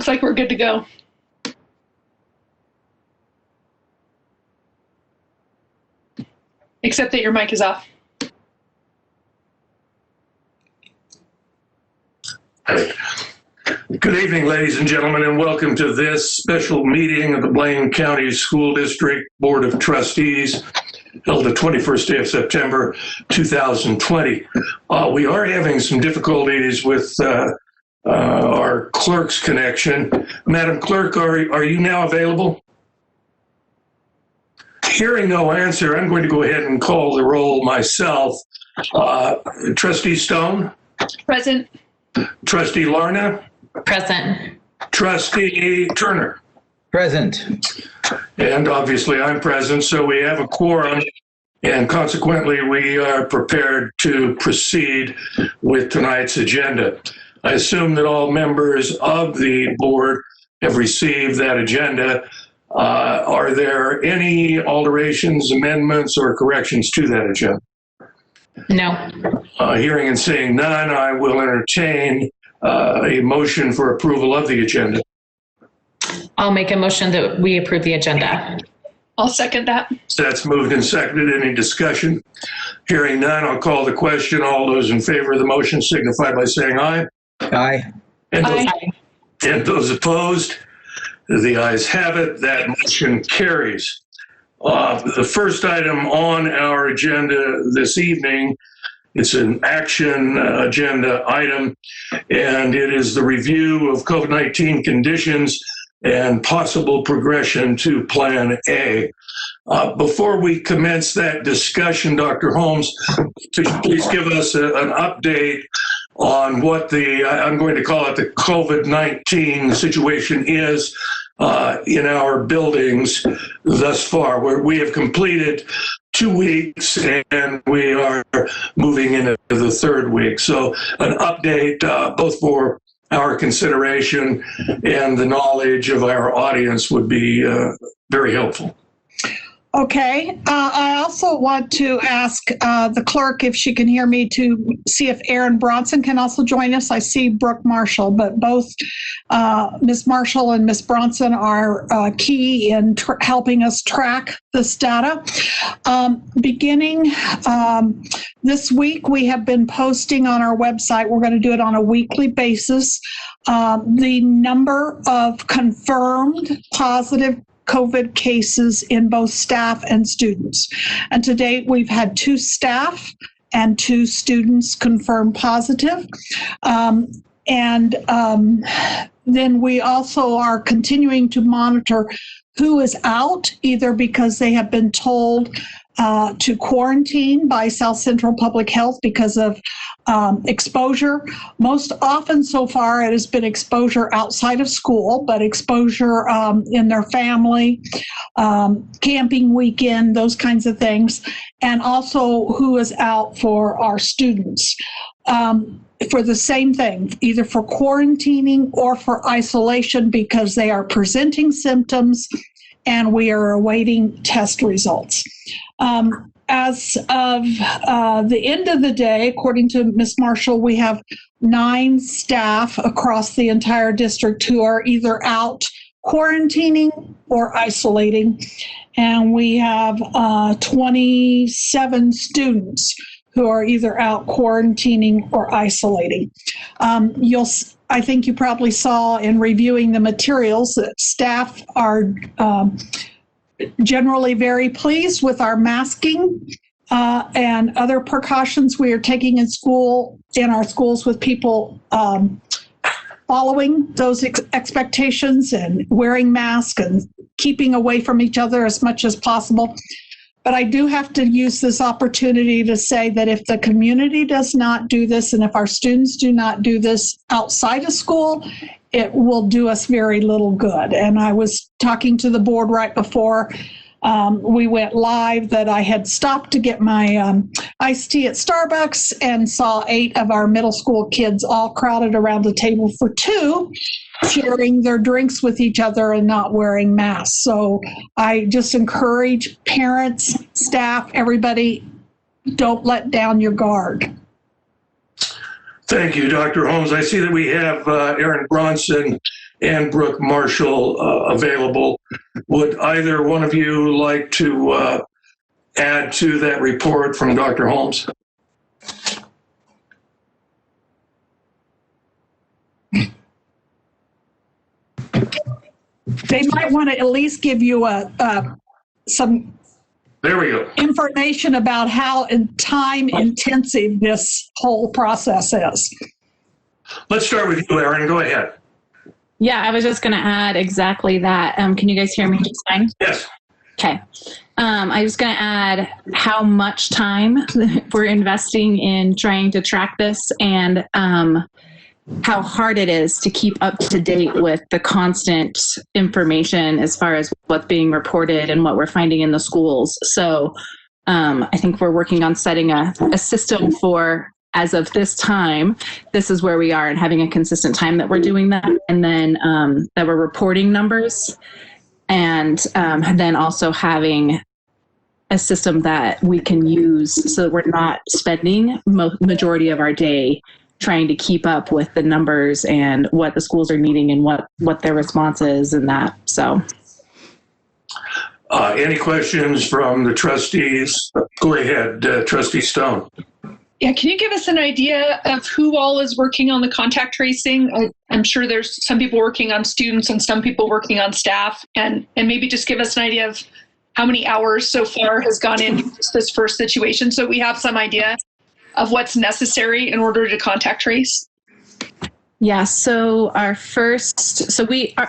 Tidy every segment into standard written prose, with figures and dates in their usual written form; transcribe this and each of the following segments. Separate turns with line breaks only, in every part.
Looks like we're good to go. Except that your mic is off.
Good evening, ladies and gentlemen, and welcome to this special meeting of the Blaine County School District Board of Trustees, held the 21st day of September 2020. We are having some difficulties with our clerk's connection. Madam Clerk, are you now available? Hearing no answer, I'm going to go ahead and call the roll myself. Trustee Stone?
Present.
Trustee Larna?
Present.
Trustee Turner?
Present.
And obviously I'm present, so we have a quorum, and consequently we are prepared to proceed with tonight's agenda. I assume that all members of the board have received that agenda. Are there any alterations, amendments, or corrections to that agenda?
No.
Hearing and seeing none, I will entertain a motion for approval of the agenda.
I'll make a motion that we approve the agenda.
I'll second that.
That's moved and seconded. Any discussion? Hearing none, I'll call the question. All those in favor of the motion signify by saying aye.
Aye.
And those opposed? The ayes have it. That motion carries. The first item on our agenda this evening, it's an action agenda item, and it is the review of COVID-19 conditions and possible progression to Plan A. Before we commence that discussion, Dr. Holmes, could you please give us an update on what I'm going to call it the COVID-19 situation is in our buildings thus far, where we have completed 2 weeks and we are moving into the third week. So an update both for our consideration and the knowledge of our audience would be very helpful.
Okay. I also want to ask the clerk if she can hear me to see if Aaron Bronson can also join us. I see Brooke Marshall, but both Ms. Marshall and Ms. Bronson are key in helping us track this data. Beginning this week, we have been posting on our website. We're going to do it on a weekly basis. The number of confirmed positive COVID cases in both staff and students. And to date, we've had 2 staff and 2 students confirmed positive. Then we also are continuing to monitor who is out, either because they have been told to quarantine by South Central Public Health because of exposure. Most often so far it has been exposure outside of school, but exposure in their family, camping weekend, those kinds of things, and also who is out for our students. For the same thing, either for quarantining or for isolation because they are presenting symptoms and we are awaiting test results. As of the end of the day, according to Ms. Marshall, we have 9 staff across the entire district who are either out quarantining or isolating. And we have 27 students who are either out quarantining or isolating. I think you probably saw in reviewing the materials that staff are generally very pleased with our masking and other precautions we are taking in our schools with people following those expectations and wearing masks and keeping away from each other as much as possible. But I do have to use this opportunity to say that if the community does not do this and if our students do not do this outside of school, it will do us very little good. And I was talking to the board right before we went live that I had stopped to get my iced tea at Starbucks and saw 8 of our middle school kids all crowded around a table for 2, sharing their drinks with each other and not wearing masks. So I just encourage parents, staff, everybody, don't let down your guard.
Thank you, Dr. Holmes. I see that we have Aaron Bronson and Brooke Marshall available. Would either one of you like to add to that report from Dr. Holmes?
They might want to at least give you some
There we go.
information about how time intensive this whole process is.
Let's start with you, Erin. Go ahead.
Yeah, I was just going to add exactly that. Can you guys hear me just fine?
Yes.
Okay. I was going to add how much time we're investing in trying to track this and how hard it is to keep up to date with the constant information as far as what's being reported and what we're finding in the schools. So I think we're working on setting a system for, as of this time, this is where we are, and having a consistent time that we're doing that, and then that we're reporting numbers, and then also having a system that we can use so that we're not spending majority of our day trying to keep up with the numbers and what the schools are needing and what their response is and that. So.
Any questions from the trustees? Go ahead, Trustee Stone.
Yeah, can you give us an idea of who all is working on the contact tracing? I'm sure there's some people working on students and some people working on staff, and maybe just give us an idea of how many hours so far has gone into this first situation, so we have some idea of what's necessary in order to contact trace.
Yeah, so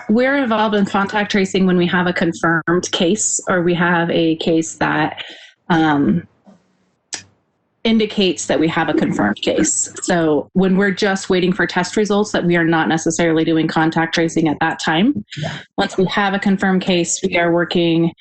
we're involved in contact tracing when we have a confirmed case, or we have a case that indicates that we have a confirmed case. So when we're just waiting for test results, that we are not necessarily doing contact tracing at that time. Once we have a confirmed case, we are working,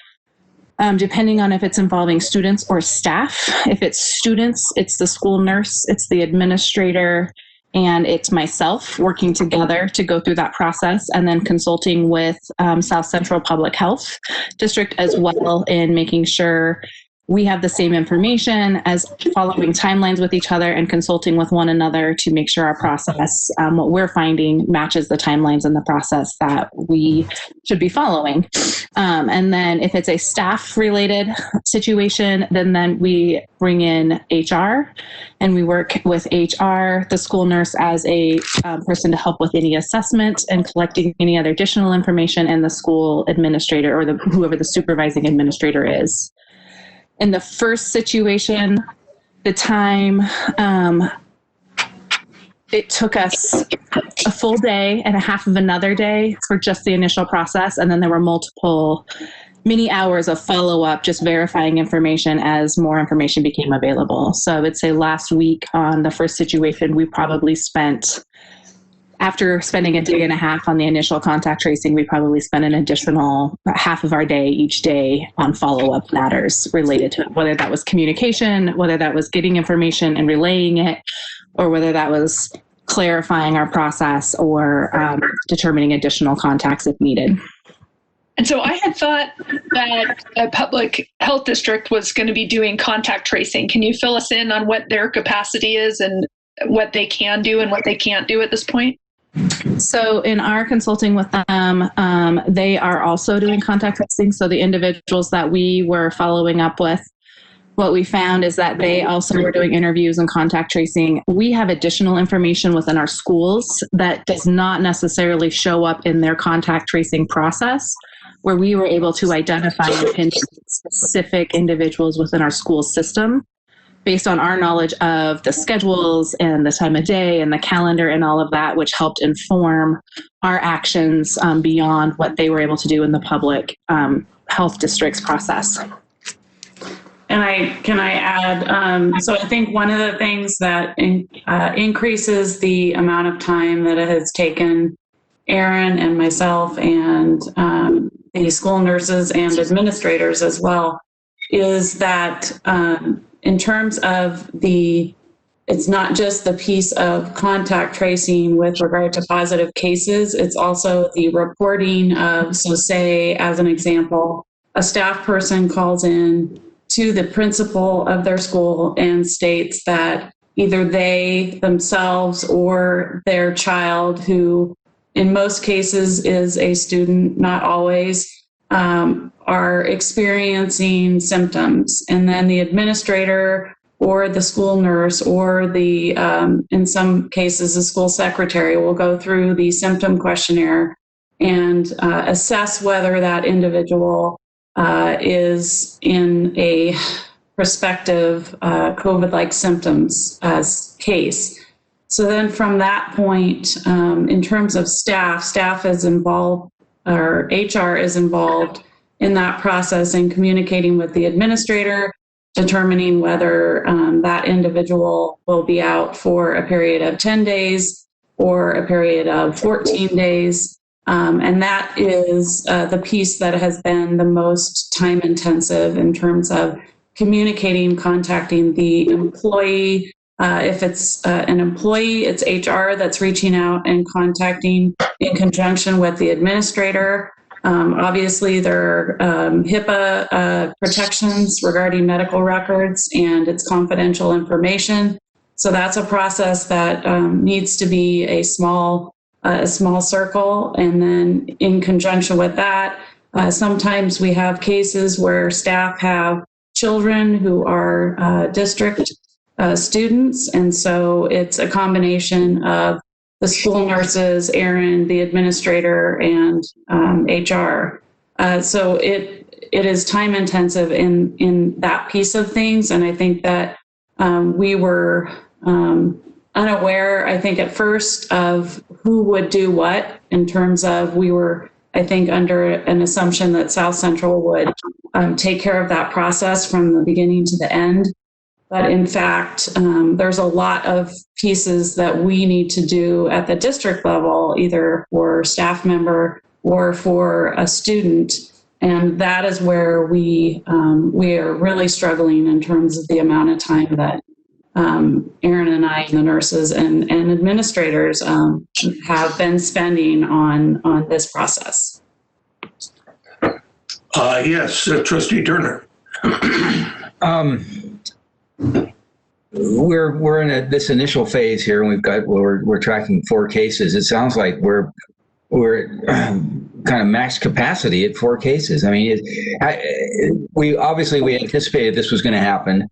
depending on if it's involving students or staff. If it's students, it's the school nurse, it's the administrator, and it's myself working together to go through that process, and then consulting with South Central Public Health District as well in making sure we have the same information, as following timelines with each other and consulting with one another to make sure our process, what we're finding, matches the timelines and the process that we should be following. And then if it's a staff related situation, then we bring in HR and we work with HR, the school nurse as a person to help with any assessment and collecting any other additional information, and the school administrator or whoever the supervising administrator is. In the first situation, the time, it took us a full day and a half of another day for just the initial process. And then there were many hours of follow-up, just verifying information as more information became available. So I would say last week on the first situation, we probably spent, after spending a day and a half on the initial contact tracing, we probably spent an additional half of our day each day on follow-up matters related to it, whether that was communication, whether that was getting information and relaying it, or whether that was clarifying our process or determining additional contacts if needed.
And so I had thought that a public health district was going to be doing contact tracing. Can you fill us in on what their capacity is and what they can do and what they can't do at this point?
So in our consulting with them, they are also doing contact tracing. So the individuals that we were following up with, what we found is that they also were doing interviews and contact tracing. We have additional information within our schools that does not necessarily show up in their contact tracing process, where we were able to identify and pinpoint specific individuals within our school system based on our knowledge of the schedules and the time of day and the calendar and all of that, which helped inform our actions beyond what they were able to do in the public health district's process.
And can I add, so I think one of the things that increases the amount of time that it has taken Erin and myself and the school nurses and administrators as well is that in terms of it's not just the piece of contact tracing with regard to positive cases, it's also the reporting of, so say, as an example, a staff person calls in to the principal of their school and states that either they themselves or their child who in most cases is a student, not always, are experiencing symptoms. And then the administrator or the school nurse or the, in some cases, the school secretary will go through the symptom questionnaire and assess whether that individual is in a prospective COVID-like symptoms case. So then from that point, in terms of staff is involved, or HR is involved in that process in communicating with the administrator, determining whether that individual will be out for a period of 10 days or a period of 14 days. And that is the piece that has been the most time intensive in terms of communicating, contacting the employee. If it's an employee, it's HR that's reaching out and contacting in conjunction with the administrator. Obviously, there are HIPAA protections regarding medical records, and it's confidential information. So that's a process that needs to be a small circle. And then in conjunction with that, sometimes we have cases where staff have children who are district students. And so it's a combination of the school nurses, Erin, the administrator, and HR. So it is time intensive in that piece of things. And I think that we were unaware, I think, at first of who would do what, in terms of we were, I think, under an assumption that South Central would take care of that process from the beginning to the end. But in fact, there's a lot of pieces that we need to do at the district level, either for staff member or for a student. And that is where we are really struggling in terms of the amount of time that Erin and I and the nurses and administrators have been spending on this process.
Yes, Trustee Turner.
We're in this initial phase here, and we're tracking 4 cases. It sounds like we're kind of max capacity at 4 cases. I mean, we anticipated this was going to happen,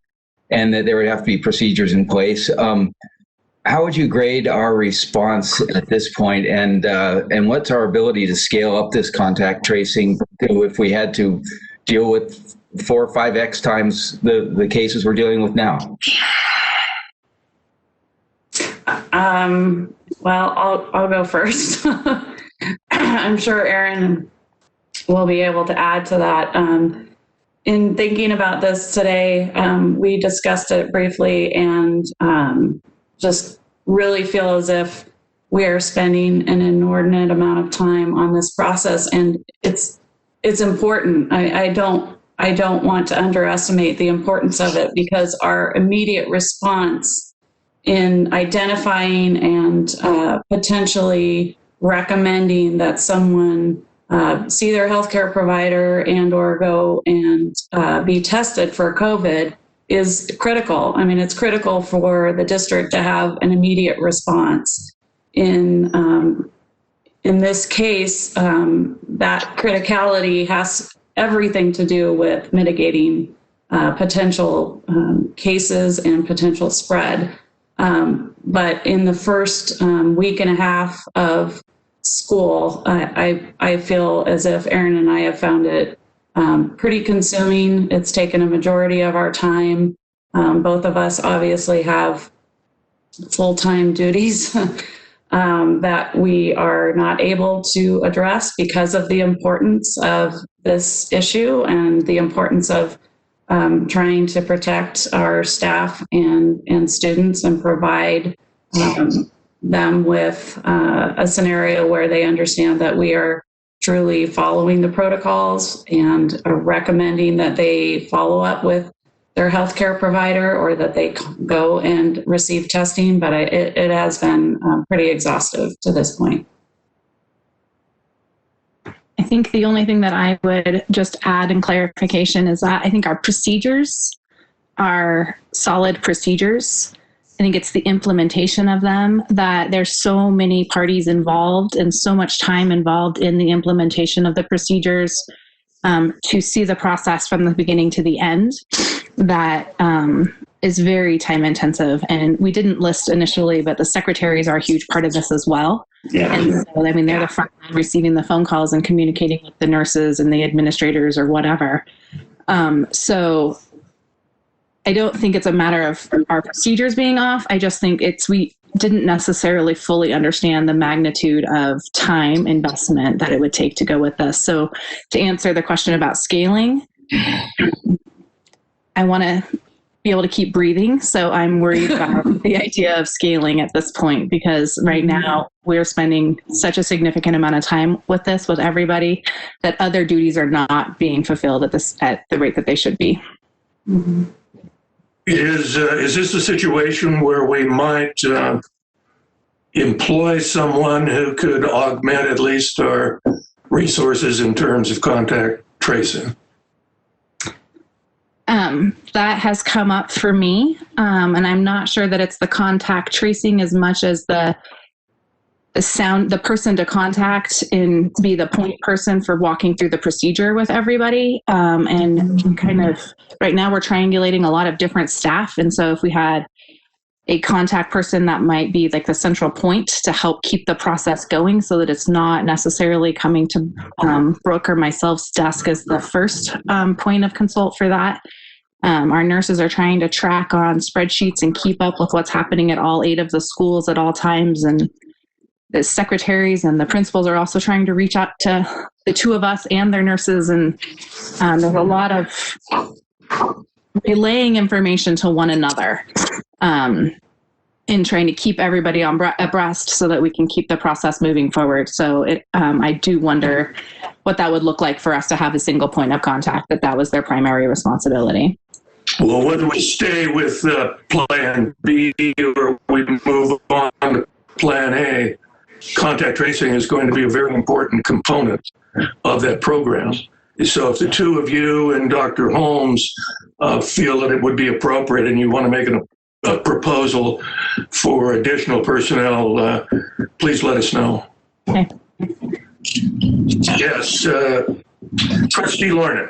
and that there would have to be procedures in place. How would you grade our response at this point, and what's our ability to scale up this contact tracing if we had to deal with 4 or 5x times the cases we're dealing with now?
Well, I'll go first. I'm sure Erin will be able to add to that. In thinking about this today, we discussed it briefly, and just really feel as if we are spending an inordinate amount of time on this process, and it's important. I don't want to underestimate the importance of it, because our immediate response in identifying and potentially recommending that someone see their healthcare provider and or go and be tested for COVID is critical. I mean, it's critical for the district to have an immediate response. In this case, that criticality has everything to do with mitigating potential cases and potential spread. But in the first week and a half of school, I feel as if Erin and I have found it pretty consuming. It's taken a majority of our time. Both of us obviously have full-time duties that we are not able to address because of the importance of this issue and the importance of trying to protect our staff and students and provide them with a scenario where they understand that we are truly following the protocols and recommending that they follow up with their healthcare provider or that they go and receive testing. But it has been pretty exhaustive to this point.
I think the only thing that I would just add in clarification is that I think our procedures are solid procedures. I think it's the implementation of them, that there's so many parties involved and so much time involved in the implementation of the procedures, to see the process from the beginning to the end, that is very time intensive. And we didn't list initially, but the secretaries are a huge part of this as well.
Yeah.
And so, I mean, they're the front line receiving the phone calls and communicating with the nurses and the administrators or whatever. So I don't think it's a matter of our procedures being off. I just think we didn't necessarily fully understand the magnitude of time investment that it would take to go with this. So to answer the question about scaling, I want to be able to keep breathing. So I'm worried about the idea of scaling at this point, because right now we're spending such a significant amount of time with this, with everybody, that other duties are not being fulfilled at the rate that they should be.
Mm-hmm.
Is this a situation where we might employ someone who could augment at least our resources in terms of contact tracing?
That has come up for me, and I'm not sure that it's the contact tracing as much as the person to contact and be the point person for walking through the procedure with everybody. And kind of right now we're triangulating a lot of different staff. And so if we had a contact person that might be like the central point to help keep the process going, so that it's not necessarily coming to Brooke or myself's desk as the first point of consult for that. Our nurses are trying to track on spreadsheets and keep up with what's happening at all 8 of the schools at all times. And the secretaries and the principals are also trying to reach out to the 2 of us and their nurses. And there's a lot of relaying information to one another in trying to keep everybody abreast so that we can keep the process moving forward. So I do wonder what that would look like for us to have a single point of contact, that was their primary responsibility.
Well, whether we stay with Plan B or we move on to Plan A, contact tracing is going to be a very important component of that program. So if the 2 of you and Dr. Holmes feel that it would be appropriate and you want to make a proposal for additional personnel, please let us know.
Okay.
Yes, Trustee Lorna.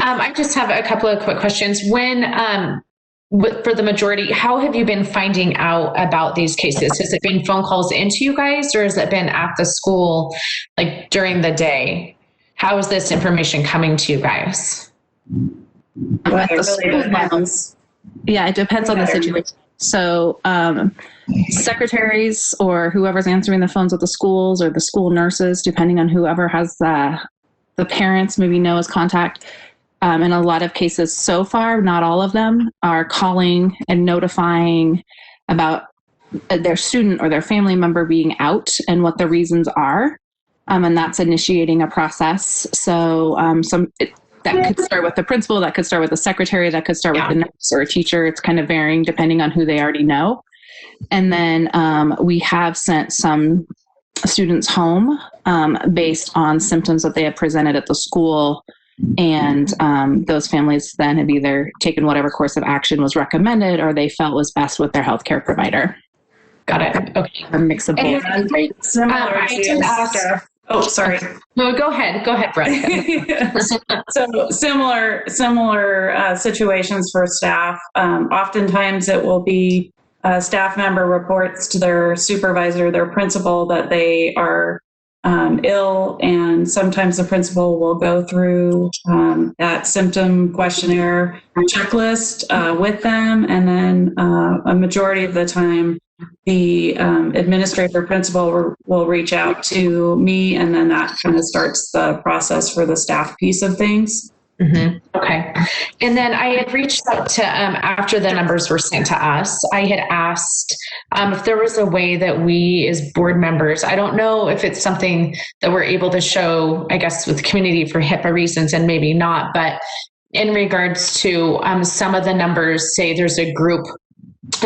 I just have a couple of quick questions. For the majority, how have you been finding out about these cases? Has it been phone calls into you guys, or has it been at the school, like during the day? How is this information coming to you guys?
At the school, yeah, it depends on the situation. So secretaries or whoever's answering the phones at the schools, or the school nurses, depending on whoever has the parents maybe know as contact. In a lot of cases so far, not all of them, are calling and notifying about their student or their family member being out and what the reasons are. And that's initiating a process. So that could start with the principal, that could start with the secretary, that could start with the nurse or a teacher. It's kind of varying depending on who they already know. And then we have sent some students home based on symptoms that they have presented at the school. And those families then have either taken whatever course of action was recommended or they felt was best with their healthcare provider.
Got it. Okay.
A mix of both.
Similar oh, sorry.
No, go ahead, Brett.
So similar situations for staff. Oftentimes it will be a staff member reports to their supervisor, their principal, that they are ill, and sometimes the principal will go through that symptom questionnaire checklist with them, and then a majority of the time the administrator principal will reach out to me, and then that kind of starts the process for the staff piece of things.
Mm-hmm. Okay. And then I had reached out to, after the numbers were sent to us, I had asked if there was a way that we as board members, I don't know if it's something that we're able to show, I guess, with community for HIPAA reasons and maybe not, but in regards to some of the numbers, say there's a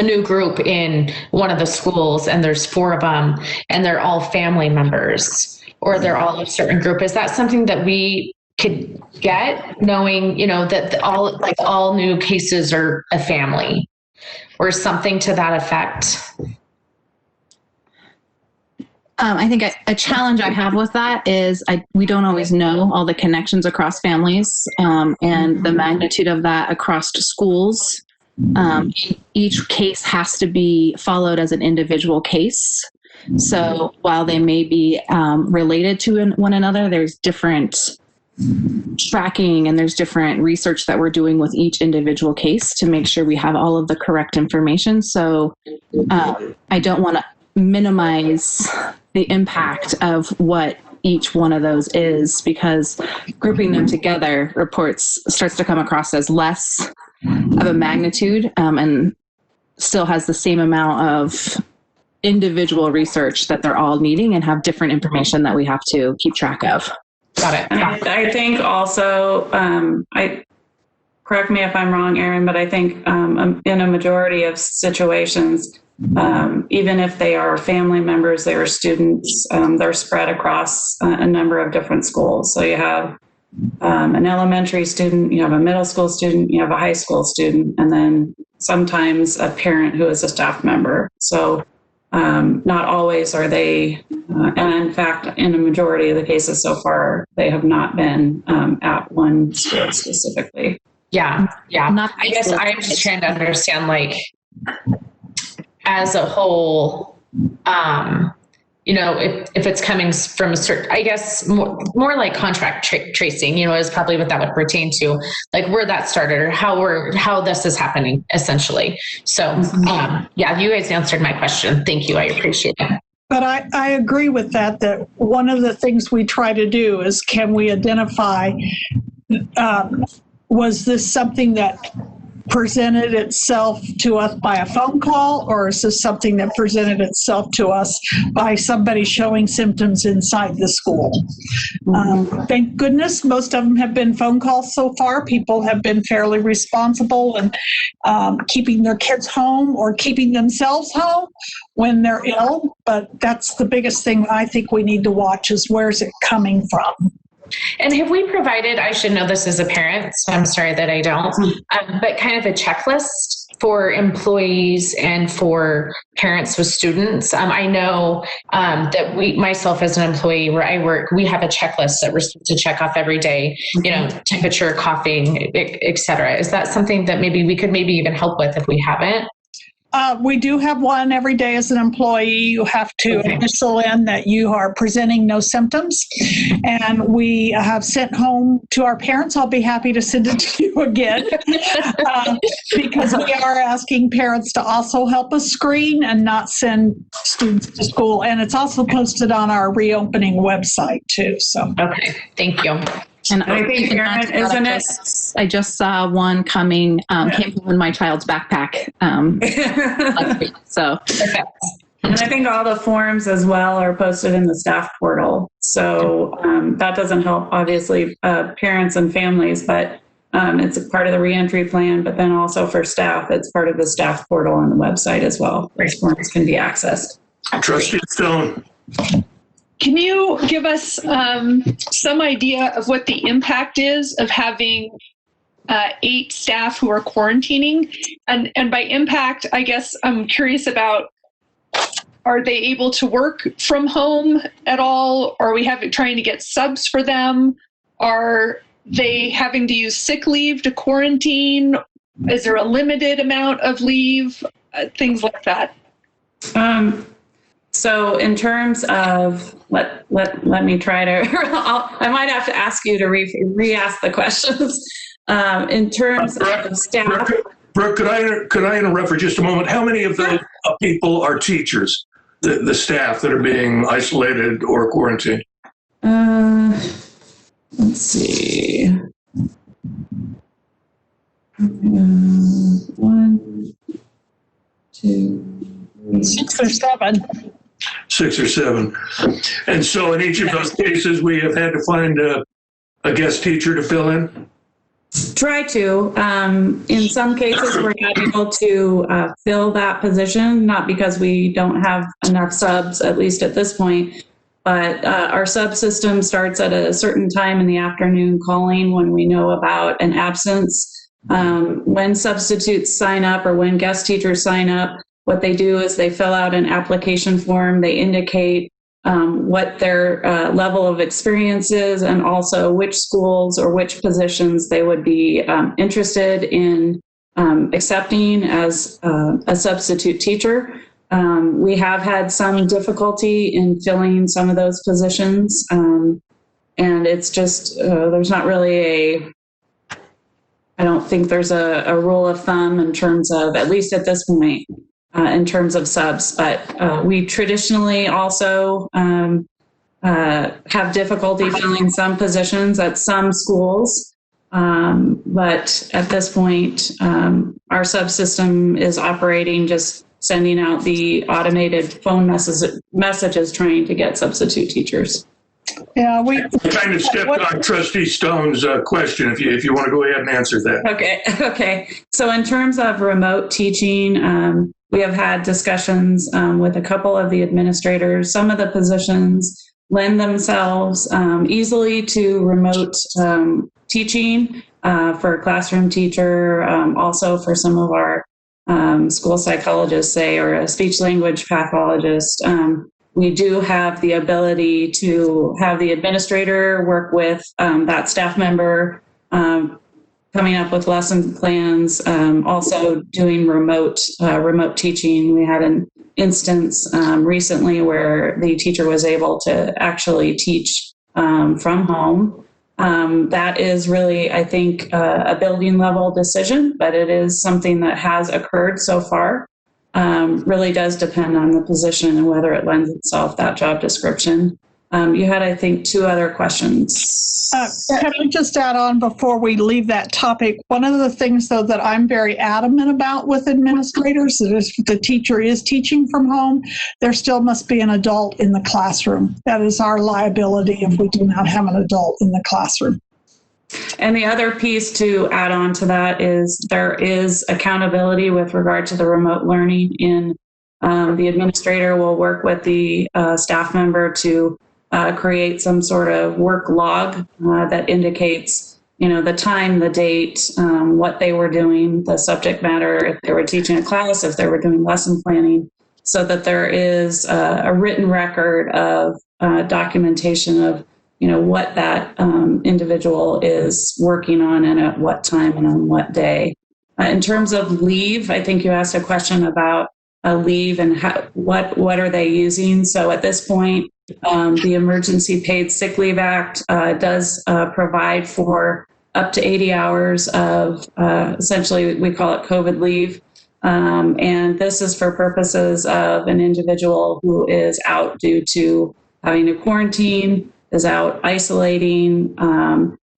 new group in one of the schools and there's 4 of them and they're all family members or they're all a certain group. Is that something that we could get, knowing, that all new cases are a family? or something to that effect?
I think a challenge I have with that is we don't always know all the connections across families and the magnitude of that across schools. Each case has to be followed as an individual case. So while they may be related to one another, there's different tracking and there's different research that we're doing with each individual case to make sure we have all of the correct information. So I don't want to minimize the impact of what each one of those is, because grouping them together reports starts to come across as less of a magnitude and still has the same amount of individual research that they're all needing and have different information that we have to keep track of.
Got it.
And I think also, correct me if I'm wrong, Erin, but I think in a majority of situations, even if they are family members, they are students, they're spread across a number of different schools. So you have an elementary student, you have a middle school student, you have a high school student, and then sometimes a parent who is a staff member. So not always are they, and in fact, in a majority of the cases so far, they have not been at one school specifically.
Yeah. I guess I'm just trying to understand, like, as a whole, if it's coming from a certain, I guess more like contract tracing, is probably what that would pertain to, like where that started or how this is happening essentially. So, you guys answered my question. Thank you. I appreciate it.
But I agree with that one of the things we try to do is, can we identify, was this something that presented itself to us by a phone call, or is this something that presented itself to us by somebody showing symptoms inside the school? Thank goodness most of them have been phone calls so far. People have been fairly responsible and keeping their kids home or keeping themselves home when they're ill. But that's the biggest thing I think we need to watch, is where's it coming from?
And have we provided, I should know this as a parent, so I'm sorry that I don't, but kind of a checklist for employees and for parents with students? I know that myself as an employee where I work, we have a checklist that we're supposed to check off every day, temperature, coughing, et cetera. Is that something that we could even help with if we haven't?
We do have one every day as an employee. You have to initial in that you are presenting no symptoms. And we have sent home to our parents. I'll be happy to send it to you again because we are asking parents to also help us screen and not send students to school. And it's also posted on our reopening website too. So okay,
thank you.
And I think, Erin, isn't it? I just saw one coming, came from in my child's backpack last week. So,
and I think all the forms as well are posted in the staff portal. So that doesn't help, obviously, parents and families, but it's a part of the reentry plan. But then also for staff, it's part of the staff portal on the website as well, where forms can be accessed.
Trustee Stone.
Can you give us some idea of what the impact is of having 8 staff who are quarantining? And by impact, I guess I'm curious about, are they able to work from home at all? Are we trying to get subs for them? Are they having to use sick leave to quarantine? Is there a limited amount of leave? Things like that.
So in terms of, let me try to, I might have to ask you to re-ask the questions. In terms of staff.
Brooke, could I interrupt for just a moment? How many of those people are teachers, the staff that are being isolated or quarantined?
Let's see. 1, 2, 3,
6 or 7.
6 or 7. And so in each of those cases, we have had to find a guest teacher to fill in?
Try to. In some cases, we're not able to fill that position, not because we don't have enough subs, at least at this point, but our subsystem starts at a certain time in the afternoon calling when we know about an absence When substitutes sign up or when guest teachers sign up, what they do is they fill out an application form. They indicate what their level of experience is and also which schools or which positions they would be interested in accepting as a substitute teacher. We have had some difficulty in filling some of those positions, and it's just, there's not really I don't think there's a rule of thumb in terms of, at least at this point, in terms of subs, but we traditionally also have difficulty filling some positions at some schools. But at this point, our subsystem is operating, just sending out the automated phone messages trying to get substitute teachers.
Yeah, we
kind of stepped on Trustee Stone's question. If you want to go ahead and answer that.
Okay. So in terms of remote teaching, we have had discussions with a couple of the administrators. Some of the positions lend themselves easily to remote teaching for a classroom teacher, also for some of our school psychologists, say, or a speech language pathologist. We do have the ability to have the administrator work with that staff member, coming up with lesson plans, also doing remote teaching. We had an instance recently where the teacher was able to actually teach from home. That is really, I think, a building level decision, but it is something that has occurred so far. Really does depend on the position and whether it lends itself, that job description. You had, I think, two other questions.
Can I just add on before we leave that topic? One of the things, though, that I'm very adamant about with administrators is if the teacher is teaching from home, there still must be an adult in the classroom. That is our liability if we do not have an adult in the classroom.
And the other piece to add on to that is there is accountability with regard to the remote learning. The administrator will work with the staff member to create some sort of work log that indicates, the time, the date, what they were doing, the subject matter, if they were teaching a class, if they were doing lesson planning, so that there is a written record of documentation of what that individual is working on and at what time and on what day. In terms of leave, I think you asked a question about leave and what are they using. So at this point, the Emergency Paid Sick Leave Act does provide for up to 80 hours of essentially, we call it COVID leave. And this is for purposes of an individual who is out due to having a quarantine, is out isolating,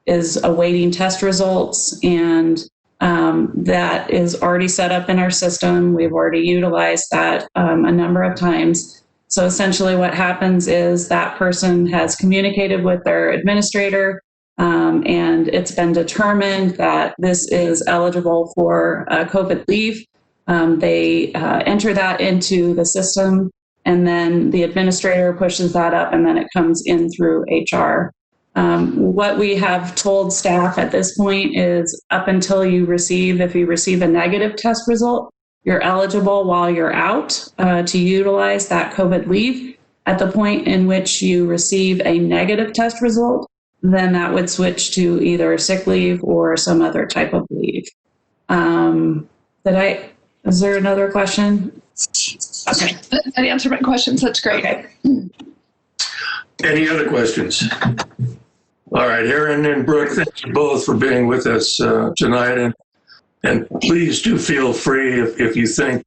is awaiting test results, and that is already set up in our system. We've already utilized that a number of times. So essentially what happens is that person has communicated with their administrator, and it's been determined that this is eligible for COVID leave. They enter that into the system, and then the administrator pushes that up, and then it comes in through HR. What we have told staff at this point is up until if you receive a negative test result, you're eligible while you're out to utilize that COVID leave. At the point in which you receive a negative test result, then that would switch to either sick leave or some other type of leave. Is there another question?
Okay, that answered my questions. That's great.
Okay.
Any other questions? All right, Aaron and Brooke, thank you both for being with us tonight. And please do feel free if you think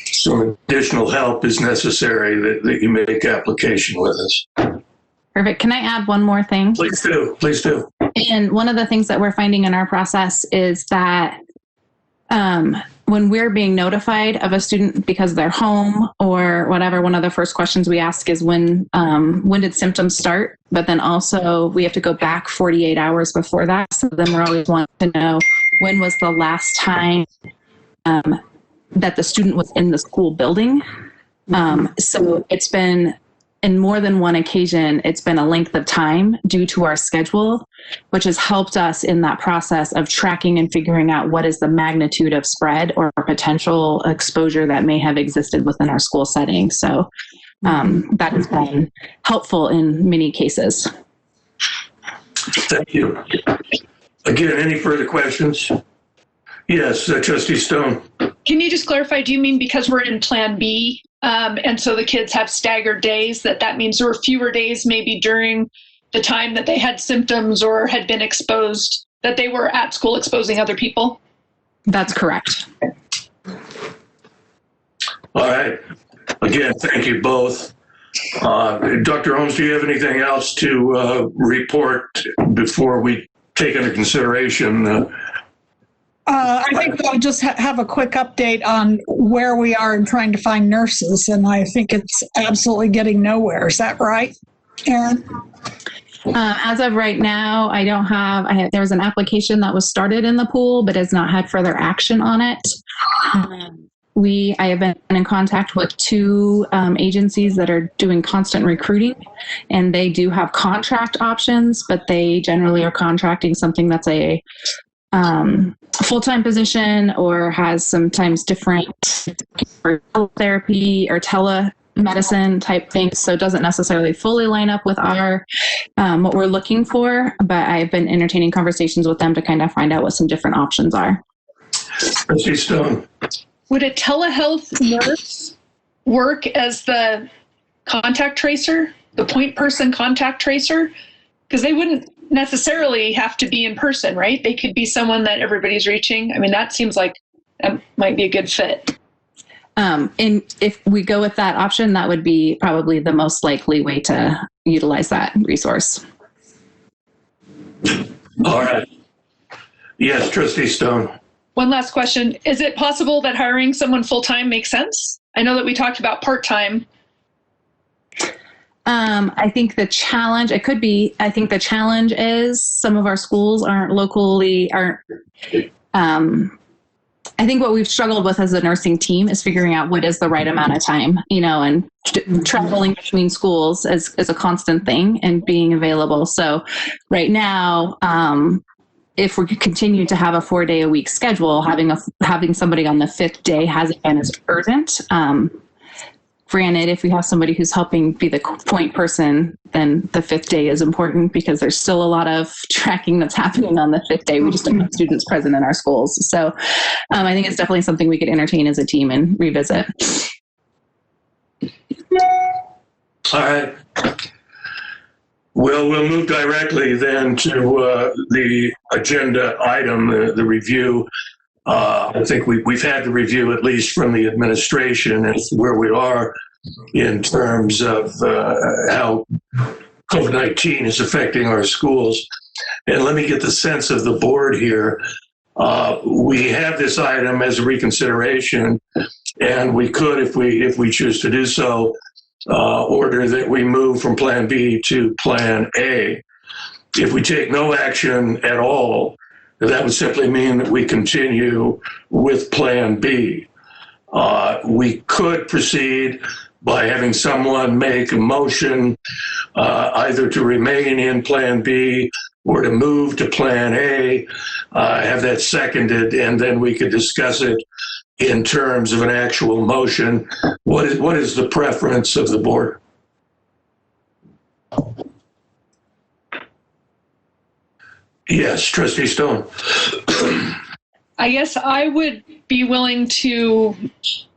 some additional help is necessary that you make application with us.
Perfect. Can I add one more thing?
Please do. Please do.
And one of the things that we're finding in our process is that when we're being notified of a student because they're home or whatever, one of the first questions we ask is when did symptoms start? But then also we have to go back 48 hours before that. So then we're always wanting to know when was the last time that the student was in the school building. So it's been in more than one occasion, it's been a length of time due to our schedule, which has helped us in that process of tracking and figuring out what is the magnitude of spread or potential exposure that may have existed within our school setting. So that has been helpful in many cases.
Thank you. Again, any further questions? Yes, Trustee Stone.
Can you just clarify, do you mean because we're in Plan B, and so the kids have staggered days, that means there were fewer days maybe during the time that they had symptoms or had been exposed, that they were at school exposing other people?
That's correct.
All right. Again, thank you both. Dr. Holmes, do you have anything else to report before we take into consideration?
I think we'll just have a quick update on where we are in trying to find nurses, and I think it's absolutely getting nowhere. Is that right, Erin?
As of right now, I don't have, there was an application that was started in the pool, but has not had further action on it. I have been in contact with 2 agencies that are doing constant recruiting, and they do have contract options, but they generally are contracting something that's a full-time position or has sometimes different therapy or telemedicine type things. So it doesn't necessarily fully line up with our what we're looking for, but I've been entertaining conversations with them to kind of find out what some different options are.
Trustee Stone.
Would a telehealth nurse work as the contact tracer, the point person contact tracer? Because they wouldn't necessarily have to be in person, right? They could be someone that everybody's reaching. I mean, that seems like that might be a good fit.
And if we go with that option, that would be probably the most likely way to utilize that resource.
All right. Yes, Trustee Stone.
One last question. Is it possible that hiring someone full-time makes sense? I know that we talked about part-time.
I think the challenge, it could be, I think the challenge is some of our schools I think what we've struggled with as a nursing team is figuring out what is the right amount of time, and traveling between schools is a constant thing and being available. So right now, if we continue to have a 4-day-a-week schedule, having somebody on the 5th day hasn't been as urgent. Granted, if we have somebody who's helping be the point person, then the 5th day is important because there's still a lot of tracking that's happening on the 5th day. We just don't have students present in our schools. So I think it's definitely something we could entertain as a team and revisit.
All right. Well, we'll move directly then to the agenda item, the review. I think we've had the review, at least from the administration, as where we are in terms of how COVID-19 is affecting our schools. And let me get the sense of the board here. We have this item as a reconsideration, and we could, if we choose to do so, order that we move from Plan B to Plan A. If we take no action at all, that would simply mean that we continue with Plan B. We could proceed by having someone make a motion either to remain in Plan B or to move to Plan A, have that seconded, and then we could discuss it in terms of an actual motion. What is the preference of the board? Yes, Trustee Stone.
I guess I would be willing to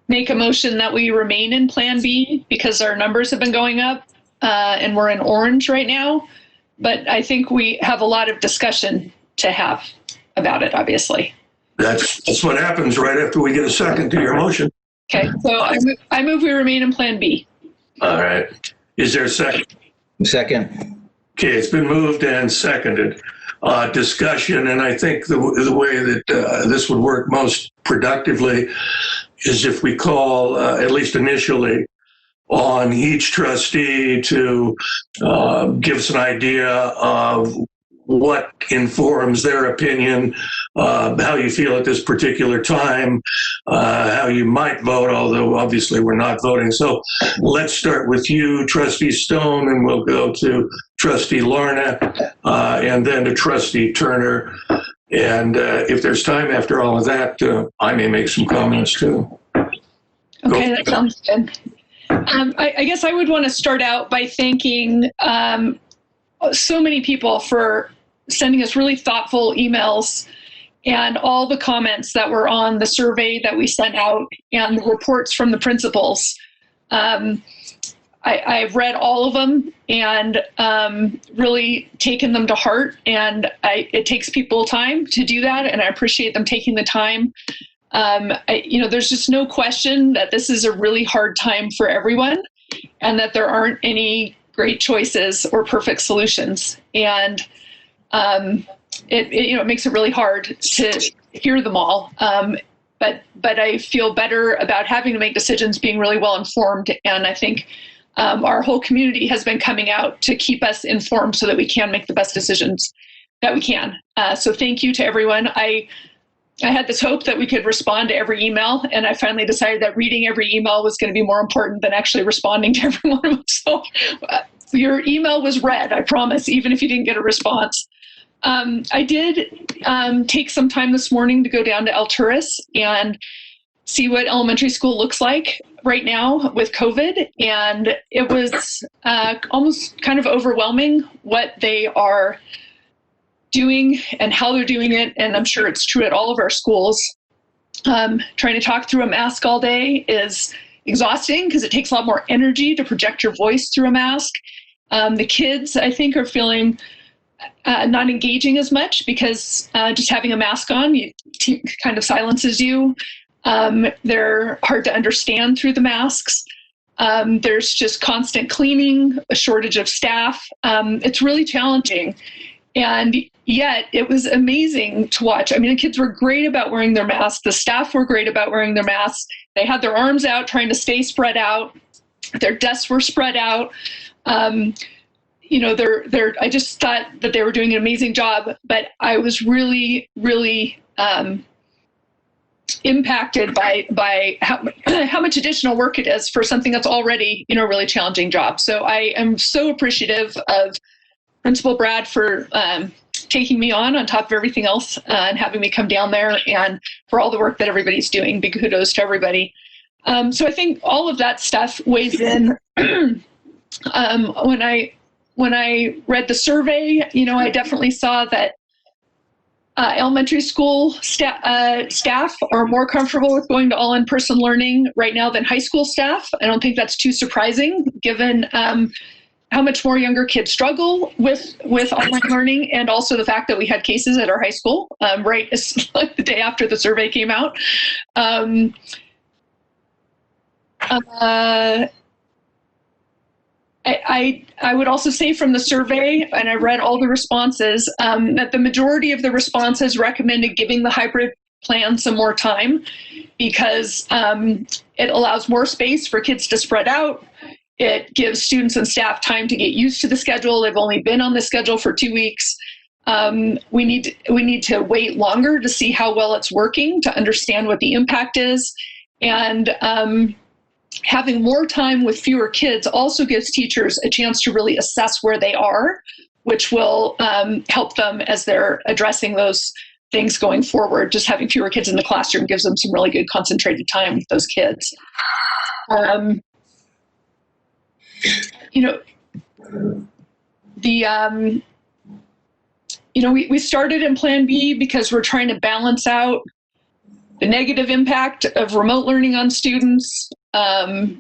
make a motion that we remain in Plan B because our numbers have been going up and we're in orange right now. But I think we have a lot of discussion to have about it, obviously.
That's what happens right after we get a second to your motion.
Okay, so I move we remain in Plan B.
All right. Is there a second?
Second.
Okay, it's been moved and seconded. Discussion, and I think the way that this would work most productively is if we call, at least initially, on each trustee to give us an idea of what informs their opinion, how you feel at this particular time, how you might vote, although obviously we're not voting. So let's start with you, Trustee Stone, and we'll go to Trustee Lorna, and then to Trustee Turner. And if there's time after all of that, I may make some comments too.
Okay, that sounds good. I guess I would want to start out by thanking so many people for sending us really thoughtful emails and all the comments that were on the survey that we sent out and the reports from the principals. I've read all of them and really taken them to heart. And it takes people time to do that, and I appreciate them taking the time. There's just no question that this is a really hard time for everyone, and that there aren't any great choices or perfect solutions. And it makes it really hard to hear them all. But I feel better about having to make decisions being really well informed. And I think our whole community has been coming out to keep us informed so that we can make the best decisions that we can. So thank you to everyone. I had this hope that we could respond to every email, and I finally decided that reading every email was going to be more important than actually responding to every one of them. So your email was read, I promise, even if you didn't get a response. I did take some time this morning to go down to Alturas and see what elementary school looks like right now with COVID. And it was almost kind of overwhelming what they are doing and how they're doing it. And I'm sure it's true at all of our schools. Trying to talk through a mask all day is exhausting because it takes a lot more energy to project your voice through a mask. The kids, I think, are feeling not engaging as much because just having a mask on kind of silences you. They're hard to understand through the masks. There's just constant cleaning, a shortage of staff. It's really challenging. And yet it was amazing to watch. I mean, the kids were great about wearing their masks. The staff were great about wearing their masks. They had their arms out trying to stay spread out. Their desks were spread out. I just thought that they were doing an amazing job, but I was really, really impacted by how much additional work it is for something that's already, a really challenging job. So I am so appreciative of Principal Brad for taking me on top of everything else and having me come down there, and for all the work that everybody's doing. Big kudos to everybody. So I think all of that stuff weighs in. When I read the survey, I definitely saw that elementary school staff are more comfortable with going to all in-person learning right now than high school staff. I don't think that's too surprising, given how much more younger kids struggle with online learning, and also the fact that we had cases at our high school right like the day after the survey came out. I would also say from the survey, and I read all the responses, that the majority of the responses recommended giving the hybrid plan some more time because it allows more space for kids to spread out. It gives students and staff time to get used to the schedule. They've only been on the schedule for 2 weeks. We need to wait longer to see how well it's working, to understand what the impact is. And having more time with fewer kids also gives teachers a chance to really assess where they are, which will help them as they're addressing those things going forward. Just having fewer kids in the classroom gives them some really good concentrated time with those kids. We started in Plan B because we're trying to balance out the negative impact of remote learning on students, the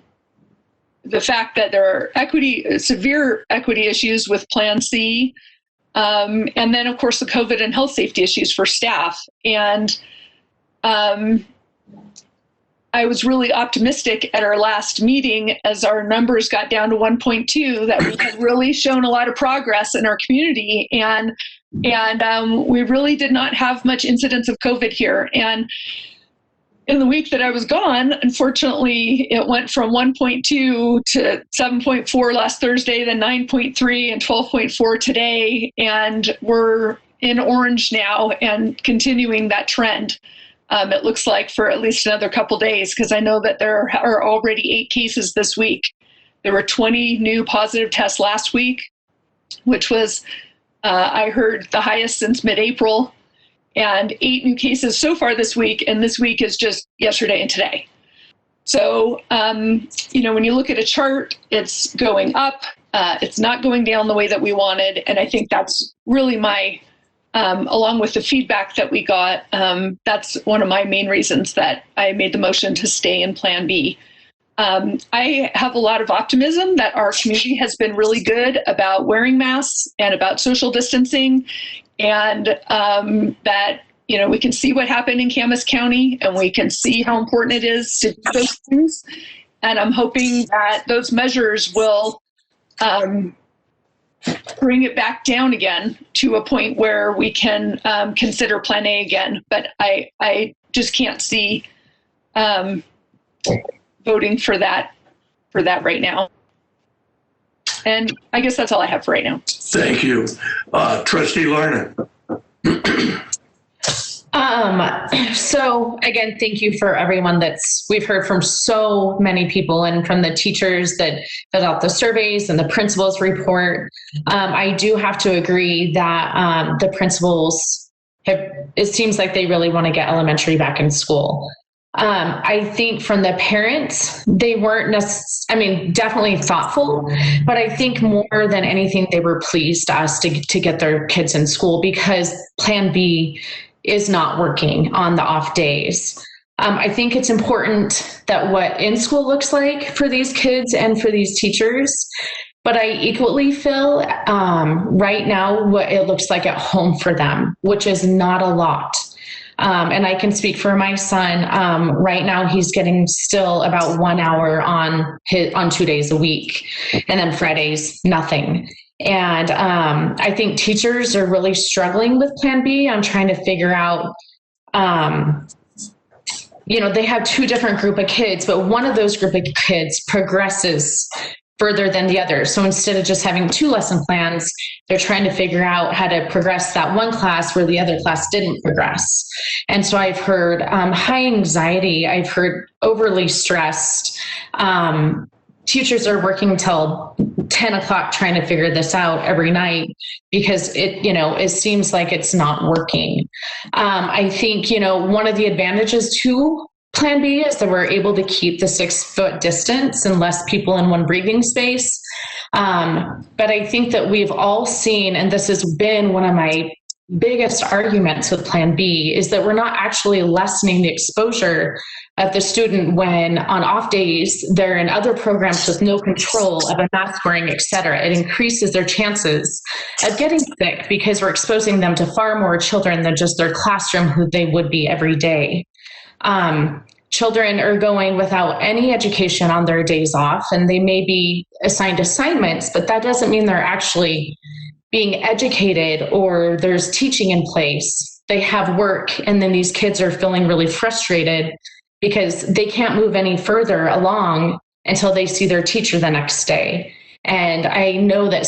fact that there are severe equity issues with Plan C, and then, of course, the COVID and health safety issues for staff. And I was really optimistic at our last meeting as our numbers got down to 1.2 that we had really shown a lot of progress in our community, and we really did not have much incidence of COVID here. And in the week that I was gone, unfortunately, it went from 1.2 to 7.4 last Thursday, then 9.3 and 12.4 today. And we're in orange now and continuing that trend. It looks like for at least another couple days, because I know that there are already 8 cases this week. There were 20 new positive tests last week, which was, I heard, the highest since mid-April, and 8 new cases so far this week. And this week is just yesterday and today. So, when you look at a chart, it's going up. It's not going down the way that we wanted. And I think that's really my, along with the feedback that we got, that's one of my main reasons that I made the motion to stay in Plan B. I have a lot of optimism that our community has been really good about wearing masks and about social distancing, and that, we can see what happened in Camas County, and we can see how important it is to do those things. And I'm hoping that those measures will bring it back down again to a point where we can consider Plan A again. But I just can't see voting for that right now. And I guess that's all I have for right now.
Thank you. Trustee Larned.
So again, thank you for everyone we've heard from so many people, and from the teachers that filled out the surveys and the principals report. I do have to agree that the principals it seems like they really want to get elementary back in school. I think from the parents, they weren't definitely thoughtful, but I think more than anything, they were pleased to get their kids in school, because Plan B is not working on the off days. I think it's important that what in school looks like for these kids and for these teachers, but I equally feel right now what it looks like at home for them, which is not a lot. And I can speak for my son. Right now, he's getting still about 1 hour on 2 days a week, and then Fridays, nothing. And I think teachers are really struggling with Plan B on trying to figure out, they have 2 different group of kids, but one of those group of kids progresses further than the other. So instead of just having 2 lesson plans, they're trying to figure out how to progress that one class where the other class didn't progress. And so I've heard high anxiety. I've heard overly stressed. Teachers are working till 10 o'clock trying to figure this out every night, because it seems like it's not working. I think, one of the advantages to Plan B is that we're able to keep the 6-foot distance and less people in one breathing space. But I think that we've all seen, and this has been one of my biggest arguments with Plan B, is that we're not actually lessening the exposure of the student when on off days they're in other programs with no control of a mask wearing, et cetera. It increases their chances of getting sick, because we're exposing them to far more children than just their classroom who they would be every day. Children are going without any education on their days off, and they may be assigned assignments, but that doesn't mean they're actually being educated or there's teaching in place. They have work, and then these kids are feeling really frustrated because they can't move any further along until they see their teacher the next day. And I know that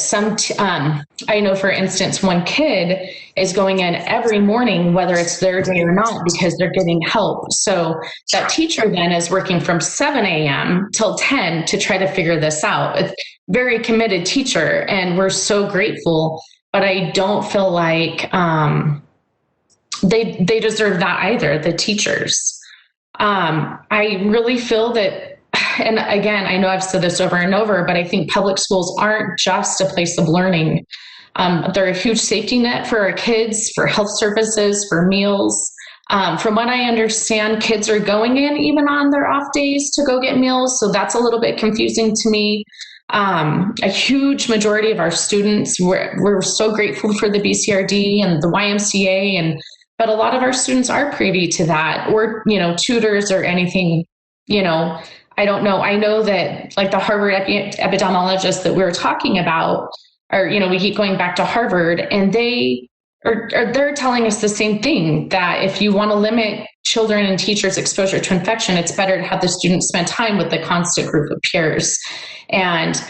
I know, for instance, one kid is going in every morning, whether it's their day or not, because they're getting help. So that teacher then is working from 7 a.m. till 10 to try to figure this out. It's a very committed teacher, and we're so grateful, but I don't feel like they deserve that either, the teachers. I really feel that, and again, I know I've said this over and over, but I think public schools aren't just a place of learning. They're a huge safety net for our kids, for health services, for meals. From what I understand, kids are going in even on their off days to go get meals. So that's a little bit confusing to me. A huge majority of our students, we're so grateful for the BCRD and the YMCA, but a lot of our students are privy to that, or, tutors or anything, I don't know. I know that, like, the Harvard epidemiologists that we were talking about are, we keep going back to Harvard, and they're telling us the same thing, that if you want to limit children and teachers' exposure to infection, it's better to have the students spend time with the constant group of peers. And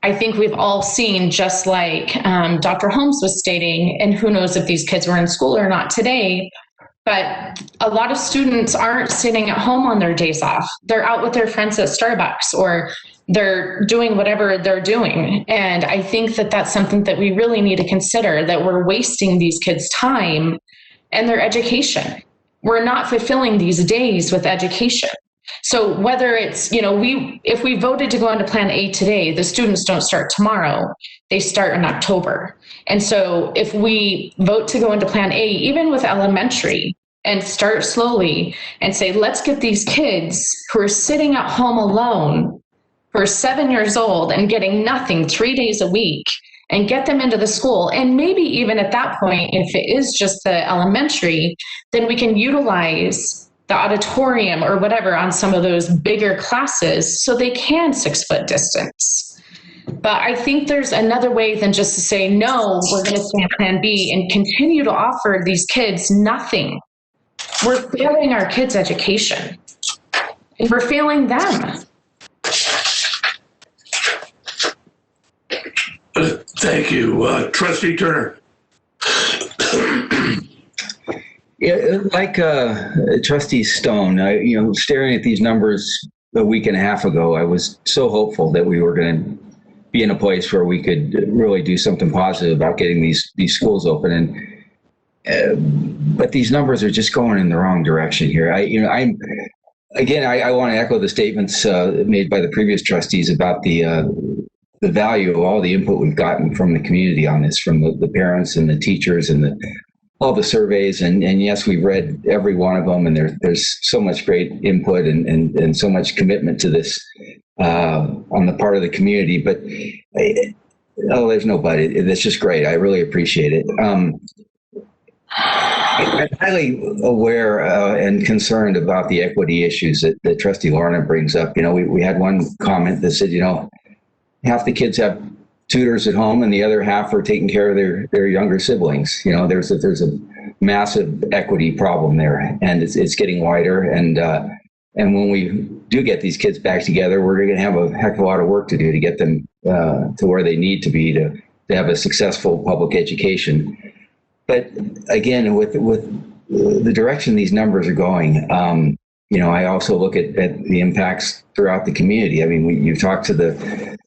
I think we've all seen, just like Dr. Holmes was stating, and who knows if these kids were in school or not today, but a lot of students aren't sitting at home on their days off. They're out with their friends at Starbucks, or they're doing whatever they're doing. And I think that that's something that we really need to consider, that we're wasting these kids' time and their education. We're not fulfilling these days with education. So whether it's, if we voted to go into Plan A today, the students don't start tomorrow. They start in October. And so if we vote to go into Plan A, even with elementary, and start slowly and say, let's get these kids who are sitting at home alone, who are 7 years old and getting nothing 3 days a week, and get them into the school. And maybe even at that point, if it is just the elementary, then we can utilize the auditorium or whatever on some of those bigger classes so they can 6 foot distance. But I think there's another way than just to say, no, we're going to stay on Plan B and continue to offer these kids nothing. We're failing our kids' education, and we're failing them.
Thank you. Trustee Turner.
Yeah, like Trustee Stone, staring at these numbers a week and a half ago, I was so hopeful that we were going to be in a place where we could really do something positive about getting these schools open. But these numbers are just going in the wrong direction here. I want to echo the statements made by the previous trustees about the value of all the input we've gotten from the community on this, from the parents and the teachers and all the surveys. And yes, we've read every one of them, and there's so much great input and so much commitment to this on the part of the community. But there's no but. It's just great. I really appreciate it. I'm highly aware and concerned about the equity issues that Trustee Lorna brings up. We had one comment that said, half the kids have tutors at home and the other half are taking care of their younger siblings. There's a massive equity problem there, and it's getting wider. And when we do get these kids back together, we're going to have a heck of a lot of work to do to get them to where they need to be to have a successful public education. But again, with the direction these numbers are going, I also look at the impacts throughout the community. I mean, you talk to the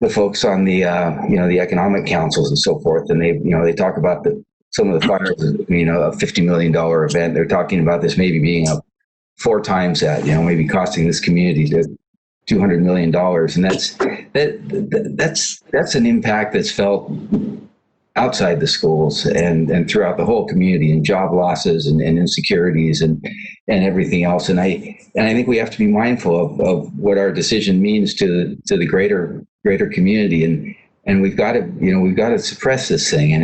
folks on the the economic councils and so forth, and they talk about some of the fires, a $50 million event. They're talking about this maybe being up 4 times that, maybe costing this community $200 million, and that's an impact that's felt outside the schools and throughout the whole community, and job losses and insecurities and everything else. And I think we have to be mindful of what our decision means to the greater community, and we've got to suppress this thing. And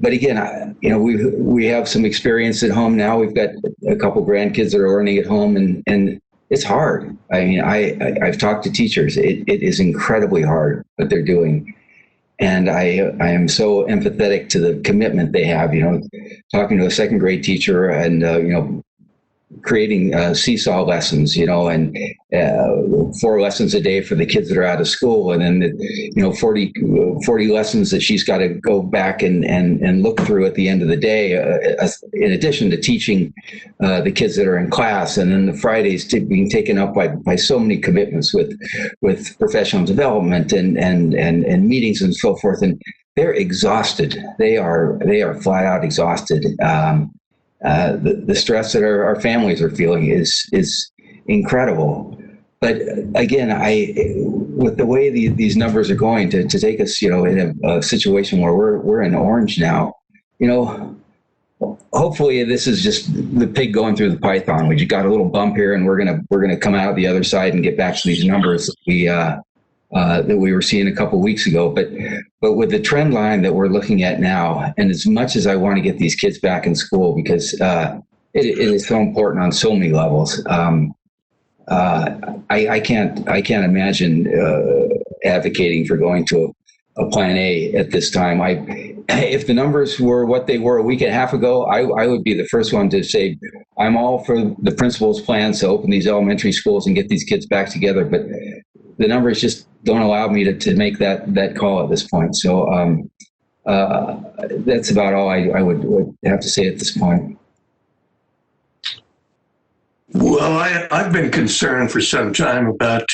but again, we have some experience at home now. We've got a couple grandkids that are learning at home, and it's hard. I mean, I've talked to teachers. It is incredibly hard what they're doing. And I am so empathetic to the commitment they have, talking to a 2nd grade teacher and, creating seesaw lessons, and 4 lessons a day for the kids that are out of school. And then, 40 lessons that she's got to go back and look through at the end of the day, in addition to teaching the kids that are in class. And then the Fridays being taken up by so many commitments with professional development and meetings and so forth. And they're exhausted. They are flat out exhausted. The stress that our families are feeling is incredible. But again, with the way these numbers are going to take us, in a situation where we're in orange now, hopefully this is just the pig going through the python. We just got a little bump here, and we're gonna come out the other side and get back to these numbers that we were seeing a couple of weeks ago. But with the trend line that we're looking at now, and as much as I want to get these kids back in school, because it is so important on so many levels, I can't imagine advocating for going to a plan A at this time. If the numbers were what they were a week and a half ago, I would be the first one to say I'm all for the principal's plans to open these elementary schools and get these kids back together. But the numbers just don't allow me to make that call at this point. So that's about all I would have to say at this point.
Well, I've been concerned for some time about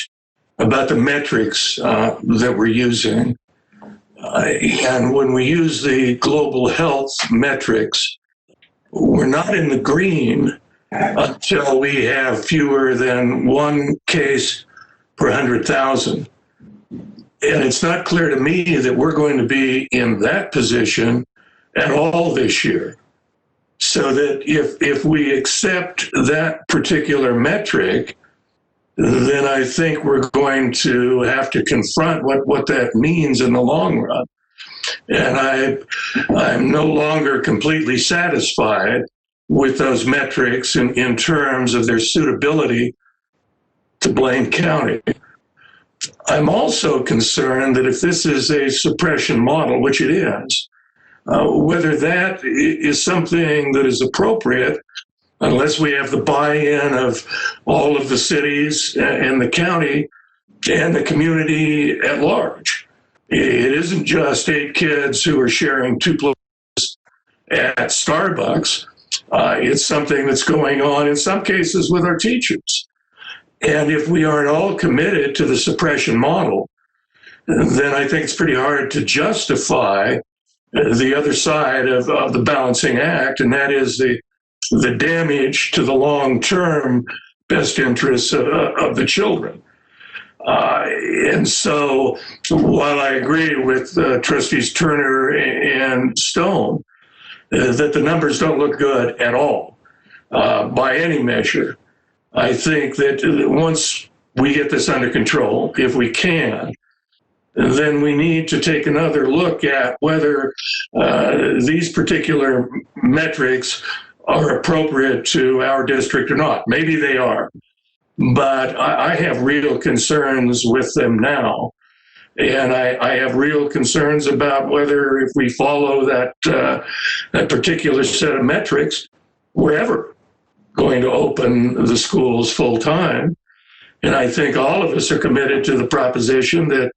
the metrics that we're using. And when we use the global health metrics, we're not in the green until we have fewer than one case per 100,000. And it's not clear to me that we're going to be in that position at all this year. So that if we accept that particular metric, then I think we're going to have to confront what that means in the long run. And I'm no longer completely satisfied with those metrics in terms of their suitability to Blaine County. I'm also concerned that if this is a suppression model, which it is, whether that is something that is appropriate unless we have the buy-in of all of the cities and the county and the community at large. It isn't just 8 kids who are sharing 2 plates at Starbucks. It's something that's going on in some cases with our teachers. And if we aren't all committed to the suppression model, then I think it's pretty hard to justify the other side of the balancing act, and that is the damage to the long-term best interests of the children. And so while I agree with Trustees Turner and Stone that the numbers don't look good at all by any measure, I think that once we get this under control, if we can, then we need to take another look at whether these particular metrics are appropriate to our district or not. Maybe they are, but I have real concerns with them now. And I have real concerns about whether if we follow that particular set of metrics, we're ever going to open the schools full time. And I think all of us are committed to the proposition that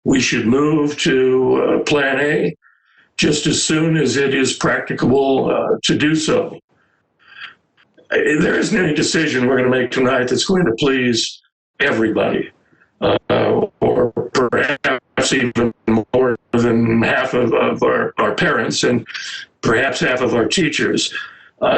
we should move to Plan A just as soon as it is practicable to do so. There isn't any decision we're going to make tonight that's going to please everybody, or perhaps even more than half of our parents and perhaps half of our teachers.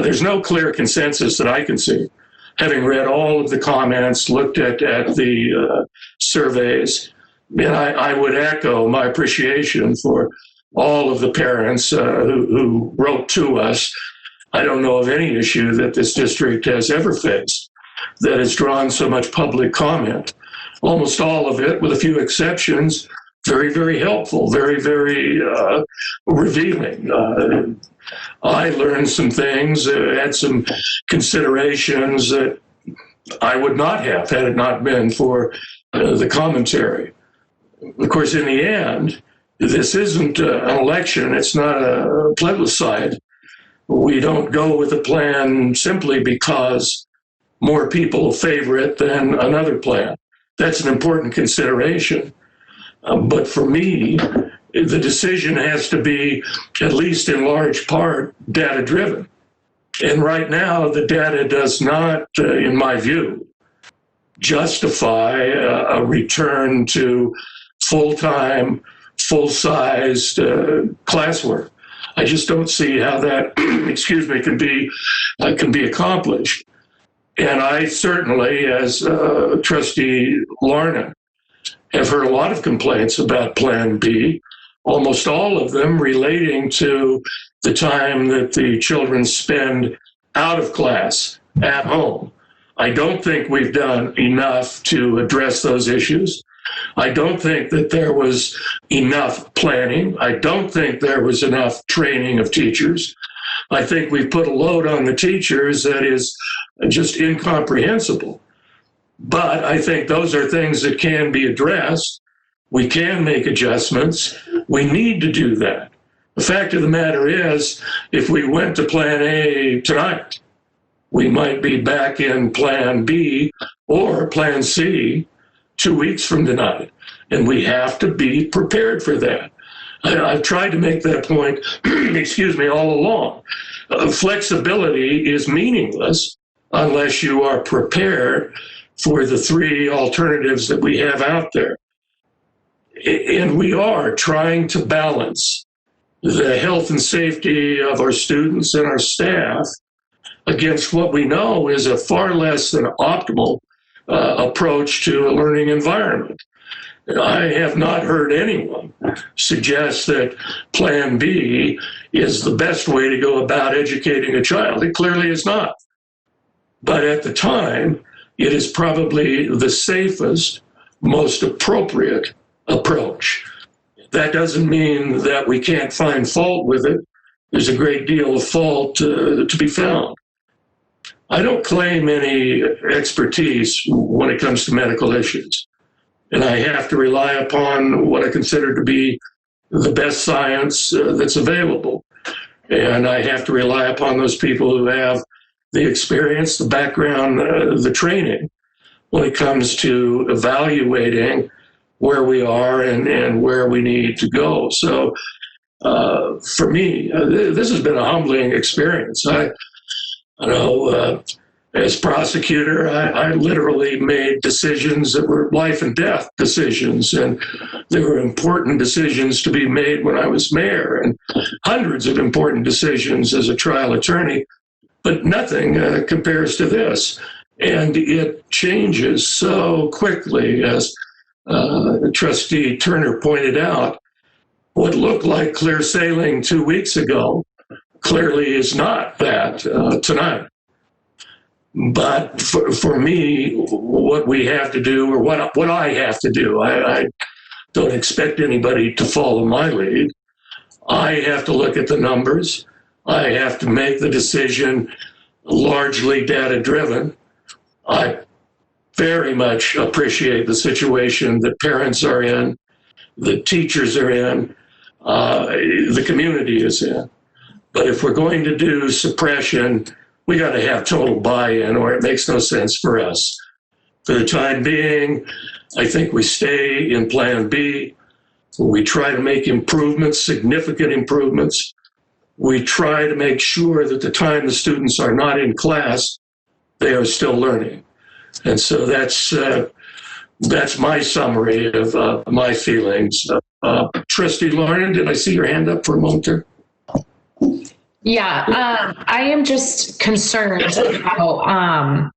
There's no clear consensus that I can see. Having read all of the comments, looked at the surveys, and I would echo my appreciation for all of the parents who wrote to us. I don't know of any issue that this district has ever faced that has drawn so much public comment. Almost all of it, with a few exceptions, very, very helpful, very, very revealing. I learned some things, had some considerations that I would not have had it not been for the commentary. Of course, in the end, this isn't an election. It's not a plebiscite. We don't go with a plan simply because more people favor it than another plan. That's an important consideration. But for me, the decision has to be, at least in large part, data-driven. And right now, the data does not, in my view, justify a return to full-time, full-sized classwork. I just don't see how that, can be accomplished. And I certainly, as Trustee Larna, have heard a lot of complaints about Plan B, almost all of them relating to the time that the children spend out of class at home. I don't think we've done enough to address those issues. I don't think that there was enough planning. I don't think there was enough training of teachers. I think we've put a load on the teachers that is just incomprehensible. But I think those are things that can be addressed. We can make adjustments. We need to do that. The fact of the matter is, if we went to plan A tonight, we might be back in plan B or plan C 2 weeks from tonight. And we have to be prepared for that. I've tried to make that point, excuse me, all along. Flexibility is meaningless unless you are prepared for the three alternatives that we have out there. And we are trying to balance the health and safety of our students and our staff against what we know is a far less than optimal approach to a learning environment. I have not heard anyone suggest that Plan B is the best way to go about educating a child. It clearly is not. But at the time, it is probably the safest, most appropriate approach. That doesn't mean that we can't find fault with it. There's a great deal of fault to be found. I don't claim any expertise when it comes to medical issues. And I have to rely upon what I consider to be the best science that's available. And I have to rely upon those people who have the experience, the background, the training when it comes to evaluating where we are and where we need to go. So for me, this has been a humbling experience. As prosecutor, I literally made decisions that were life and death decisions, and there were important decisions to be made when I was mayor, and hundreds of important decisions as a trial attorney, but nothing compares to this. And it changes so quickly, as Trustee Turner pointed out. What looked like clear sailing 2 weeks ago clearly is not that tonight. But for me, what we have to do, or what I have to do, I don't expect anybody to follow my lead. I have to look at the numbers. I have to make the decision largely data-driven. I very much appreciate the situation that parents are in, the teachers are in, the community is in. But if we're going to do suppression, we got to have total buy-in, or it makes no sense for us. For the time being, I think we stay in Plan B. We try to make improvements, significant improvements. We try to make sure that the time the students are not in class, they are still learning. And so that's my summary of my feelings. Trustee Lauren, did I see your hand up for a moment there?
Yeah, I am just concerned about,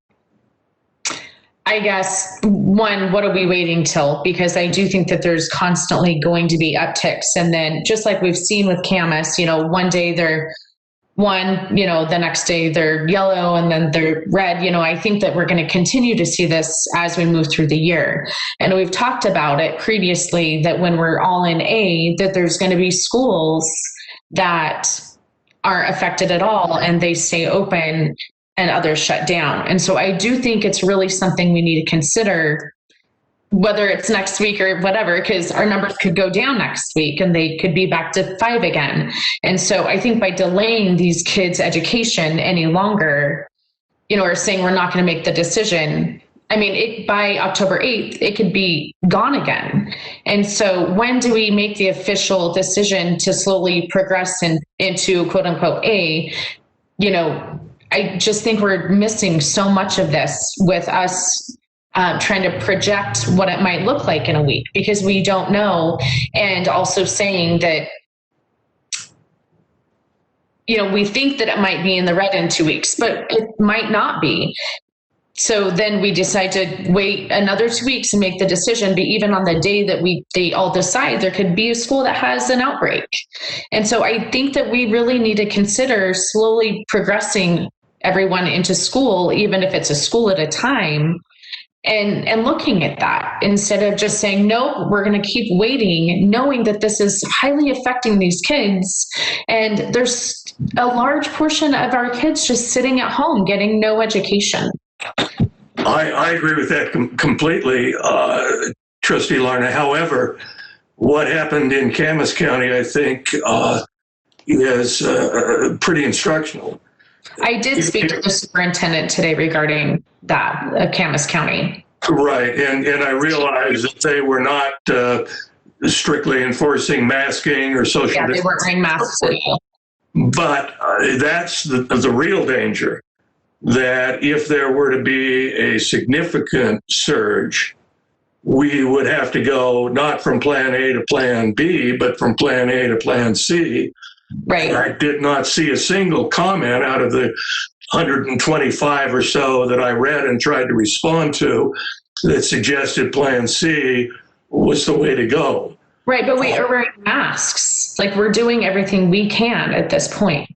I guess, one, what are we waiting till? Because I do think that there's constantly going to be upticks. And then just like we've seen with Camas, one day they're one, the next day they're yellow and then they're red. I think that we're going to continue to see this as we move through the year. And we've talked about it previously that when we're all in A, that there's going to be schools that aren't affected at all and they stay open and others shut down. And so I do think it's really something we need to consider, whether it's next week or whatever, because our numbers could go down next week and they could be back to 5 again. And so I think by delaying these kids' education any longer, or saying we're not going to make the decision, by October 8th, it could be gone again. And so when do we make the official decision to slowly progress into quote unquote A? I just think we're missing so much of this with us trying to project what it might look like in a week, because we don't know. And also saying that, we think that it might be in the red in 2 weeks, but it might not be. So then we decide to wait another 2 weeks and make the decision. But even on the day that they all decide, there could be a school that has an outbreak. And so I think that we really need to consider slowly progressing everyone into school, even if it's a school at a time, and looking at that instead of just saying, no, we're going to keep waiting, knowing that this is highly affecting these kids. And there's a large portion of our kids just sitting at home getting no education.
I agree with that completely, Trustee Larna. However, what happened in Camas County, I think, is pretty instructional.
I did speak to the superintendent today regarding that of Camas County.
Right, and I realized that they were not strictly enforcing masking or social
Yeah, they weren't wearing masks at all.
But that's the real danger, that if there were to be a significant surge, we would have to go not from plan A to plan B, but from plan A to plan C.
Right.
And I did not see a single comment out of the 125 or so that I read and tried to respond to that suggested plan C was the way to go.
Right, but we are wearing masks. Like, we're doing everything we can at this point.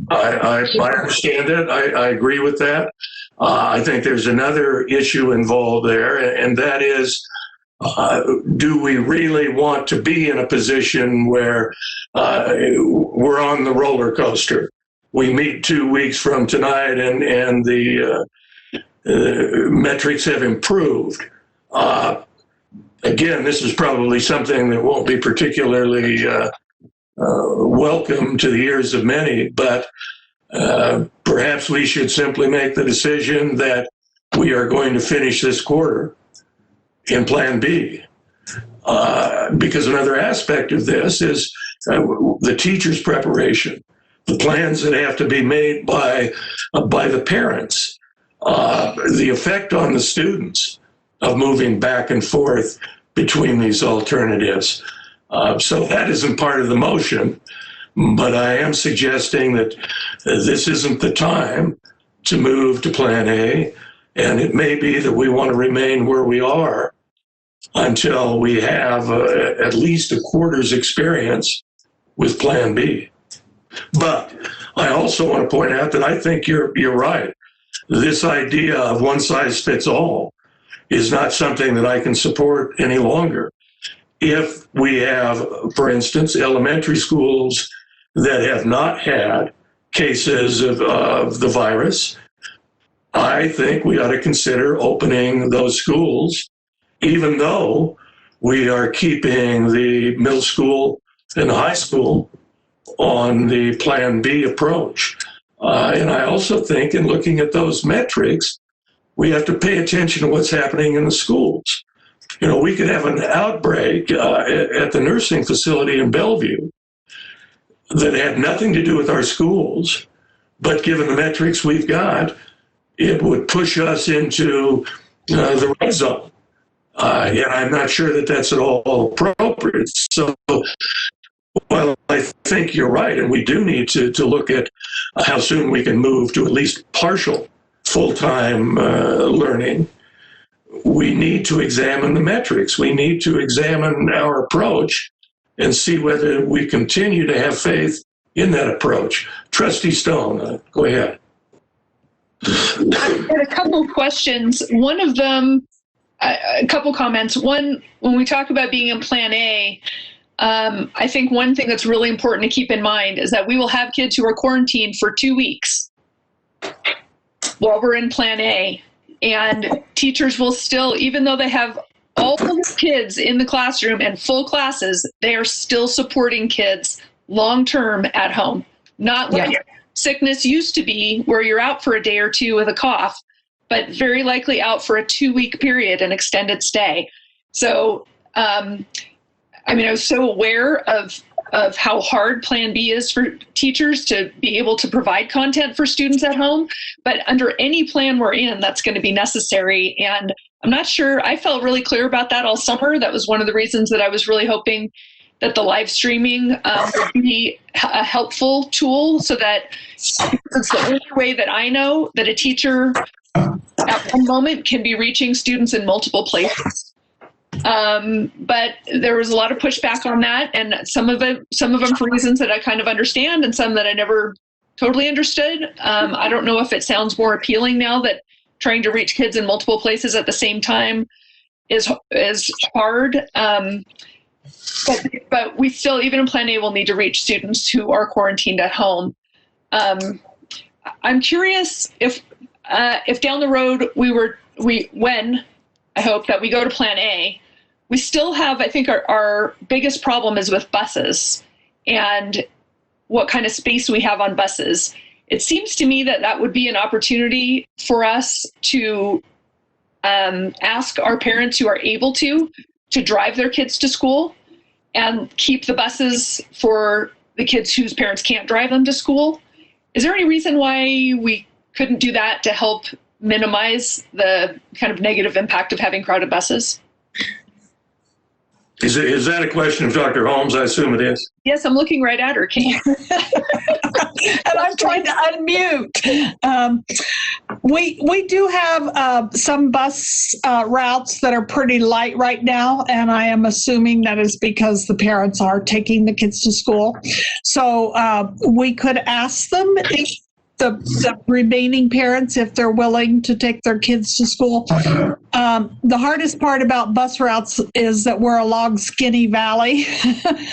I understand it. I agree with that. I think there's another issue involved there, and that is, do we really want to be in a position where we're on the roller coaster? We meet 2 weeks from tonight, and the metrics have improved. Again, this is probably something that won't be particularly welcome to the ears of many, but perhaps we should simply make the decision that we are going to finish this quarter in Plan B. Because another aspect of this is the teacher's preparation, the plans that have to be made by the parents, the effect on the students of moving back and forth between these alternatives. So that isn't part of the motion, but I am suggesting that this isn't the time to move to Plan A, and it may be that we want to remain where we are until we have at least a quarter's experience with Plan B. But I also want to point out that I think you're right. This idea of one size fits all is not something that I can support any longer. If we have, for instance, elementary schools that have not had cases of the virus, I think we ought to consider opening those schools, even though we are keeping the middle school and high school on the Plan B approach. And I also think in looking at those metrics, we have to pay attention to what's happening in the schools. You know, we could have an outbreak at the nursing facility in Bellevue that had nothing to do with our schools, but given the metrics we've got, it would push us into the red zone. And I'm not sure that that's at all appropriate. So, well, I think you're right, and we do need to look at how soon we can move to at least partial full-time learning. We need to examine the metrics. We need to examine our approach and see whether we continue to have faith in that approach. Trustee Stone, go ahead.
I had a couple of questions. One of them, a couple comments. One, when we talk about being in Plan A, I think one thing that's really important to keep in mind is that we will have kids who are quarantined for 2 weeks while we're in Plan A. And teachers will still, even though they have all the kids in the classroom and full classes, they are still supporting kids long-term at home. Not like sickness used to be where you're out for a day or two with a cough, but very likely out for a 2-week period, an extended stay. So, I was so aware of how hard Plan B is for teachers to be able to provide content for students at home. But under any plan we're in, that's going to be necessary. And I'm not sure, I felt really clear about that all summer. That was one of the reasons that I was really hoping that the live streaming would be a helpful tool, so that it's the only way that I know that a teacher at one moment can be reaching students in multiple places. But there was a lot of pushback on that, and some of them for reasons that I kind of understand, and some that I never totally understood. I don't know if it sounds more appealing now that trying to reach kids in multiple places at the same time is hard. But we still, even in Plan A, will need to reach students who are quarantined at home. I'm curious if down the road when I hope that we go to Plan A, we still have, I think our biggest problem is with buses and what kind of space we have on buses. It seems to me that that would be an opportunity for us to ask our parents who are able to drive their kids to school and keep the buses for the kids whose parents can't drive them to school. Is there any reason why we couldn't do that to help minimize the kind of negative impact of having crowded buses?
Is that a question of Dr. Holmes? I assume it is.
Yes, I'm looking right at her, Kate.
And I'm trying to unmute. We do have some bus routes that are pretty light right now, and I am assuming that is because the parents are taking the kids to school. So we could ask them if the remaining parents, if they're willing to take their kids to school. The hardest part about bus routes is that we're a long, skinny valley,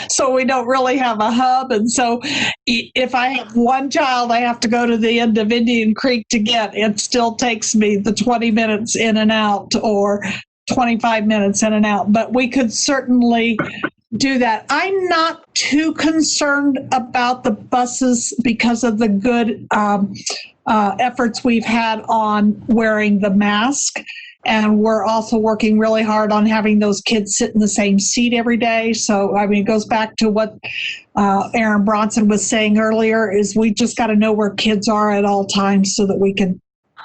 so we don't really have a hub. And so if I have one child I have to go to the end of Indian Creek to get, it still takes me the 20 minutes in and out or 25 minutes in and out. But we could certainly do that. I'm not too concerned about the buses because of the good efforts we've had on wearing the mask. And we're also working really hard on having those kids sit in the same seat every day. So, I mean, it goes back to what Aaron Bronson was saying earlier, is we just got to know where kids are at all times so that we can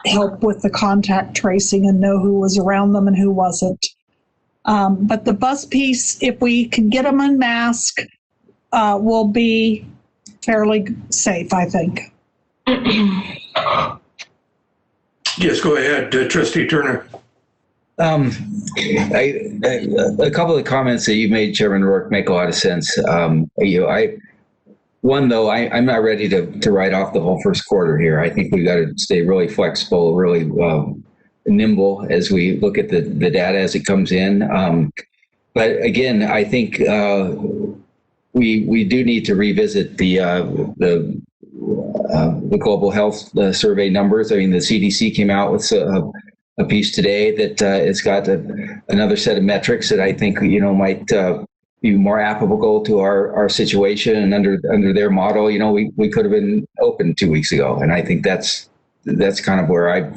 help with the contact tracing and know who was around them and who wasn't. But the bus piece, if we can get them unmasked, will be fairly safe, I think.
Yes, go ahead, Trustee Turner.
A couple of comments that you made, Chairman Rourke, make a lot of sense. I'm not ready to write off the whole first quarter here. I think we've got to stay really flexible, really nimble as we look at the data as it comes in. But again, I think we do need to revisit the global health survey numbers. I mean, the CDC came out with a piece today that it's got another set of metrics that I think might be more applicable to our situation. And under their model, we could have been open 2 weeks ago, and I think that's kind of where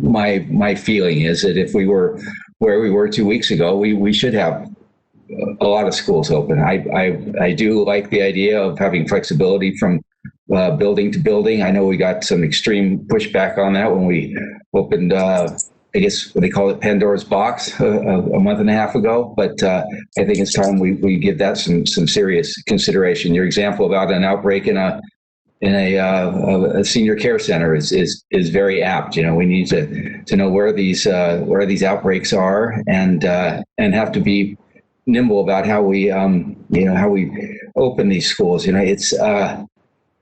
my feeling is that if we were where we were 2 weeks ago, we should have a lot of schools open. I do like the idea of having flexibility from building to building. I know we got some extreme pushback on that when we opened, I guess they call it Pandora's box a month and a half ago. But I think it's time we give that some serious consideration. Your example about an outbreak in a senior care center is very apt. We need to know where these outbreaks are and have to be nimble about how we open these schools. It's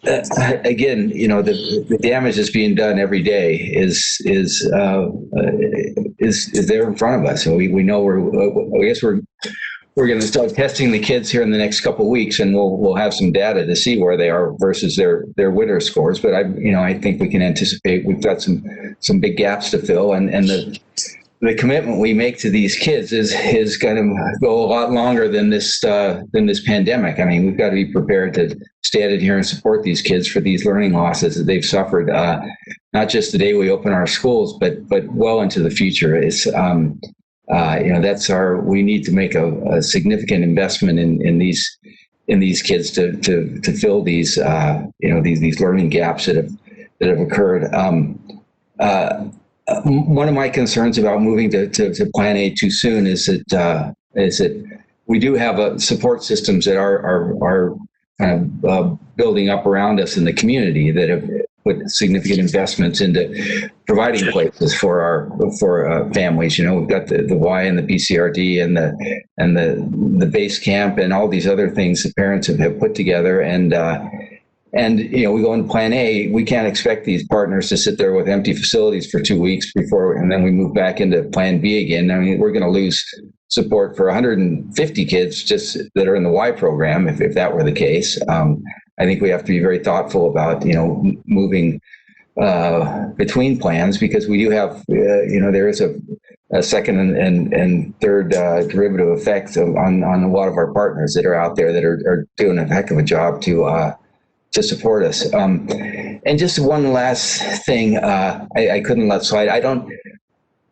again, the damage that's being done every day is there in front of us, and we know I guess we're going to start testing the kids here in the next couple of weeks, and we'll have some data to see where they are versus their winter scores. But I think we can anticipate we've got some big gaps to fill, and the commitment we make to these kids is going to go a lot longer than this pandemic. I mean, we've got to be prepared to stand in here and support these kids for these learning losses that they've suffered, not just the day we open our schools, but well into the future. It's we need to make a significant investment in these kids to fill these these learning gaps that have occurred. One of my concerns about moving to Plan A too soon is that we do have support systems that are kind of building up around us in the community that have put significant investments into providing places for families. We've got the Y and the BCRD and the base camp and all these other things that parents have put together. And we go into Plan A, we can't expect these partners to sit there with empty facilities for 2 weeks and then we move back into Plan B again. I mean, we're going to lose support for 150 kids just that are in the Y program if that were the case. I think we have to be very thoughtful about, moving between plans, because we do have, there is a second and third derivative effects on a lot of our partners that are out there that are doing a heck of a job to support us. And just one last thing, I couldn't let slide.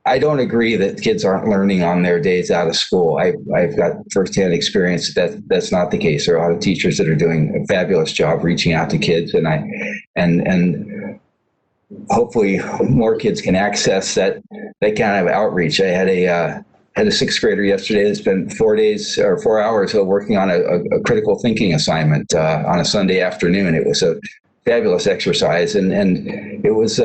I don't agree that kids aren't learning on their days out of school. I've got firsthand experience that that's not the case. There are a lot of teachers that are doing a fabulous job reaching out to kids, and hopefully more kids can access that kind of outreach. I had a sixth grader yesterday that spent 4 hours working on a critical thinking assignment on a Sunday afternoon. It was a fabulous exercise, and it was.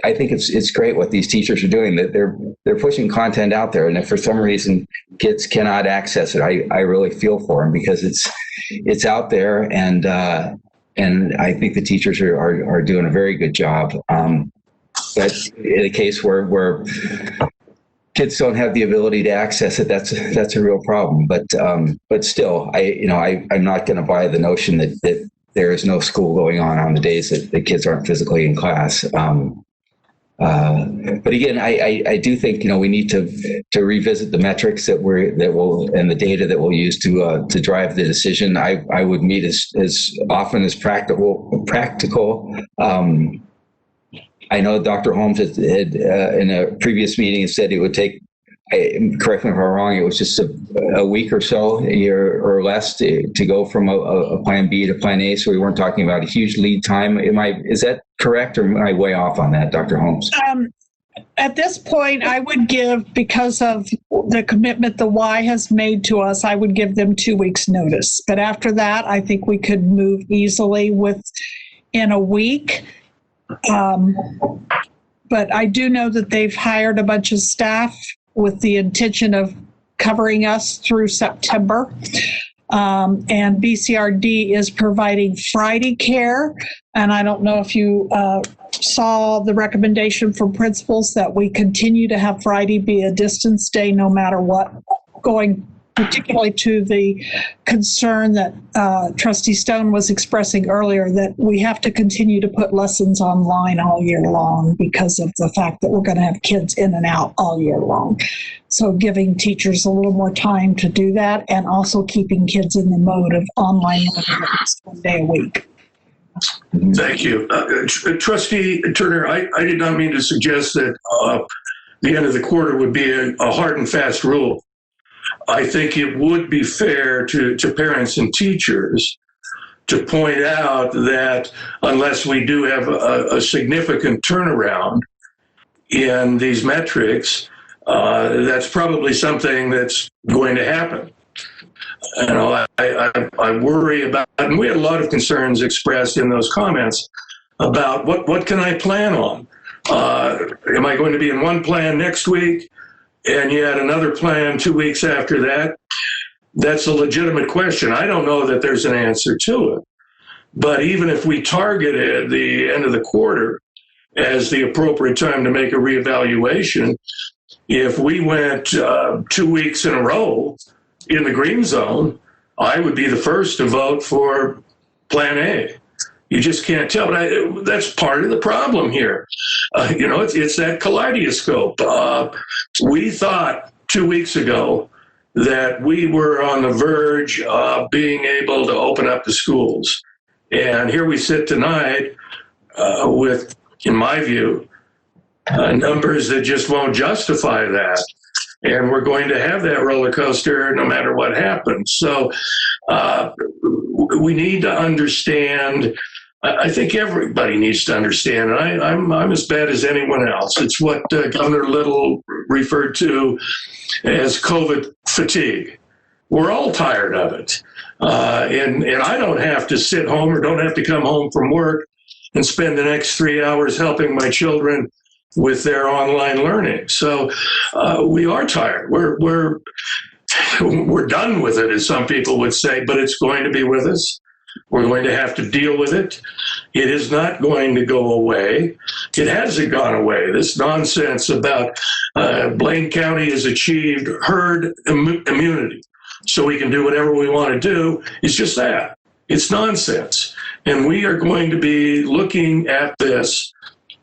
I think it's great what these teachers are doing. That they're pushing content out there, and if for some reason kids cannot access it, I really feel for them because it's out there, and I think the teachers are doing a very good job. But in a case where kids don't have the ability to access it, that's a real problem. But still, I'm not going to buy the notion that there is no school going on the days that the kids aren't physically in class. But again, I do think we need to revisit the metrics that will and the data that we'll use to drive the decision. I would meet as often as practical. I know Dr. Holmes had in a previous meeting said it would take. Correct me if I'm wrong. It was just a week or so, a year or less, to go from a plan B to plan A. So we weren't talking about a huge lead time. Is that correct, or am I way off on that, Dr. Holmes?
At this point, I would give, because of the commitment the Y has made to us, I would give them 2 weeks' notice. But after that, I think we could move easily within a week. But I do know that they've hired a bunch of staff with the intention of covering us through September. And BCRD is providing Friday care. And I don't know if you saw the recommendation from principals that we continue to have Friday be a distance day no matter what, going particularly to the concern that Trustee Stone was expressing earlier, that we have to continue to put lessons online all year long because of the fact that we're going to have kids in and out all year long. So giving teachers a little more time to do that, and also keeping kids in the mode of online learning at least 1 day a week.
Thank you. Trustee Turner, I did not mean to suggest that the end of the quarter would be a hard and fast rule. I think it would be fair to parents and teachers to point out that unless we do have a significant turnaround in these metrics, that's probably something that's going to happen. I worry about, and we had a lot of concerns expressed in those comments about what can I plan on? Am I going to be in one plan next week and yet another plan 2 weeks after that? That's a legitimate question. I don't know that there's an answer to it. But even if we targeted the end of the quarter as the appropriate time to make a reevaluation, if we went 2 weeks in a row in the green zone, I would be the first to vote for Plan A. You just can't tell. But that's part of the problem here. It's that kaleidoscope. We thought 2 weeks ago that we were on the verge of being able to open up the schools. And here we sit tonight with, in my view, numbers that just won't justify that. And we're going to have that roller coaster no matter what happens. So we need to understand. I think everybody needs to understand, and I'm as bad as anyone else. It's what Governor Little referred to as COVID fatigue. We're all tired of it. And I don't have to sit home or don't have to come home from work and spend the next 3 hours helping my children with their online learning. So we are tired. We're done with it, as some people would say, but it's going to be with us. We're going to have to deal with it. It is not going to go away. It hasn't gone away. This nonsense about Blaine County has achieved herd immunity, so we can do whatever we want to do. It's just that. It's nonsense. And we are going to be looking at this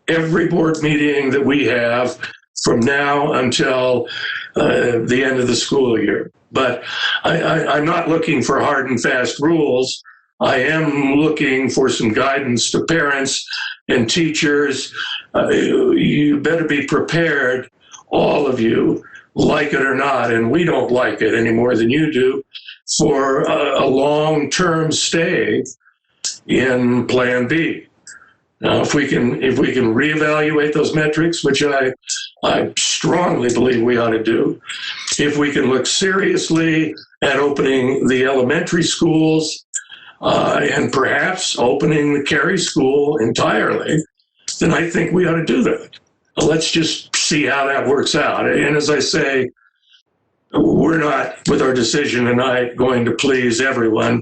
every board meeting that we have from now until the end of the school year. But I'm not looking for hard and fast rules. I am looking for some guidance to parents and teachers. You better be prepared, all of you, like it or not, and we don't like it any more than you do, for a long-term stay in Plan B. Now, if we can reevaluate those metrics, which I strongly believe we ought to do, if we can look seriously at opening the elementary schools and perhaps opening the Cary School entirely, then I think we ought to do that. Let's just see how that works out. And as I say, we're not, with our decision tonight, going to please everyone.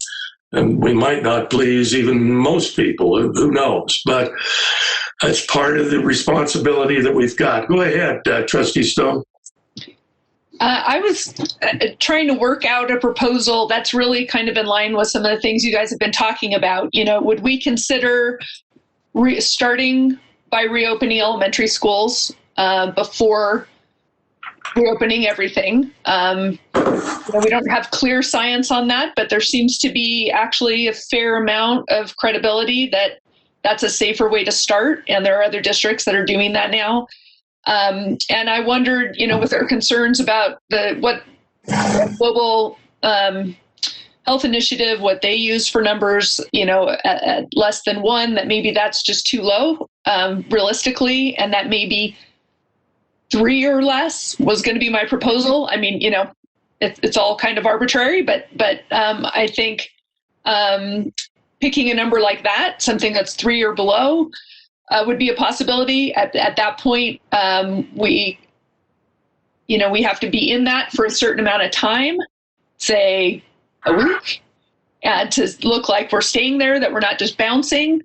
And we might not please even most people, who knows? But that's part of the responsibility that we've got. Go ahead, Trustee Stone.
I was trying to work out a proposal that's really kind of in line with some of the things you guys have been talking about. You know, would we consider starting by reopening elementary schools before reopening everything? We don't have clear science on that, but there seems to be actually a fair amount of credibility that that's a safer way to start. And there are other districts that are doing that now. And I wondered, with our concerns about what global health initiative, what they use for numbers, at less than 1, that maybe that's just too low, realistically, and that maybe 3 or less was going to be my proposal. I mean, it's all kind of arbitrary, but I think picking a number like that, something that's 3 or below, would be a possibility. At that point, we have to be in that for a certain amount of time, say a week, and to look like we're staying there, that we're not just bouncing.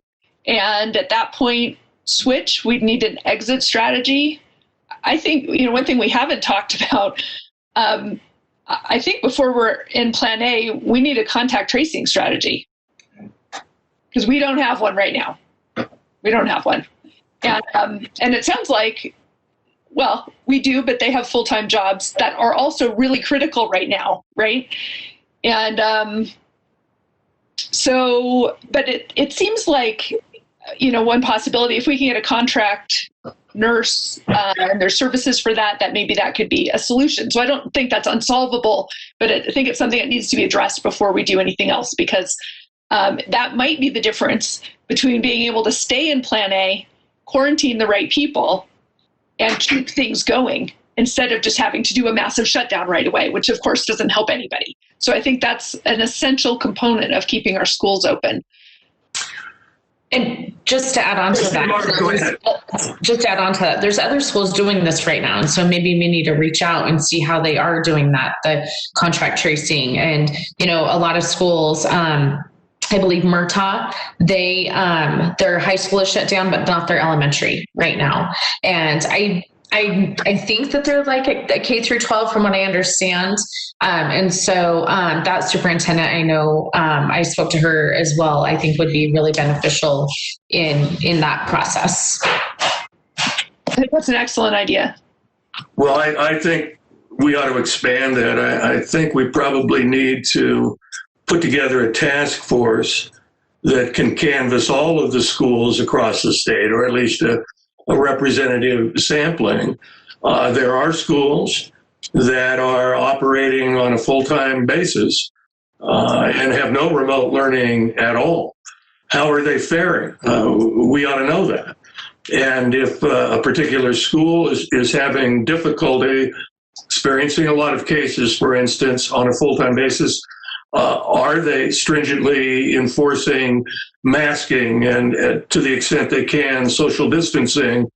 And at that point, switch. We'd need an exit strategy. I think, one thing we haven't talked about, I think before we're in Plan A, we need a contact tracing strategy, because we don't have one right now. We don't have one. And it sounds like, well, we do, but they have full-time jobs that are also really critical right now, right? And but it seems like, one possibility, if we can get a contract nurse and there's services for that maybe that could be a solution. So I don't think that's unsolvable, but I think it's something that needs to be addressed before we do anything else, because that might be the difference between being able to stay in Plan A, quarantine the right people, and keep things going, instead of just having to do a massive shutdown right away, which of course doesn't help anybody. So I think that's an essential component of keeping our schools open.
And just to add on to that, there's other schools doing this right now. And so maybe we need to reach out and see how they are doing that, the contract tracing. And, a lot of schools, I believe Murtaugh, their high school is shut down, but not their elementary right now. And I think that they're like a K through 12 from what I understand. And so that superintendent, I know, I spoke to her as well, I think would be really beneficial in that process.
I think that's an excellent idea.
Well, I think we ought to expand that. I think we probably need to put together a task force that can canvass all of the schools across the state, or at least a representative sampling. There are schools that are operating on a full-time basis and have no remote learning at all. How are they faring? We ought to know that. And if a particular school is having difficulty, experiencing a lot of cases, for instance, on a full-time basis, are they stringently enforcing masking and, to the extent they can, social distancing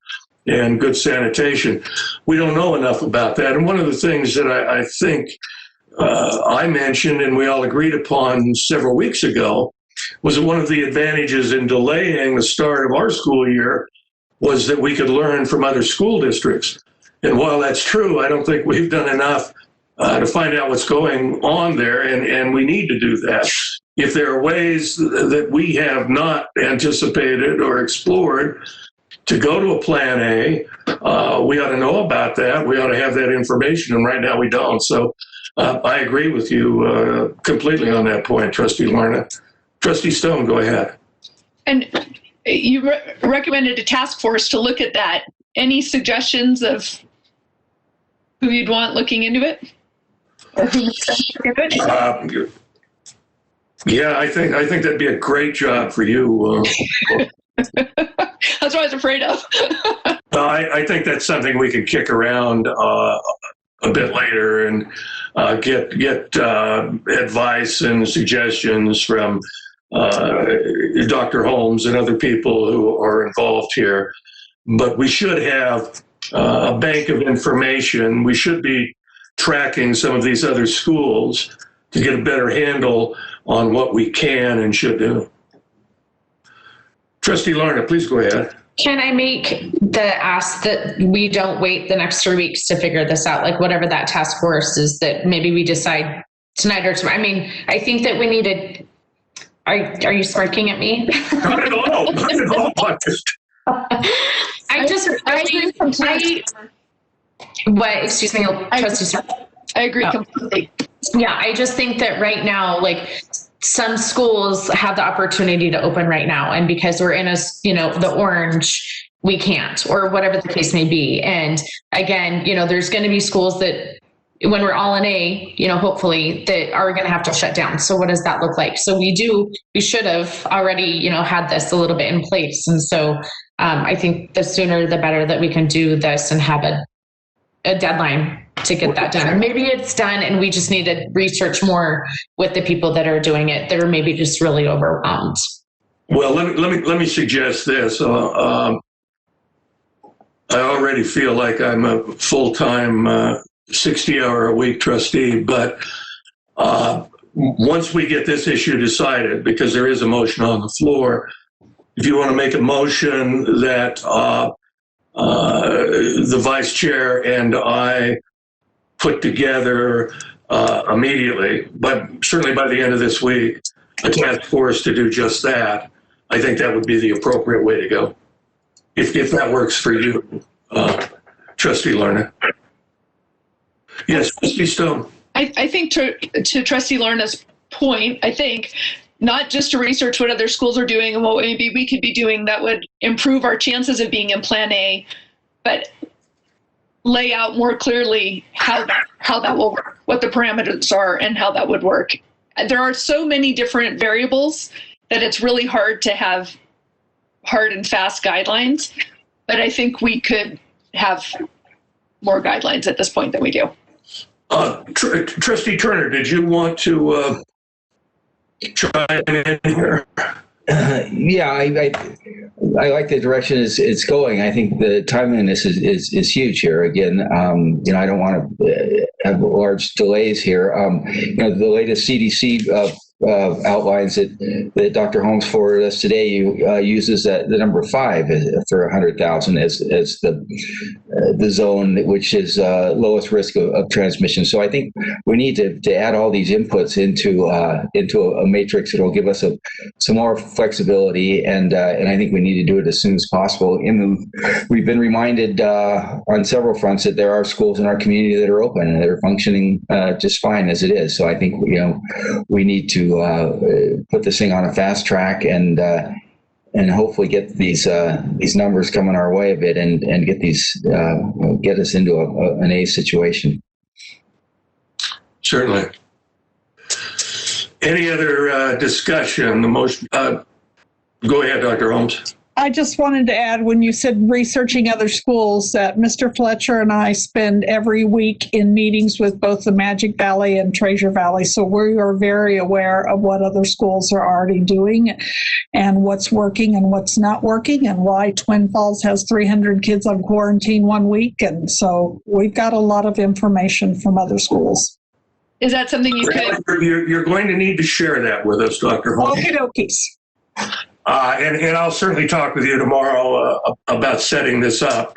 and good sanitation? We don't know enough about that. And one of the things that I think I mentioned and we all agreed upon several weeks ago was that one of the advantages in delaying the start of our school year was that we could learn from other school districts. And while that's true, I don't think we've done enough to find out what's going on there, and we need to do that. If there are ways that we have not anticipated or explored, to go to a plan A. We ought to know about that. We ought to have that information, and right now we don't. So I agree with you completely on that point, Trustee Larna. Trustee Stone, go ahead.
And you recommended a task force to look at that. Any suggestions of who you'd want looking into it? Or who makes sense to do it?
Yeah, I think that'd be a great job for you.
That's what I was afraid of.
I think that's something we could kick around a bit later and get advice and suggestions from Dr. Holmes and other people who are involved here. But we should have a bank of information. We should be tracking some of these other schools to get a better handle on what we can and should do. Trustee Larna, please go ahead.
Can I make the ask that we don't wait the next 3 weeks to figure this out? Like whatever that task force is, that maybe we decide tonight or tomorrow. I mean, I think that we need to. Are you smirking at me?
Not at all. Not at all.
What? Excuse me, Trustee.
I agree completely.
Yeah, I just think that right now, like some schools have the opportunity to open right now, and because we're in the orange, we can't, or whatever the case may be. And again, there's going to be schools that when we're all in A, hopefully that are going to have to shut down. So what does that look like? So we should have already, had this a little bit in place. And so I think the sooner the better that we can do this and have a deadline to get that done. Or maybe it's done and we just need to research more with the people that are doing it. They're maybe just really overwhelmed.
Well, let me suggest this. I already feel like I'm a full-time 60-hour-a-week trustee, but once we get this issue decided, because there is a motion on the floor, if you want to make a motion that the vice chair and I put together immediately, but certainly by the end of this week, a task force to do just that, I think that would be the appropriate way to go. If that works for you, Trustee Larna. Yes, Trustee Stone.
I think to Trustee Larna's point, I think not just to research what other schools are doing and what maybe we could be doing that would improve our chances of being in Plan A, but lay out more clearly how that will work, what the parameters are, and how that would work. There are so many different variables that it's really hard to have hard and fast guidelines, but I think we could have more guidelines at this point than we do.
Trustee Turner, did you want to chime in here?
Yeah, I like the direction it's going. I think the timeliness is huge here. Again, I don't want to have large delays here. The latest CDC outlines that Dr. Holmes forwarded us today uses the number 5 for 100,000 as the zone which is lowest risk of transmission. So I think we need to add all these inputs into a matrix that will give us some more flexibility, and I think we need to do it as soon as possible. We've been reminded on several fronts that there are schools in our community that are open and that are functioning just fine as it is. So I think we need to put this thing on a fast track and hopefully get these numbers coming our way a bit and get us into an A situation.
Certainly. Any other discussion? The motion. Go ahead, Dr. Holmes.
I just wanted to add, when you said researching other schools, that Mr. Fletcher and I spend every week in meetings with both the Magic Valley and Treasure Valley. So we are very aware of what other schools are already doing and what's working and what's not working, and why Twin Falls has 300 kids on quarantine 1 week. And so we've got a lot of information from other schools.
Is that something you could?
You're going to need to share that with us, Dr. Holmes.
Okie dokies.
And I'll certainly talk with you tomorrow about setting this up,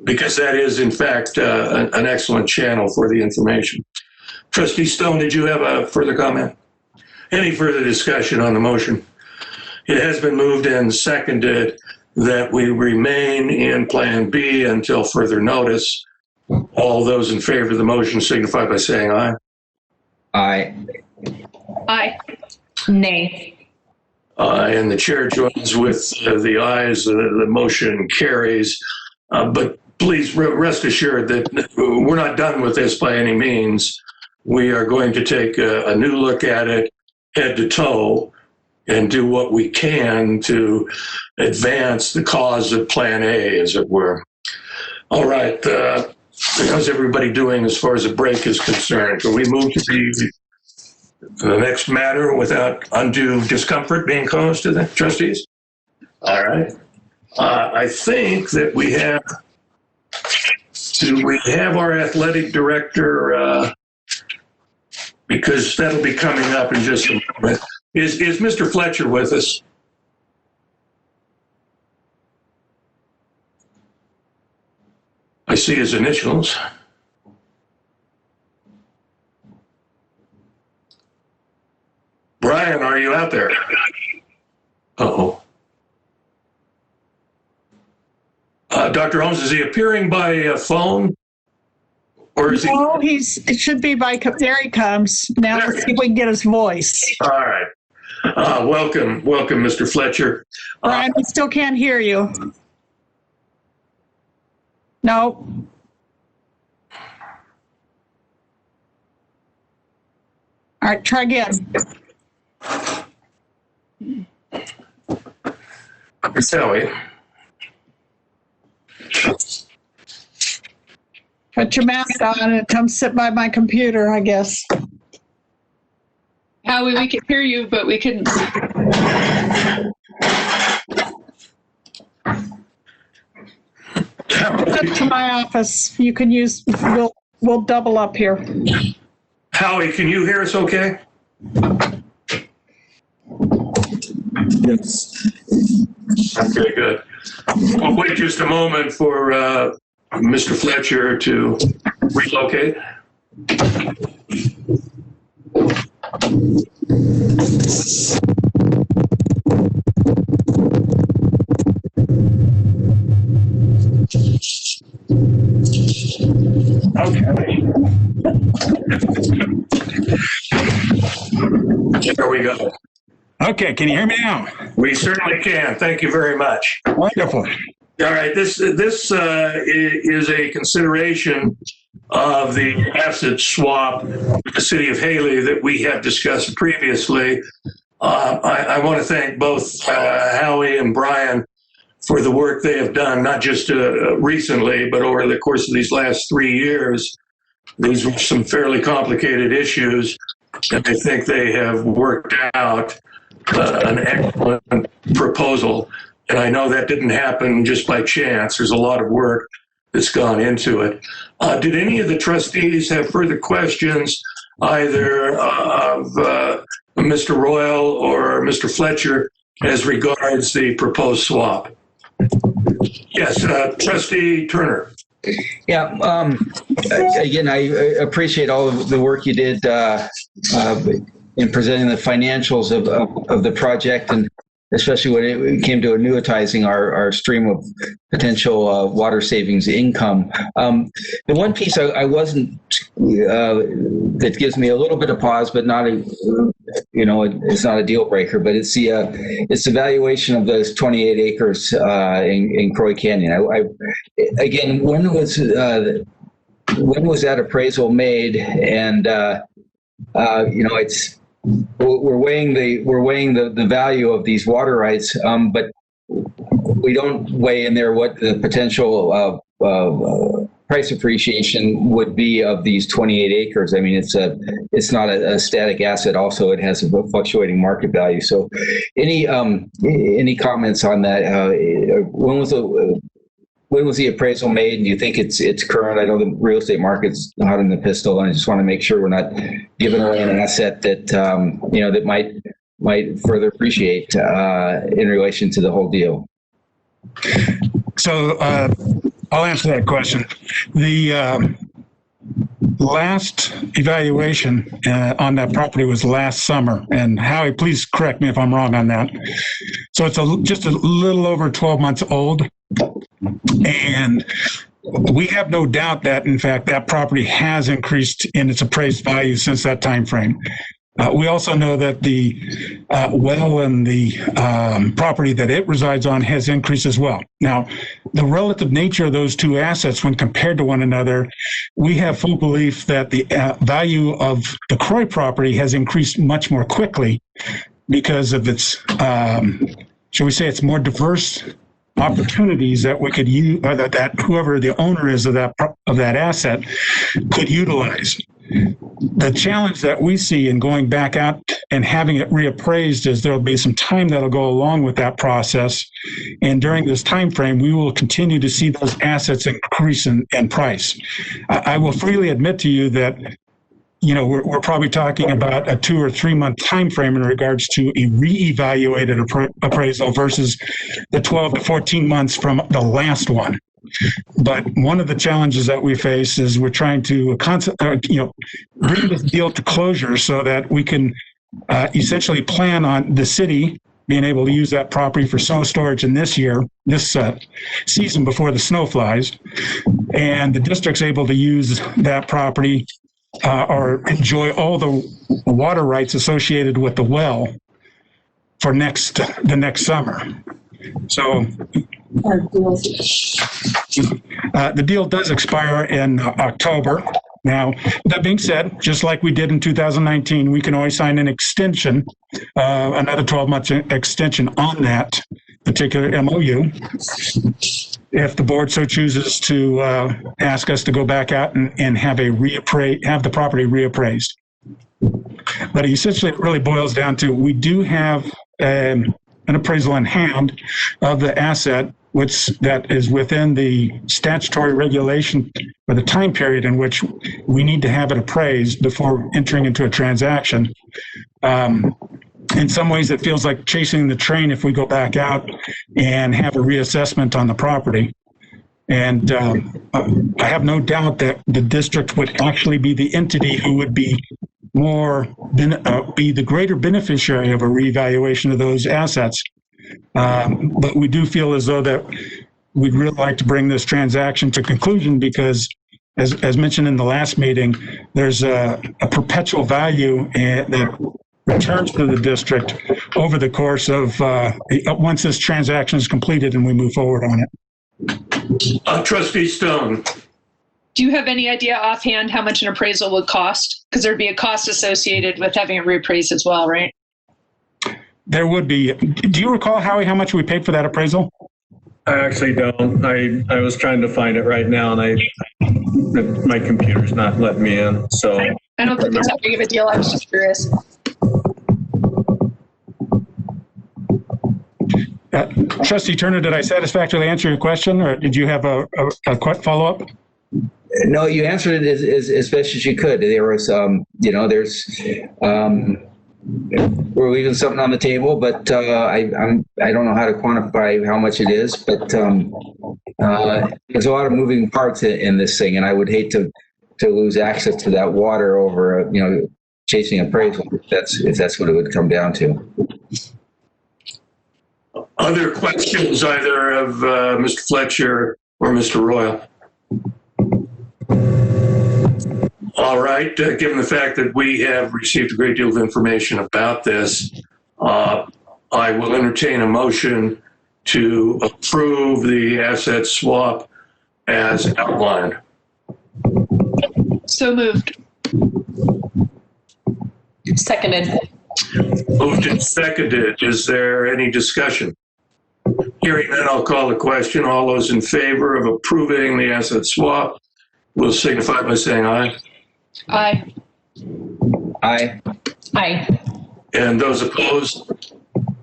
because that is, in fact, an excellent channel for the information. Trustee Stone, did you have a further comment? Any further discussion on the motion? It has been moved and seconded that we remain in Plan B until further notice. All those in favor of the motion signify by saying aye.
Aye.
Aye.
Nay.
And the chair joins with the ayes. The motion carries. But please rest assured that we're not done with this by any means. We are going to take a new look at it, head to toe, and do what we can to advance the cause of Plan A, as it were. All right. How's everybody doing as far as a break is concerned? Can we move to the next matter without undue discomfort being caused to the trustees? All right. I think that we have our athletic director, because that'll be coming up in just a moment. Is Mr. Fletcher with us? I see his initials. Brian, are you out there? Uh-oh. Dr. Holmes, is he appearing by phone? Or is
No, it should be by, there he comes. Now let's see if we can get his voice.
All right. Welcome, Mr. Fletcher.
Brian, we still can't hear you. No. All right, try again.
Shall we?
Put your mask on and come sit by my computer, I guess.
Howie, we can hear you, but we couldn't.
Come to my office. You can use, we'll double up here.
Howie, can you hear us okay?
Yes.
Okay, good. We'll wait just a moment for Mr. Fletcher to relocate. Okay. There we go.
Okay, can you hear me now?
We certainly can. Thank you very much.
Wonderful.
All right, this is a consideration of the asset swap with the city of Haley that we have discussed previously. I want to thank both Howie and Brian for the work they have done, not just recently, but over the course of these last 3 years. These were some fairly complicated issues, and I think they have worked out an excellent proposal. And I know that didn't happen just by chance. There's a lot of work that's gone into it. Did any of the trustees have further questions, either of Mr. Royal or Mr. Fletcher, as regards the proposed swap? Yes, Trustee Turner.
Yeah. Again, I appreciate all of the work you did in presenting the financials of the project, and especially when it came to annuitizing our stream of potential water savings income. The one piece I wasn't, that gives me a little bit of pause, but not it's not a deal breaker, but it's the valuation of those 28 acres in Croy Canyon. Again, when was that appraisal made? And we're weighing the value of these water rights, but we don't weigh in there what the potential price appreciation would be of these 28 acres. I mean, it's not a static asset. Also, it has a fluctuating market value. So, any comments on that? When was the appraisal made? Do you think it's current? I know the real estate market's hot in the pistol, and I just want to make sure we're not giving away an asset that that might further appreciate in relation to the whole deal.
So I'll answer that question. The last evaluation on that property was last summer. And Howie, please correct me if I'm wrong on that. So it's just a little over 12 months old. And we have no doubt that, in fact, that property has increased in its appraised value since that time frame. We also know that the well and the property that it resides on has increased as well. Now, the relative nature of those two assets when compared to one another, we have full belief that the value of the Croy property has increased much more quickly because of its, shall we say, it's more diverse opportunities that we could use, or that whoever the owner is of that asset could utilize. The challenge that we see in going back out and having it reappraised is there'll be some time that'll go along with that process. And during this time frame, we will continue to see those assets increase in price. I will freely admit to you that, you know, we're probably talking about a 2 or 3 month time frame in regards to a reevaluated appraisal versus the 12 to 14 months from the last one. But one of the challenges that we face is we're trying to bring this deal to closure so that we can essentially plan on the city being able to use that property for snow storage in this season before the snow flies, and the district's able to use that property or enjoy all the water rights associated with the well for the next summer. So the deal does expire in October. Now, that being said, just like we did in 2019, we can always sign an extension, another 12-month extension on that particular MOU, if the board so chooses to ask us to go back out and have the property reappraised. But essentially, it really boils down to we do have an appraisal in hand of the asset, that is within the statutory regulation for the time period in which we need to have it appraised before entering into a transaction. In some ways, it feels like chasing the train if we go back out and have a reassessment on the property. And I have no doubt that the district would actually be the entity who would be be the greater beneficiary of a reevaluation of those assets. But we do feel as though that we'd really like to bring this transaction to conclusion because, as mentioned in the last meeting, there's a perpetual value that returns to the district over the course of once this transaction is completed and we move forward on it.
Trustee Stone.
Do you have any idea offhand how much an appraisal would cost? Because there'd be a cost associated with having it reappraised as well, right?
There would be. Do you recall, Howie, how much we paid for that appraisal?
I actually don't. I was trying to find it right now, and my computer's not letting me in. So
I don't think it's that big of a deal. I was just curious.
Trustee Turner, did I satisfactorily answer your question, or did you have a quick follow-up?
No, you answered it as best as you could. There was, we're leaving something on the table, but I don't know how to quantify how much it is. But there's a lot of moving parts in this thing, and I would hate to lose access to that water over chasing appraisal. If that's what it would come down to.
Other questions, either of Mr. Fletcher or Mr. Royal? All right. Given the fact that we have received a great deal of information about this, I will entertain a motion to approve the asset swap as outlined.
So moved.
Seconded.
Moved and seconded. Is there any discussion? Hearing none, I'll call the question. All those in favor of approving the asset swap will signify by saying aye.
Aye.
Aye.
Aye.
And those opposed,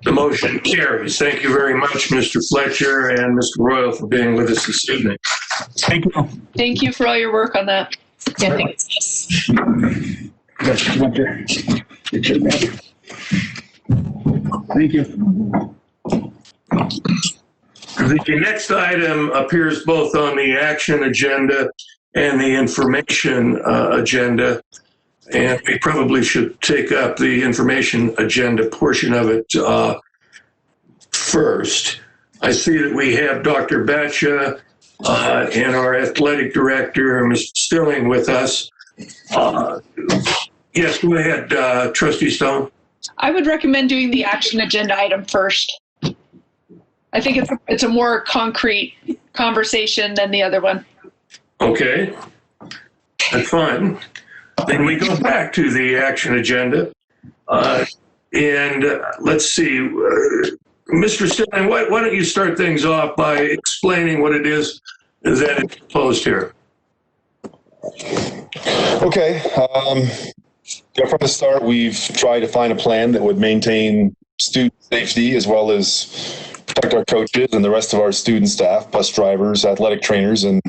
the motion carries. Thank you very much, Mr. Fletcher and Mr. Royal, for being with us this evening.
Thank you.
Thank you for all your work on that.
Yeah, thanks.
Thank you.
The next item appears both on the action agenda and the information agenda. And we probably should take up the information agenda portion of it first. I see that we have Dr. Batcha and our athletic director, Mr. Stirling, with us. Yes, go ahead, Trustee Stone.
I would recommend doing the action agenda item first. I think it's a more concrete conversation than the other one. Okay,
that's fine. Then we go back to the action agenda. And let's see, Mr. Stirling, why don't you start things off by explaining what it is that is proposed here?
Okay. From the start, we've tried to find a plan that would maintain student safety as well as protect our coaches and the rest of our student staff, bus drivers, athletic trainers, and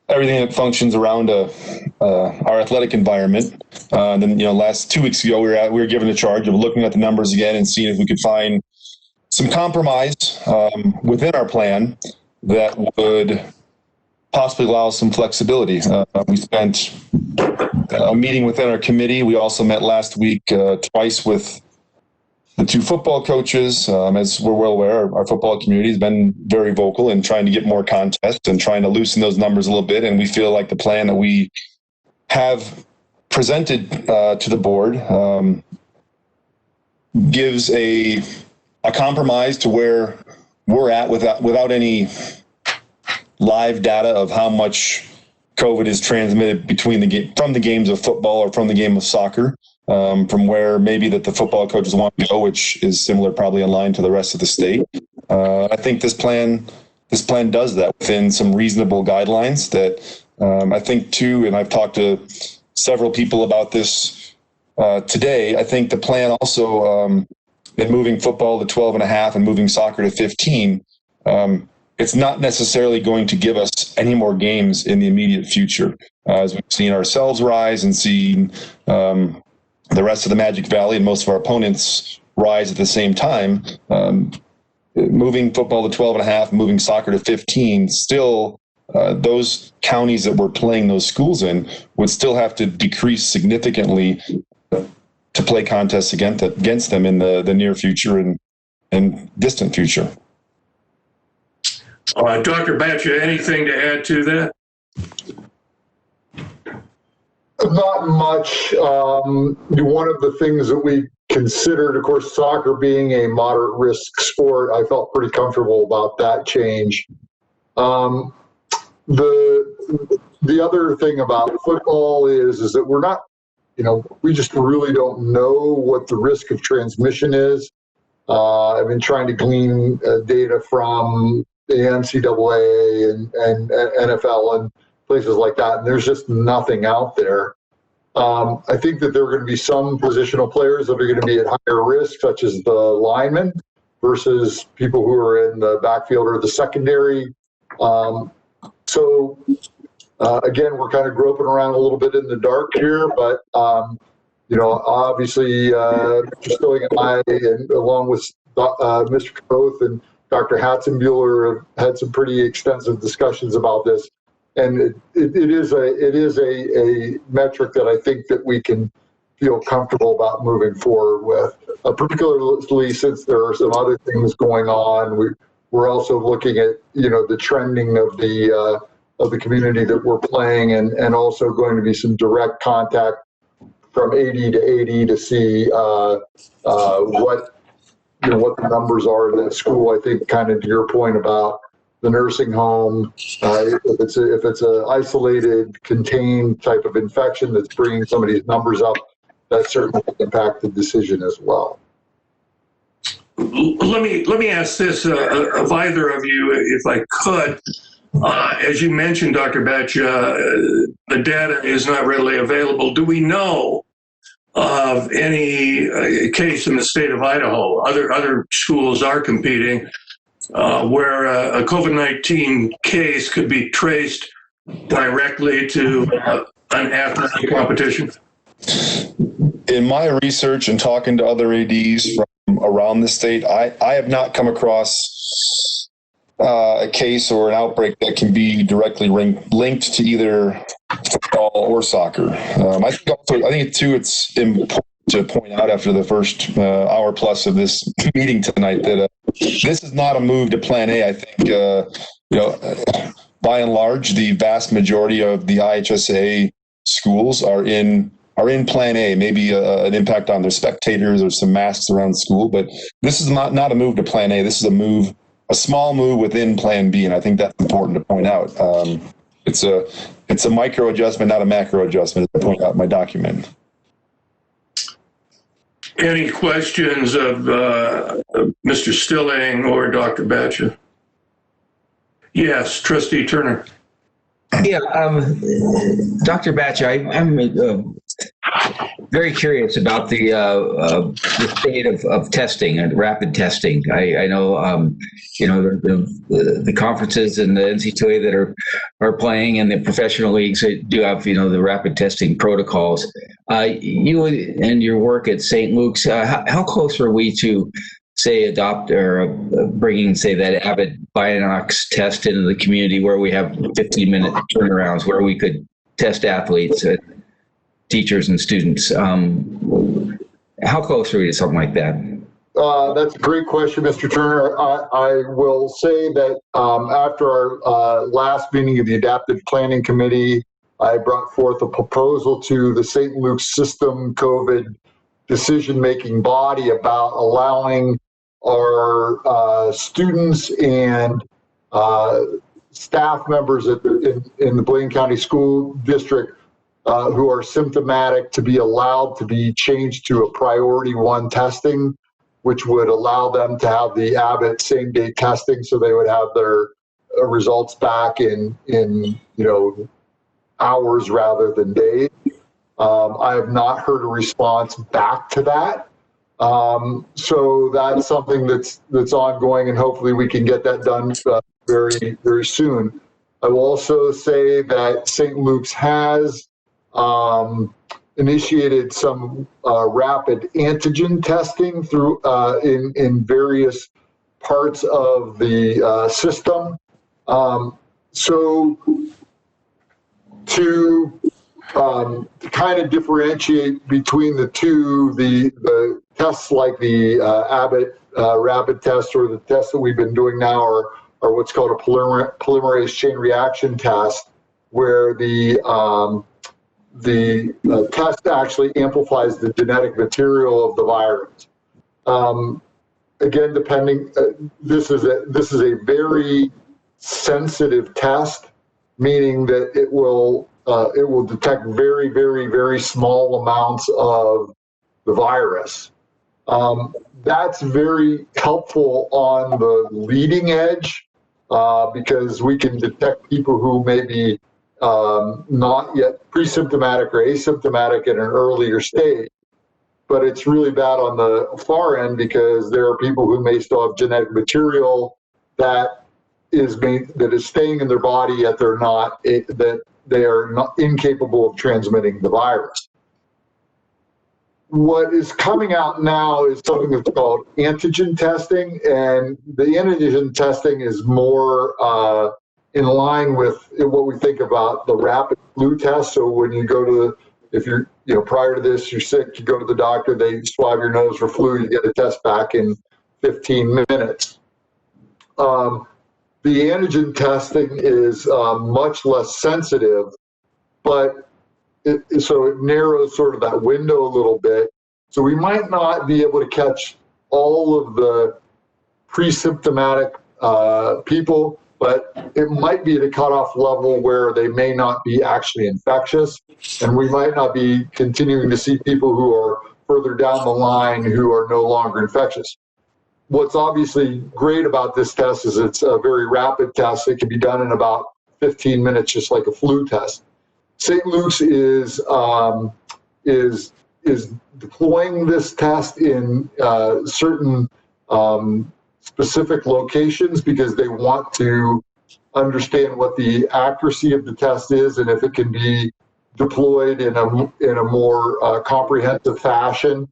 everything that functions around our athletic environment. And then, last 2 weeks ago, we were given the charge of looking at the numbers again and seeing if we could find some compromise within our plan that would possibly allow some flexibility. We spent a meeting within our committee. We also met last week twice with the two football coaches. As we're well aware, our football community has been very vocal in trying to get more contests and trying to loosen those numbers a little bit. And we feel like the plan that we have presented to the board gives a compromise to where we're at without any live data of how much COVID is transmitted from the games of football or from the game of soccer, from where maybe that the football coaches want to go, which is similar, probably in line to the rest of the state. I think this plan does that within some reasonable guidelines that I think too, and I've talked to several people about this today. I think the plan also in moving football to 12.5 and moving soccer to 15, it's not necessarily going to give us any more games in the immediate future. As we've seen ourselves rise and seen the rest of the Magic Valley and most of our opponents rise at the same time, moving football to 12.5, moving soccer to 15, still those counties that we're playing those schools in would still have to decrease significantly to play contests against them in the near future and distant future.
Dr. Batcha, anything to add to that?
Not much. One of the things that we considered, of course, soccer being a moderate risk sport, I felt pretty comfortable about that change. The other thing about football is that we're not, we just really don't know what the risk of transmission is. I've been trying to glean data from the NCAA and NFL and places like that, and there's just nothing out there. I think that there are going to be some positional players that are going to be at higher risk, such as the linemen versus people who are in the backfield or the secondary. Again, we're kind of groping around a little bit in the dark here, but obviously, Mr. Stilling and I, and along with Mr. Koth and Dr. Hatzenbuehler, have had some pretty extensive discussions about this, and it is a metric that I think that we can feel comfortable about moving forward with, particularly since there are some other things going on. We're also looking at the trending of the community that we're playing, and also going to be some direct contact from 80 to 80 to see what the numbers are in that school. I think kind of to your point about the nursing home, if it's a isolated, contained type of infection that's bringing some of these numbers up, that certainly will impact the decision as well.
Let me ask this of either of you, if I could. As you mentioned, Dr. Batcha, the data is not readily available. Do we know of any case in the state of Idaho? Other schools are competing where a COVID-19 case could be traced directly to an athletic competition?
In my research and talking to other ADs from around the state, I have not come across a case or an outbreak that can be directly linked to either football or soccer. I think too, it's important to point out after the first hour plus of this meeting tonight that this is not a move to Plan A. I think by and large, the vast majority of the IHSA schools are in Plan A. Maybe an impact on their spectators or some masks around school, but this is not a move to Plan A. This is a small move within Plan B, and I think that's important to point out. It's a micro adjustment, not a macro adjustment, as I point out in my document.
Any questions of Mr. Stilling or Dr. Batcha? Yes, Trustee Turner.
Yeah, Dr. Batcha, I'm very curious about the state of testing and rapid testing. I know, the conferences and the NCAA that are playing and the professional leagues that do have, the rapid testing protocols. You and your work at St. Luke's, how close are we to, say, adopt or bringing, say, that Abbott Bionox test into the community where we have 15-minute turnarounds where we could test athletes, teachers and students? How close are we to something like that?
That's a great question, Mr. Turner. I will say that after our last meeting of the Adaptive Planning Committee, I brought forth a proposal to the St. Luke's System COVID decision-making body about allowing our students and staff members in the Blaine County School District who are symptomatic to be allowed to be changed to a priority 1 testing, which would allow them to have the Abbott same-day testing, so they would have their results back in hours rather than days. I have not heard a response back to that. So that's something that's ongoing, and hopefully we can get that done very, very soon. I will also say that St. Luke's has initiated some rapid antigen testing through in various parts of the system. So to kind of differentiate between the two, the tests like the Abbott rapid test or the tests that we've been doing now are what's called a polymerase chain reaction test, where the test actually amplifies the genetic material of the virus. Again, this is a very sensitive test, meaning that it will detect very, very, very small amounts of the virus. That's very helpful on the leading edge because we can detect people who may be not yet pre-symptomatic or asymptomatic at an earlier stage. But it's really bad on the far end because there are people who may still have genetic material that is staying in their body, yet they are not incapable of transmitting the virus. What is coming out now is something that's called antigen testing, and the antigen testing is more in line with what we think about the rapid flu test. So when you go to if you're, prior to this, you're sick, you go to the doctor, they swab your nose for flu, you get a test back in 15 minutes. The antigen testing is much less sensitive, but so it narrows sort of that window a little bit. So we might not be able to catch all of the pre-symptomatic people, but it might be at a cutoff level where they may not be actually infectious, and we might not be continuing to see people who are further down the line who are no longer infectious. What's obviously great about this test is it's a very rapid test. It can be done in about 15 minutes, just like a flu test. St. Luke's is deploying this test in certain specific locations because they want to understand what the accuracy of the test is and if it can be deployed in a more comprehensive fashion.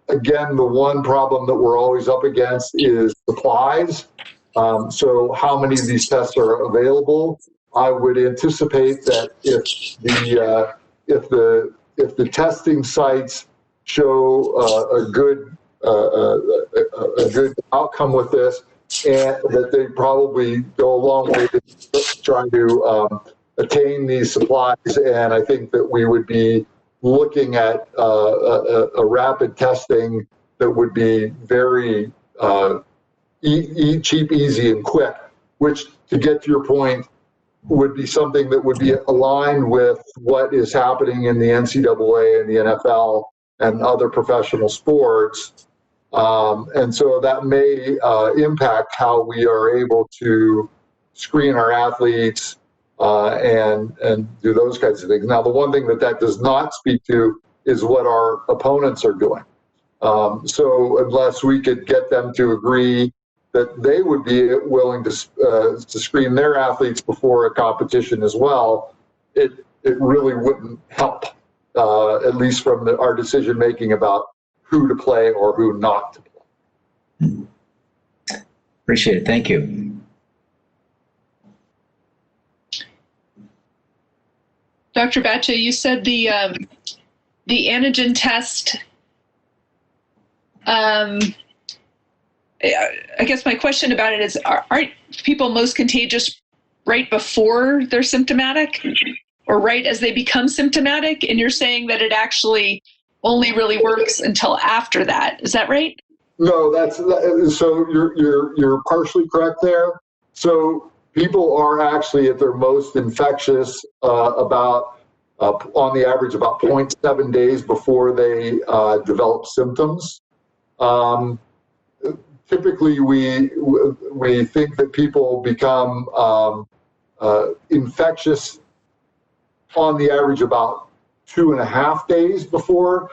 Again, the one problem that we're always up against is supplies. So how many of these tests are available? I would anticipate that if the testing sites show a good outcome with this, and that they probably go a long way to trying to attain these supplies. And I think that we would be looking at a rapid testing that would be very cheap, easy, and quick, which, to get to your point, would be something that would be aligned with what is happening in the NCAA and the NFL and other professional sports. And so that may impact how we are able to screen our athletes and do those kinds of things. Now, the one thing that does not speak to is what our opponents are doing. So unless we could get them to agree that they would be willing to screen their athletes before a competition as well, it really wouldn't help, at least from our decision making about who to play or who not to play.
Appreciate it. Thank you.
Dr. Batcha, you said the antigen test. I guess my question about it is, aren't people most contagious right before they're symptomatic or right as they become symptomatic? And you're saying that it actually only really works until after that. Is that right?
No, so you're partially correct there. So people are actually at their most infectious about on the average about 0.7 days before they develop symptoms. Typically, we think that people become infectious on the average about 2.5 days before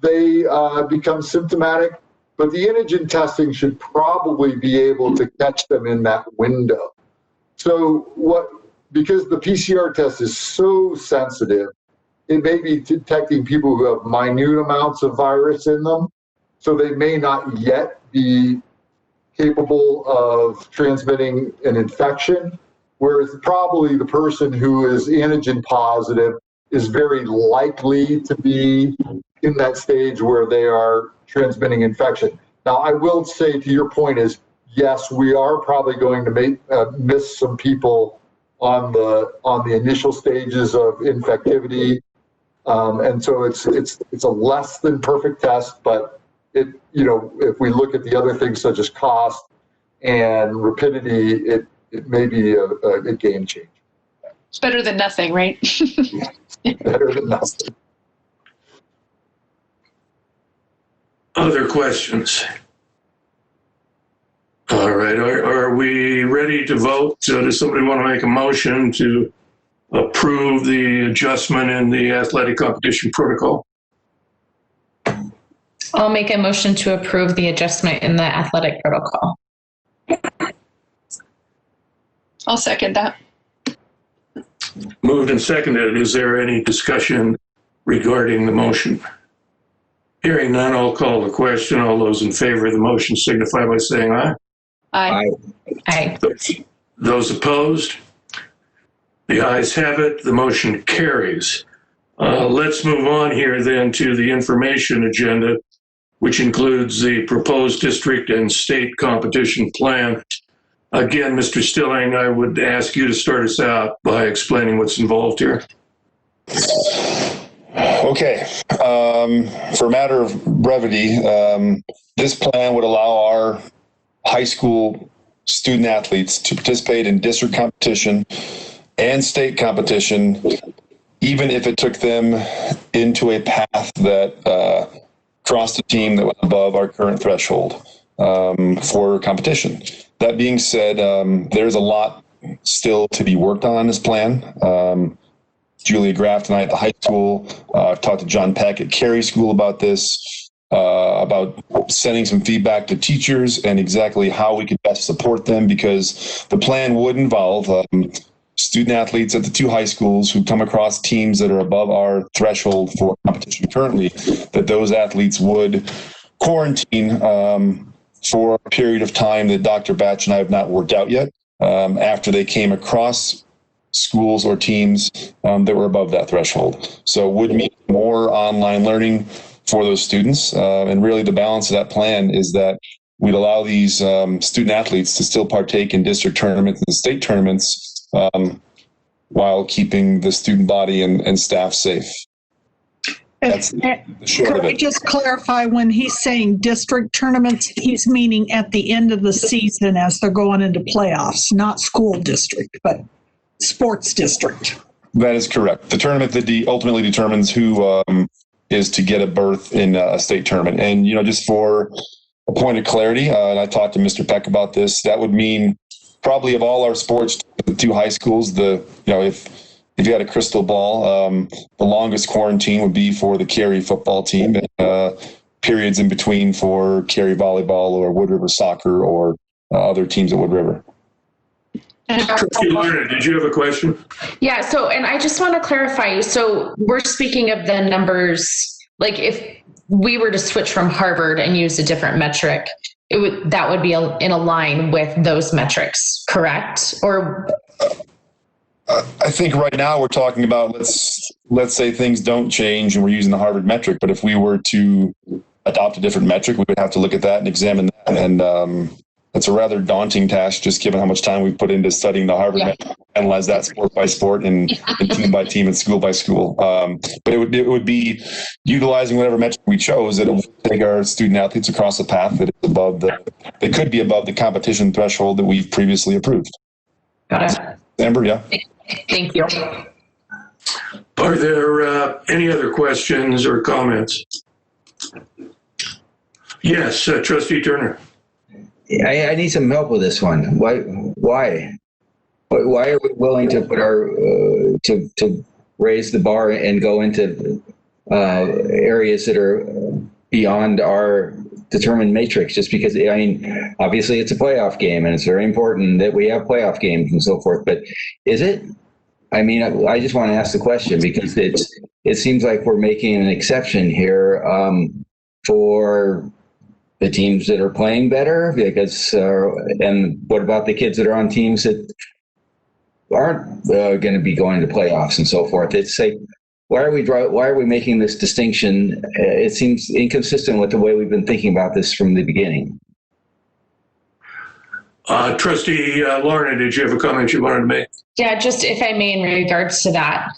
they become symptomatic. But the antigen testing should probably be able to catch them in that window. So because the PCR test is so sensitive, it may be detecting people who have minute amounts of virus in them. So they may not yet be capable of transmitting an infection, whereas probably the person who is antigen positive is very likely to be in that stage where they are transmitting infection. Now, I will say to your point is, yes, we are probably going to miss some people on the initial stages of infectivity, and so it's a less than perfect test, but if we look at the other things such as cost and rapidity, it may be a game changer.
It's better than nothing, right?
Better than nothing.
Other questions? All right. Are we ready to vote? Does somebody want to make a motion to approve the adjustment in the athletic competition protocol?
I'll make a motion to approve the adjustment in the athletic protocol.
I'll second that.
Moved and seconded. Is there any discussion regarding the motion? Hearing none, I'll call the question. All those in favor of the motion signify by saying aye.
Aye.
Aye.
Those opposed? The ayes have it. The motion carries. Let's move on here then to the information agenda, which includes the proposed district and state competition plan. Again, Mr. Stilling, I would ask you to start us out by explaining what's involved here.
Okay. For a matter of brevity, this plan would allow our high school student athletes to participate in district competition and state competition, even if it took them into a path that crossed a team that went above our current threshold for competition. That being said, there's a lot still to be worked on this plan. Julia Graff and I at the high school talked to John Peck at Carey School about this, about sending some feedback to teachers and exactly how we could best support them, because the plan would involve student athletes at the two high schools who come across teams that are above our threshold for competition currently, that those athletes would quarantine for a period of time that Dr. Batch and I have not worked out yet, after they came across schools or teams that were above that threshold. So would mean more online learning for those students. And really the balance of that plan is that we'd allow these student athletes to still partake in district tournaments and state tournaments while keeping the student body and staff safe. That's the short
Could
of
I
it.
just clarify, when he's saying district tournaments, he's meaning at the end of the season as they're going into playoffs, not school district, but sports district.
That is correct. The tournament that ultimately determines who is to get a berth in a state tournament. And, just for a point of clarity, and I talked to Mr. Peck about this, that would mean probably of all our sports, the two high schools, if you had a crystal ball, the longest quarantine would be for the Cary football team, and periods in between for Cary volleyball or Wood River soccer or other teams at Wood River.
Trustee Lerner, did you have a question?
Yeah, so, and I just want to clarify, so we're speaking of the numbers, like if we were to switch from Harvard and use a different metric, that would be in a line with those metrics, correct? Or
I think right now we're talking about, let's say things don't change and we're using the Harvard metric, but if we were to adopt a different metric, we would have to look at that and examine that. And it's a rather daunting task, just given how much time we put into studying the Harvard metric, analyze that sport by sport and team by team and school by school. But it would be utilizing whatever metric we chose, that it would take our student athletes across a path that is that could be above the competition threshold that we've previously approved.
Got it.
Amber, yeah.
Thank you.
Are there any other questions or comments? Yes, Trustee Turner.
I need some help with this one. Why are we willing to put our to raise the bar and go into areas that are beyond our determined matrix? Just because, obviously it's a playoff game and it's very important that we have playoff games and so forth. But is it? I just want to ask the question because it seems like we're making an exception here for the teams that are playing better, because and what about the kids that are on teams that aren't going to be going to playoffs and so forth? It's like, why are we making this distinction? It seems inconsistent with the way we've been thinking about this from the beginning.
Trustee Lorna, did you have a comment you wanted to make?
Yeah, just if I may, in regards to that,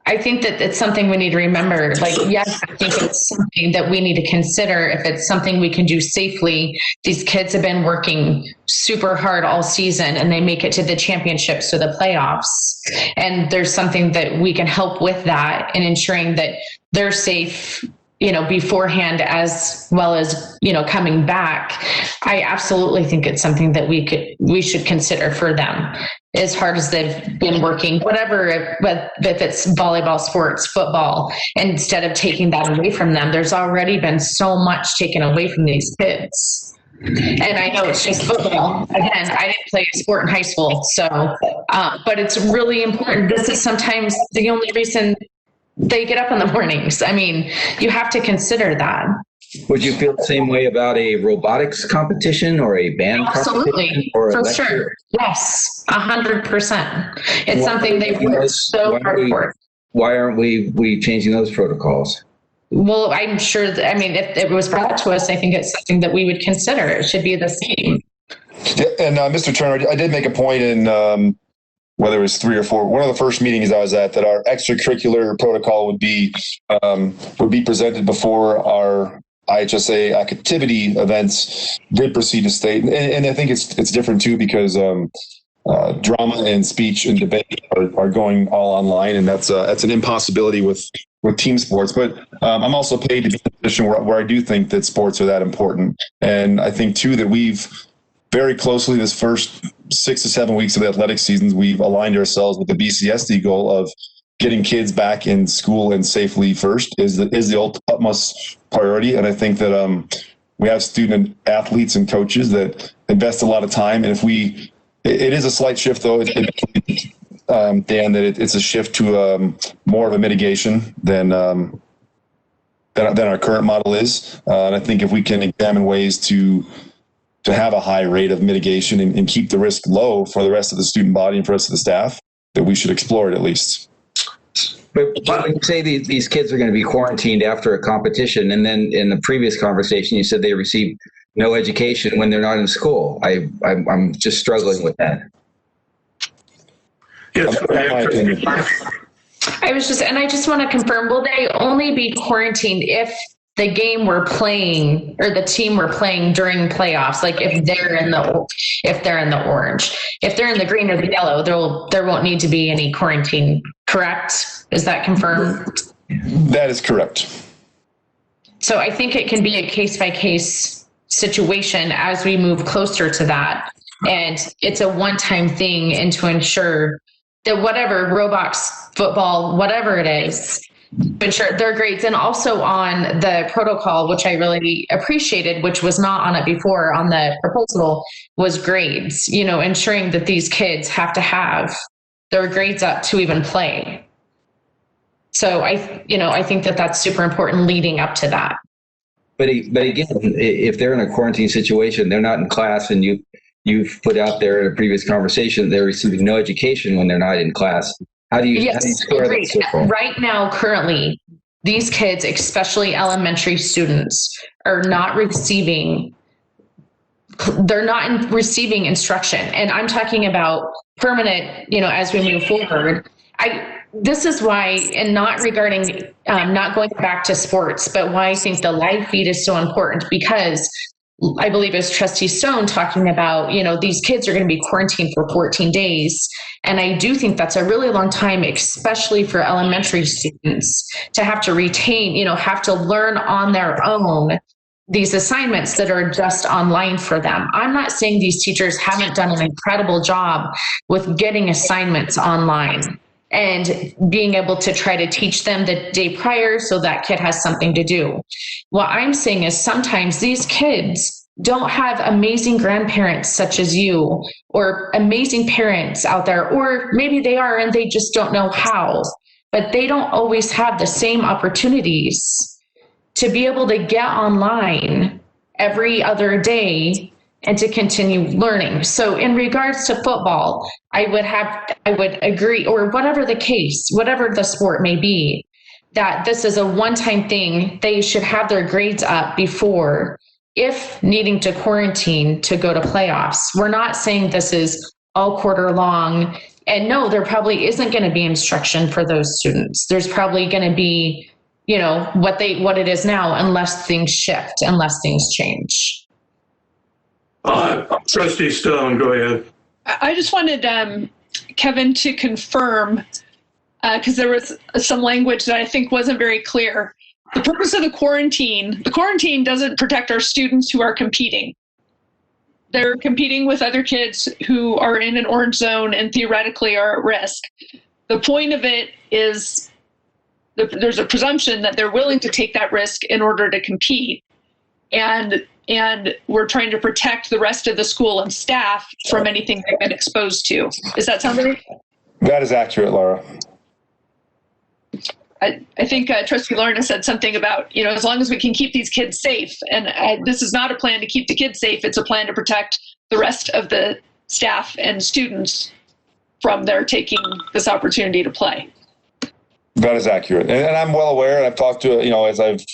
I think that it's something we need to remember. Like, yes, I think it's something that we need to consider if it's something we can do safely. These kids have been working super hard all season and they make it to the championships or the playoffs. And there's something that we can help with that and ensuring that they're safe, beforehand as well as, coming back. I absolutely think it's something that we should consider for them, as hard as they've been working, whatever, if it's volleyball, sports, football, instead of taking that away from them. There's already been so much taken away from these kids. And I know it's just football. Again, I didn't play a sport in high school, so, but it's really important. This is sometimes the only reason they get up in the mornings. You have to consider that.
Would you feel the same way about a robotics competition or a band competition? Or
for sure. Yes, 100%. It's something they've worked so hard for.
Why aren't we changing those protocols?
Well, I'm sure if it was brought to us, I think it's something that we would consider. It should be the same.
Yeah, and Mr. Turner, I did make a point in whether it was 3 or 4, one of the first meetings I was at, that our extracurricular protocol would be presented before our IHSA activity events did proceed to state. And I think it's different too, because drama and speech and debate are going all online, and that's an impossibility with team sports. But I'm also paid to be in a position where I do think that sports are that important. And I think too that we've very closely, this first 6 to 7 weeks of the athletic seasons, we've aligned ourselves with the BCSD goal of getting kids back in school and safely first is the utmost priority. And I think that we have student athletes and coaches that invest a lot of time. And it is a slight shift though, Dan, that it's a shift to more of a mitigation than our current model is. And I think if we can examine ways to to have a high rate of mitigation and keep the risk low for the rest of the student body and for the rest of the staff, that we should explore it at least.
But when you say these kids are going to be quarantined after a competition, and then in the previous conversation you said they receive no education when they're not in school, I'm just struggling with that.
Yes,
my opinion.
I just want to confirm, will they only be quarantined if the game we're playing or the team we're playing during playoffs, like if they're in the orange? If they're in the green or the yellow, there won't need to be any quarantine, correct? Is that confirmed?
That is correct.
So I think it can be a case-by-case situation as we move closer to that. And it's a one-time thing, and to ensure that whatever, Roblox, football, whatever it is, ensure their grades. And also on the protocol, which I really appreciated, which was not on it before on the proposal, was grades, ensuring that these kids have to have their grades up to even play. So I think that that's super important leading up to that.
But again, if they're in a quarantine situation, they're not in class, and you've put out there in a previous conversation, they're receiving no education when they're not in class. How do you square that circle?
Right now, currently, these kids, especially elementary students, are not receiving instruction. And I'm talking about permanent, as we move forward. This is why, and not regarding, not going back to sports, but why I think the live feed is so important, because I believe it was Trustee Stone talking about, these kids are going to be quarantined for 14 days. And I do think that's a really long time, especially for elementary students, to have to retain, have to learn on their own these assignments that are just online for them. I'm not saying these teachers haven't done an incredible job with getting assignments online and being able to try to teach them the day prior so that kid has something to do. What I'm saying is sometimes these kids don't have amazing grandparents such as you, or amazing parents out there, or maybe they are and they just don't know how, but they don't always have the same opportunities to be able to get online every other day and to continue learning. So in regards to football, I would agree, or whatever the case, whatever the sport may be, that this is a one-time thing. They should have their grades up before, if needing to quarantine to go to playoffs. We're not saying this is all quarter long. And no, there probably isn't going to be instruction for those students. There's probably going to be, what it is now, unless things shift, unless things change.
Trustee Stone, go ahead.
I just wanted Kevin to confirm, because there was some language that I think wasn't very clear. The purpose of the quarantine doesn't protect our students who are competing. They're competing with other kids who are in an orange zone and theoretically are at risk. The point of it is there's a presumption that they're willing to take that risk in order to compete. And we're trying to protect the rest of the school and staff from anything they've been exposed to. Does that sound right?
That is accurate, Laura.
I think Trustee Lorna said something about, as long as we can keep these kids safe. And this is not a plan to keep the kids safe. It's a plan to protect the rest of the staff and students from their taking this opportunity to play.
That is accurate. And I'm well aware, and I've talked to, as I've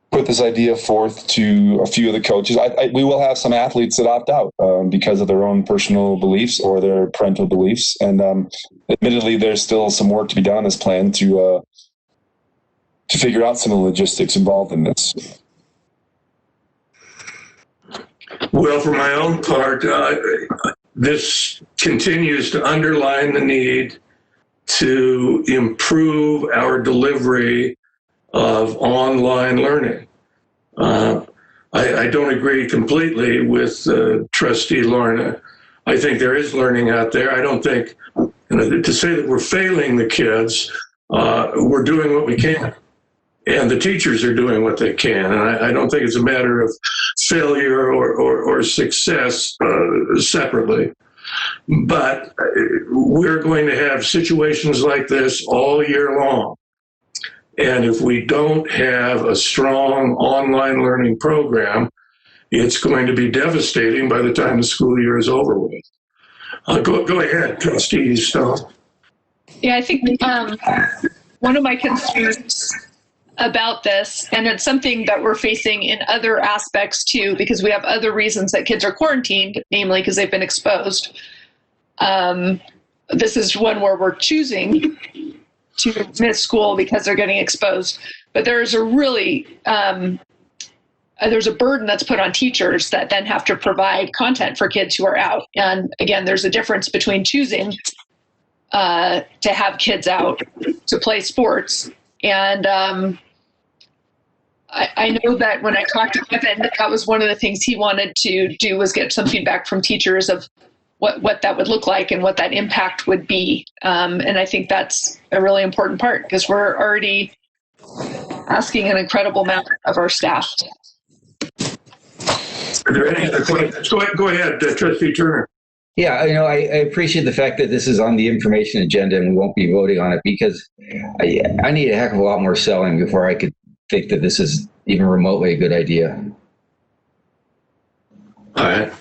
put this idea forth to a few of the coaches, we will have some athletes that opt out because of their own personal beliefs or their parental beliefs. And admittedly, there's still some work to be done on this plan to figure out some of the logistics involved in this.
Well, for my own part, this continues to underline the need to improve our delivery of online learning. I don't agree completely with Trustee Lorna. I think there is learning out there. I don't think, to say that we're failing the kids, we're doing what we can. And the teachers are doing what they can. And I don't think it's a matter of failure or success separately. But we're going to have situations like this all year long. And if we don't have a strong online learning program, it's going to be devastating by the time the school year is over with. Go ahead, Trustees.
Yeah, I think one of my concerns about this, and it's something that we're facing in other aspects too, because we have other reasons that kids are quarantined, namely because they've been exposed. This is one where we're choosing to miss school because they're getting exposed. But there's a really, there's a burden that's put on teachers that then have to provide content for kids who are out. And again, there's a difference between choosing to have kids out to play sports. And I know that when I talked to Kevin, that was one of the things he wanted to do, was get some feedback from teachers of what that would look like and what that impact would be. And I think that's a really important part, because we're already asking an incredible amount of our staff.
Are there any other questions? Go ahead, Trustee Turner.
Yeah, I appreciate the fact that this is on the information agenda and we won't be voting on it, because I need a heck of a lot more selling before I could think that this is even remotely a good idea.
All right.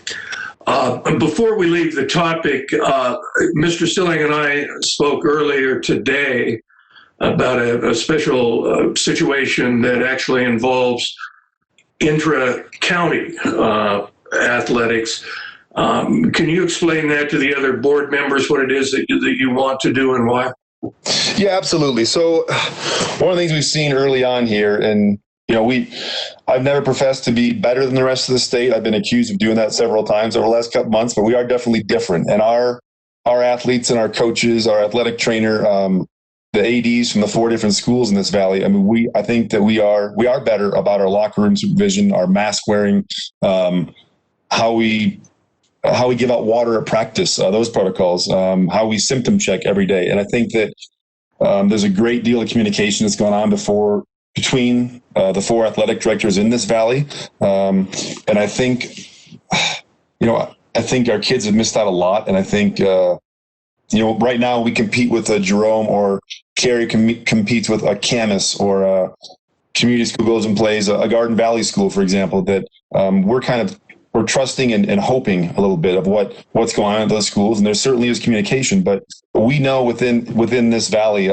Before we leave the topic, Mr. Silling and I spoke earlier today about a special situation that actually involves intra-county athletics. Can you explain that to the other board members, what it is that you want to do and why?
Yeah, absolutely. So one of the things we've seen early on here, and I've never professed to be better than the rest of the state. I've been accused of doing that several times over the last couple months, but we are definitely different. And our athletes and our coaches, our athletic trainer, the ADs from the 4 different schools in this valley, I think that we are better about our locker room supervision, our mask wearing, how we give out water at practice, those protocols, how we symptom check every day. And I think that there's a great deal of communication that's going on between the 4 athletic directors in this valley. And I think, I think our kids have missed out a lot. And I think, right now we compete with a Jerome, or Carrie competes with a Camas, or a community school goes and plays a Garden Valley school, for example, that we're trusting and hoping a little bit of what's going on at those schools. And there certainly is communication, but we know within this valley,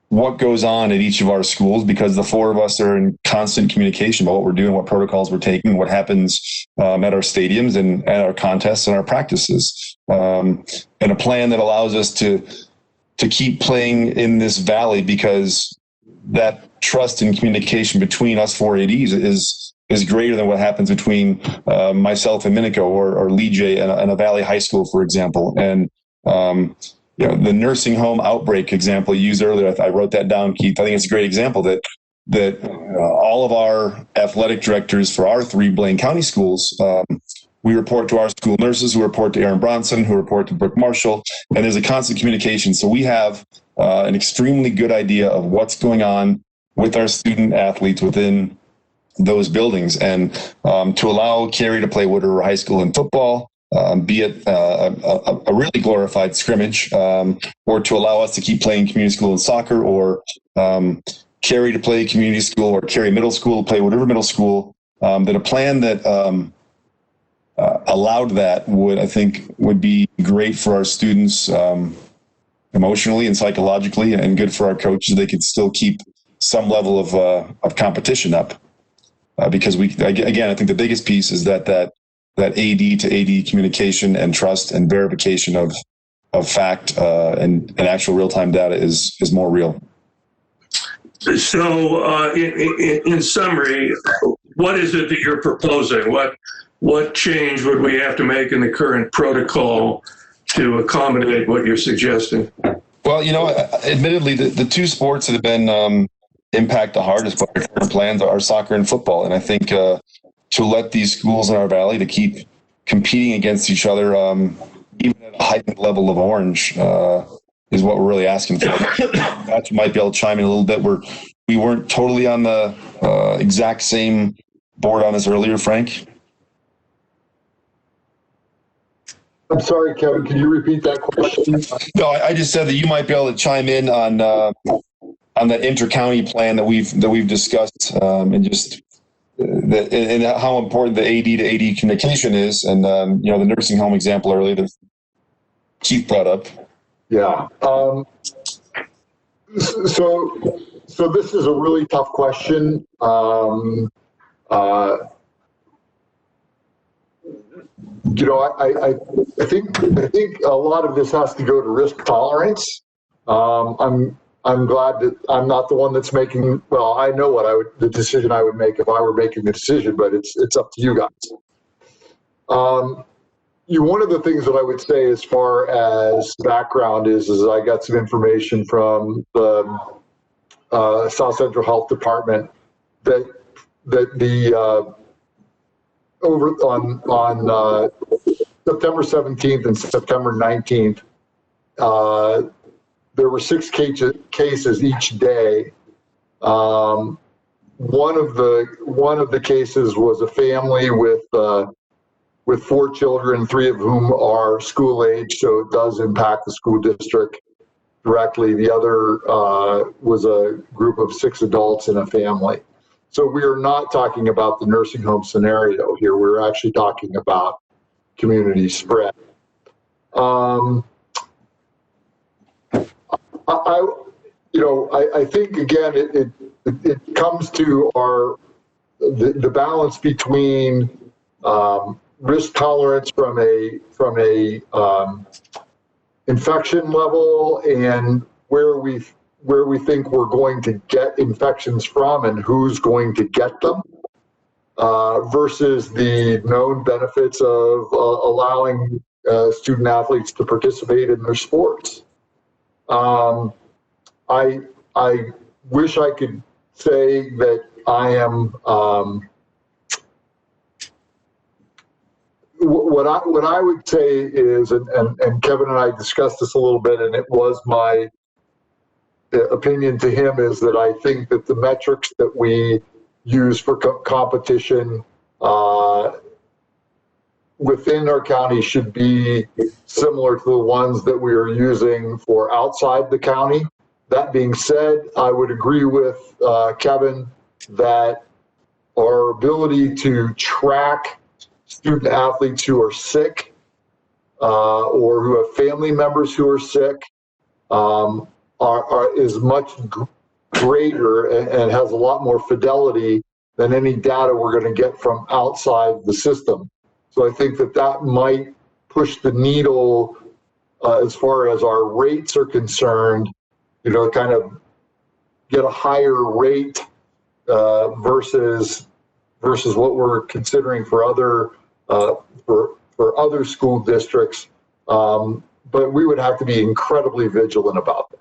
what goes on at each of our schools, because the 4 of us are in constant communication about what we're doing, what protocols we're taking, what happens at our stadiums and at our contests and our practices, and a plan that allows us to keep playing in this valley, because that trust and communication between us 4 ADs is greater than what happens between myself and Minico or Lee J and a Valley High School, for example. And the nursing home outbreak example you used earlier, I wrote that down, Keith. I think it's a great example that all of our athletic directors for our 3 Blaine County schools, we report to our school nurses, who report to Aaron Bronson, who report to Brooke Marshall, and there's a constant communication. So we have an extremely good idea of what's going on with our student athletes within those buildings. And to allow Carrie to play Wood River High School in football, be it a really glorified scrimmage, or to allow us to keep playing community school in soccer, or Carrie to play community school, or Carrie Middle School to play Wood River Middle School, that a plan that allowed that would be great for our students emotionally and psychologically, and good for our coaches. They could still keep some level of competition up, because I think the biggest piece is that AD to AD communication and trust and verification of fact and actual real-time data is more real.
So in summary, what is it that you're proposing? What change would we have to make in the current protocol to accommodate what you're suggesting?
Well, admittedly, the 2 sports that have been impact the hardest by our current plans are soccer and football. And I think to let these schools in our valley to keep competing against each other, even at a heightened level of orange, is what we're really asking for. That you might be able to chime in a little bit. We weren't totally on the exact same board on this earlier, Frank.
I'm sorry, Kevin, can you repeat that question?
No, I just said that you might be able to chime in on the inter-county plan that we've discussed, and just and how important the AD to AD communication is. And, the nursing home example earlier that Chief brought up.
Yeah. So this is a really tough question. I think a lot of this has to go to risk tolerance. I'm glad that I'm not the one that's making. Well, I know the decision I would make if I were making the decision, but it's up to you guys. One of the things that I would say as far as background is I got some information from the South Central Health Department that the over on September 17th and September 19th, there were 6 cases each day. One of the cases was a family with 4 children, 3 of whom are school age, so it does impact the school district directly. The other was a group of 6 adults in a family. So we are not talking about the nursing home scenario here. We're actually talking about community spread. I think again it comes to the balance between risk tolerance from a infection level and where we think we're going to get infections from and who's going to get them, versus the known benefits of allowing student athletes to participate in their sports. I wish I could say that I am. What I would say is, and Kevin and I discussed this a little bit, and it was my opinion to him, is that I think that the metrics that we use for competition within our county should be similar to the ones that we are using for outside the county. That being said, I would agree with Kevin that our ability to track student athletes who are sick or who have family members who are sick is much greater and has a lot more fidelity than any data we're going to get from outside the system. So I think that might push the needle as far as our rates are concerned, kind of get a higher rate versus what we're considering for other other school districts. But we would have to be incredibly vigilant about that.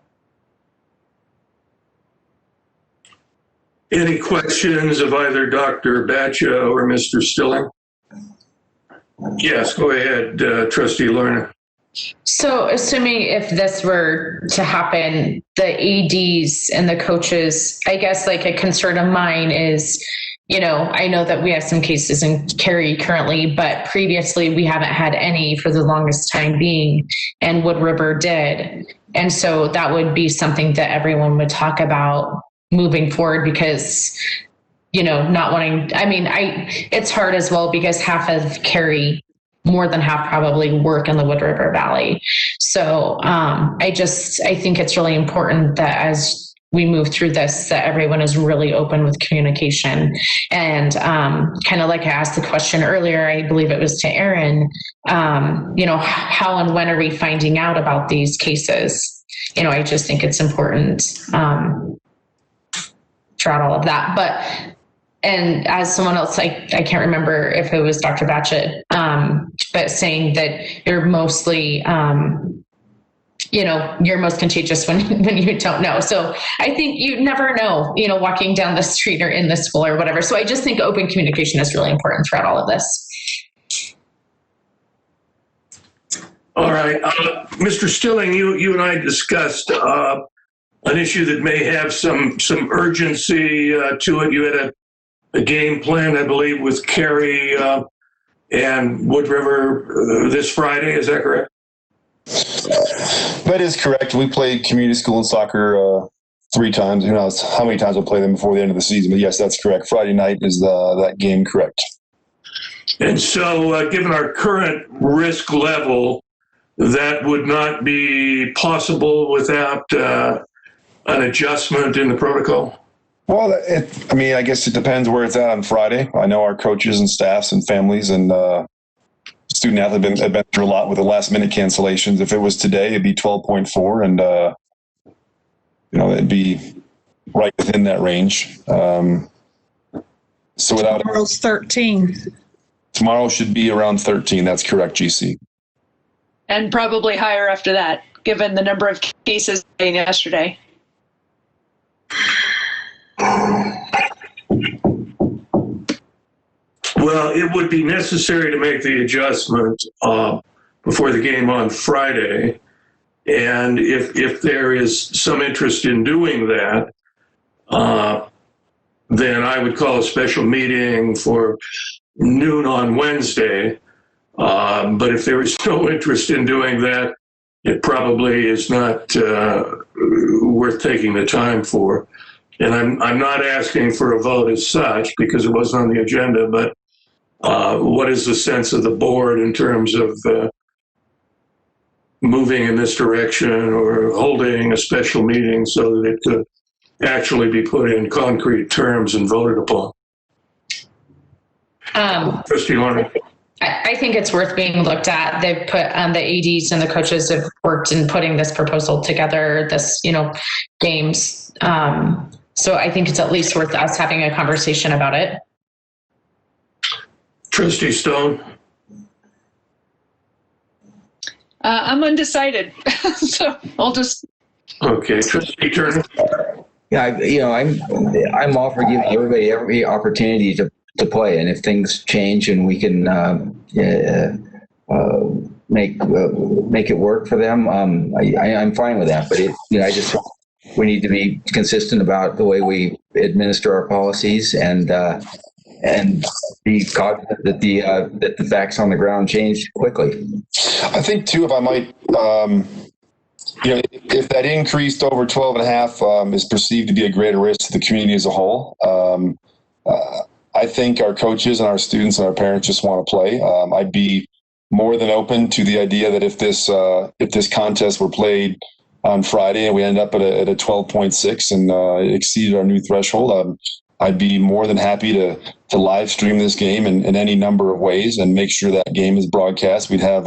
Any questions of either Dr. Batcha or Mr. Stilling? Yes, go ahead, Trustee Lerner.
So assuming if this were to happen, the ADs and the coaches, I guess like a concern of mine is, I know that we have some cases in Cary currently, but previously we haven't had any for the longest time being, and Wood River did. And so that would be something that everyone would talk about moving forward because, not wanting, it's hard as well because half of Cary, more than half probably work in the Wood River Valley. So I think it's really important that as we move through this, that everyone is really open with communication. And kind of like I asked the question earlier, I believe it was to Aaron, how and when are we finding out about these cases? I just think it's important throughout all of that. And as someone else, I can't remember if it was Dr. Batchett, but saying that you're mostly, you're most contagious when you don't know. So I think you never know, walking down the street or in the school or whatever. So I just think open communication is really important throughout all of this.
All right. Mr. Stilling, you and I discussed an issue that may have some urgency to it. You had a game plan, I believe, with Cary and Wood River this Friday. Is that correct?
That is correct. We played community school and soccer 3 times. Who knows how many times we'll play them before the end of the season? But yes, that's correct. Friday night is that game, correct?
And so, given our current risk level, that would not be possible without an adjustment in the protocol?
Well, I guess it depends where it's at on Friday. I know our coaches and staffs and families and student athletes have been through a lot with the last minute cancellations. If it was today, it'd be 12.4, and it'd be right within that range. So without
Tomorrow's 13.
Tomorrow should be around 13. That's correct, GC.
And probably higher after that, given the number of cases yesterday.
Well, it would be necessary to make the adjustment before the game on Friday. And if there is some interest in doing that, then I would call a special meeting for noon on Wednesday. But if there is no interest in doing that, it probably is not worth taking the time for. And I'm not asking for a vote as such because it wasn't on the agenda, but what is the sense of the board in terms of moving in this direction or holding a special meeting so that it could actually be put in concrete terms and voted upon? Trustee Larner.
I think it's worth being looked at. They've put the ADs and the coaches have worked in putting this proposal together, games. So I think it's at least worth us having a conversation about it.
Trustee Stone.
I'm undecided, so I'll just.
Okay, Trustee Turner.
Yeah, I'm all for giving everybody every opportunity to play, and if things change and we can make it work for them, I'm fine with that. But we need to be consistent about the way we administer our policies and be cognizant that the facts on the ground change quickly.
I think too, if I might, if that increased over 12.5 is perceived to be a greater risk to the community as a whole, I think our coaches and our students and our parents just want to play. I'd be more than open to the idea that if this contest were played on Friday and we end up at a 12.6 and it exceeded our new threshold, I'd be more than happy to live stream this game in any number of ways and make sure that game is broadcast. We'd have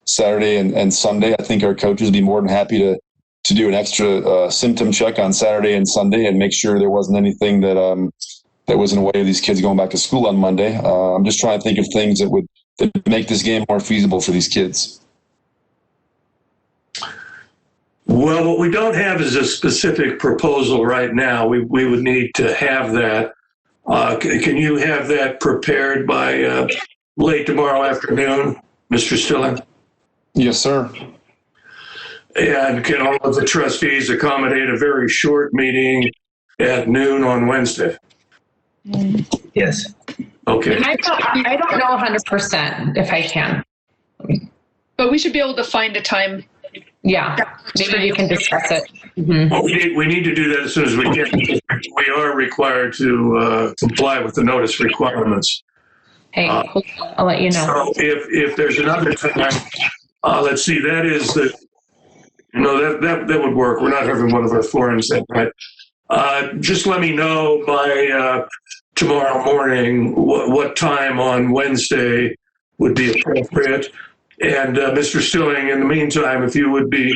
Saturday and Sunday. I think our coaches would be more than happy to do an extra symptom check on Saturday and Sunday and make sure there wasn't anything that was in the way of these kids going back to school on Monday. I'm just trying to think of things that would make this game more feasible for these kids.
Well, what we don't have is a specific proposal right now. We would need to have that. Can you have that prepared by late tomorrow afternoon, Mr. Stilling?
Yes, sir.
And can all of the trustees accommodate a very short meeting at noon on Wednesday?
Yes.
Okay.
I don't know 100% if I can.
But we should be able to find a time.
Yeah, maybe we can discuss it. Mm-hmm.
Well, we need to do that as soon as we can. We are required to comply with the notice requirements.
Hey, I'll let you know.
So if there's another time, let's see, that is that would work. We're not having one of our forums that night. Just let me know by tomorrow morning what time on Wednesday would be appropriate. And Mr. Stilling, in the meantime, if you would be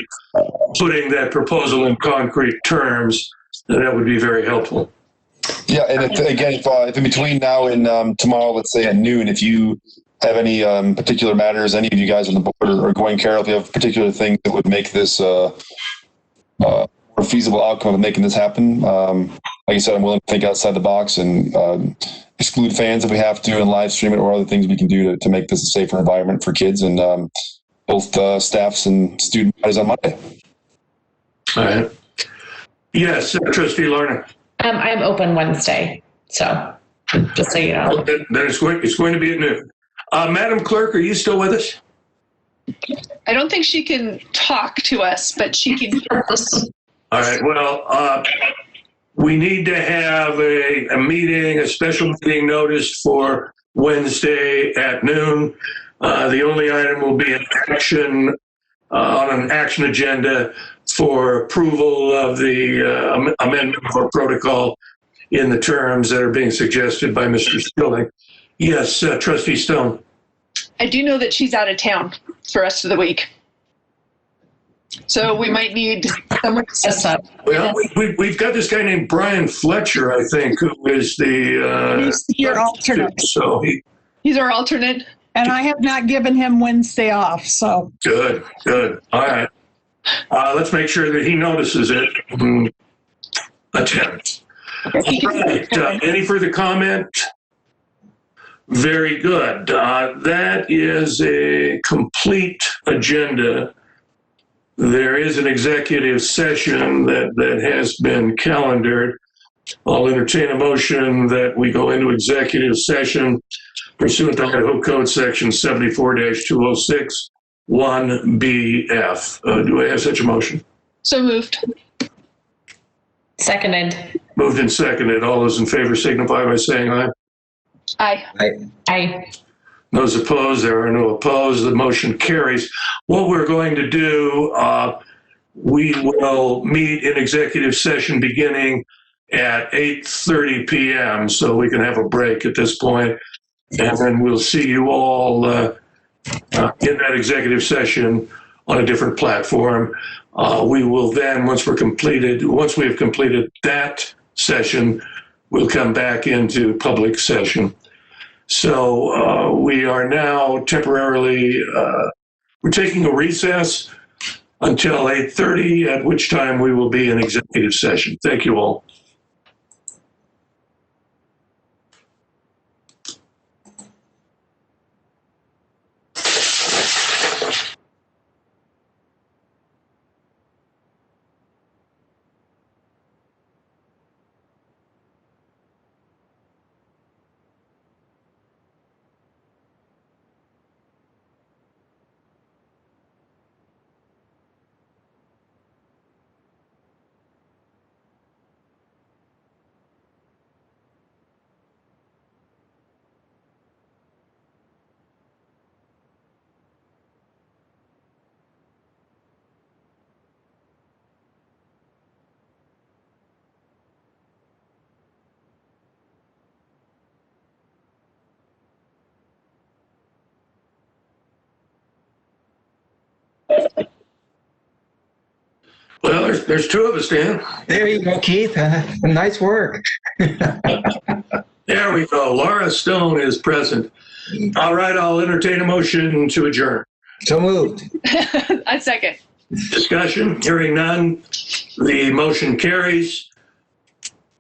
putting that proposal in concrete terms, that would be very helpful.
Yeah, and if in between now and tomorrow, let's say at noon, if you have any particular matters, any of you guys on the board or going, Carol, if you have particular things that would make this a feasible outcome of making this happen, like I said, I'm willing to think outside the box and exclude fans if we have to and live stream it or other things we can do to make this a safer environment for kids and both staffs and student bodies on Monday.
All right. Yes, Trustee Larner.
I'm open Wednesday, so just so you know.
Then it's going to be at noon. Madam Clerk, are you still with us?
I don't think she can talk to us, but she can hear us.
All right. Well, we need to have a meeting, a special meeting noticed for Wednesday at noon. The only item will be an action on an action agenda for approval of the amendment for protocol in the terms that are being suggested by Mr. Skilling. Yes, Trustee Stone.
I do know that she's out of town for the rest of the week. So we might need someone to set up.
Well, we've got this guy named Brian Fletcher, I think, who is
He's your alternate.
So
He's our alternate.
And I have not given him Wednesday off, so.
Good. All right. Let's make sure that he notices it and attends. All right. Any further comment? Very good. That is a complete agenda. There is an executive session that has been calendared. I'll entertain a motion that we go into executive session pursuant to Idaho Code Section 74-206, 1BF. Do I have such a motion?
So moved.
Seconded.
Moved and seconded. All those in favor signify by saying aye.
Aye.
Aye.
Those opposed, there are no opposed. The motion carries. What we're going to do, we will meet in executive session beginning at 8:30 p.m. so we can have a break at this point. And then we'll see you all in that executive session on a different platform. We will then, once we have completed that session, we'll come back into public session. So we are now temporarily, we're taking a recess until 8:30, at which time we will be in executive session. Thank you all. Well, there's two of us, Dan.
There you go, Keith. Nice work.
There we go. Laura Stone is present. All right, I'll entertain a motion to adjourn.
So moved.
A second.
Discussion, hearing none. The motion carries.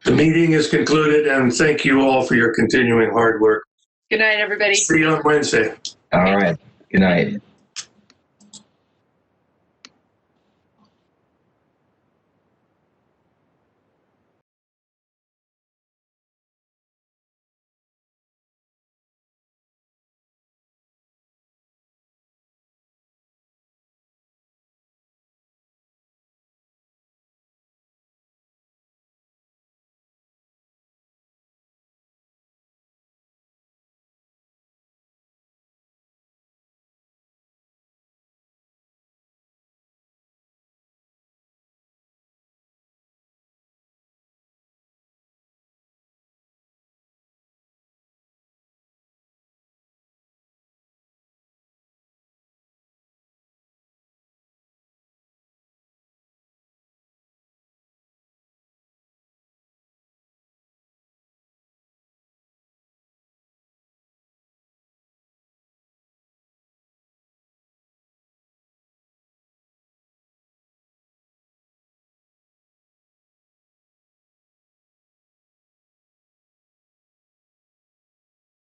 The meeting is concluded, and thank you all for your continuing hard work.
Good night, everybody.
See you on Wednesday.
All right. Good night.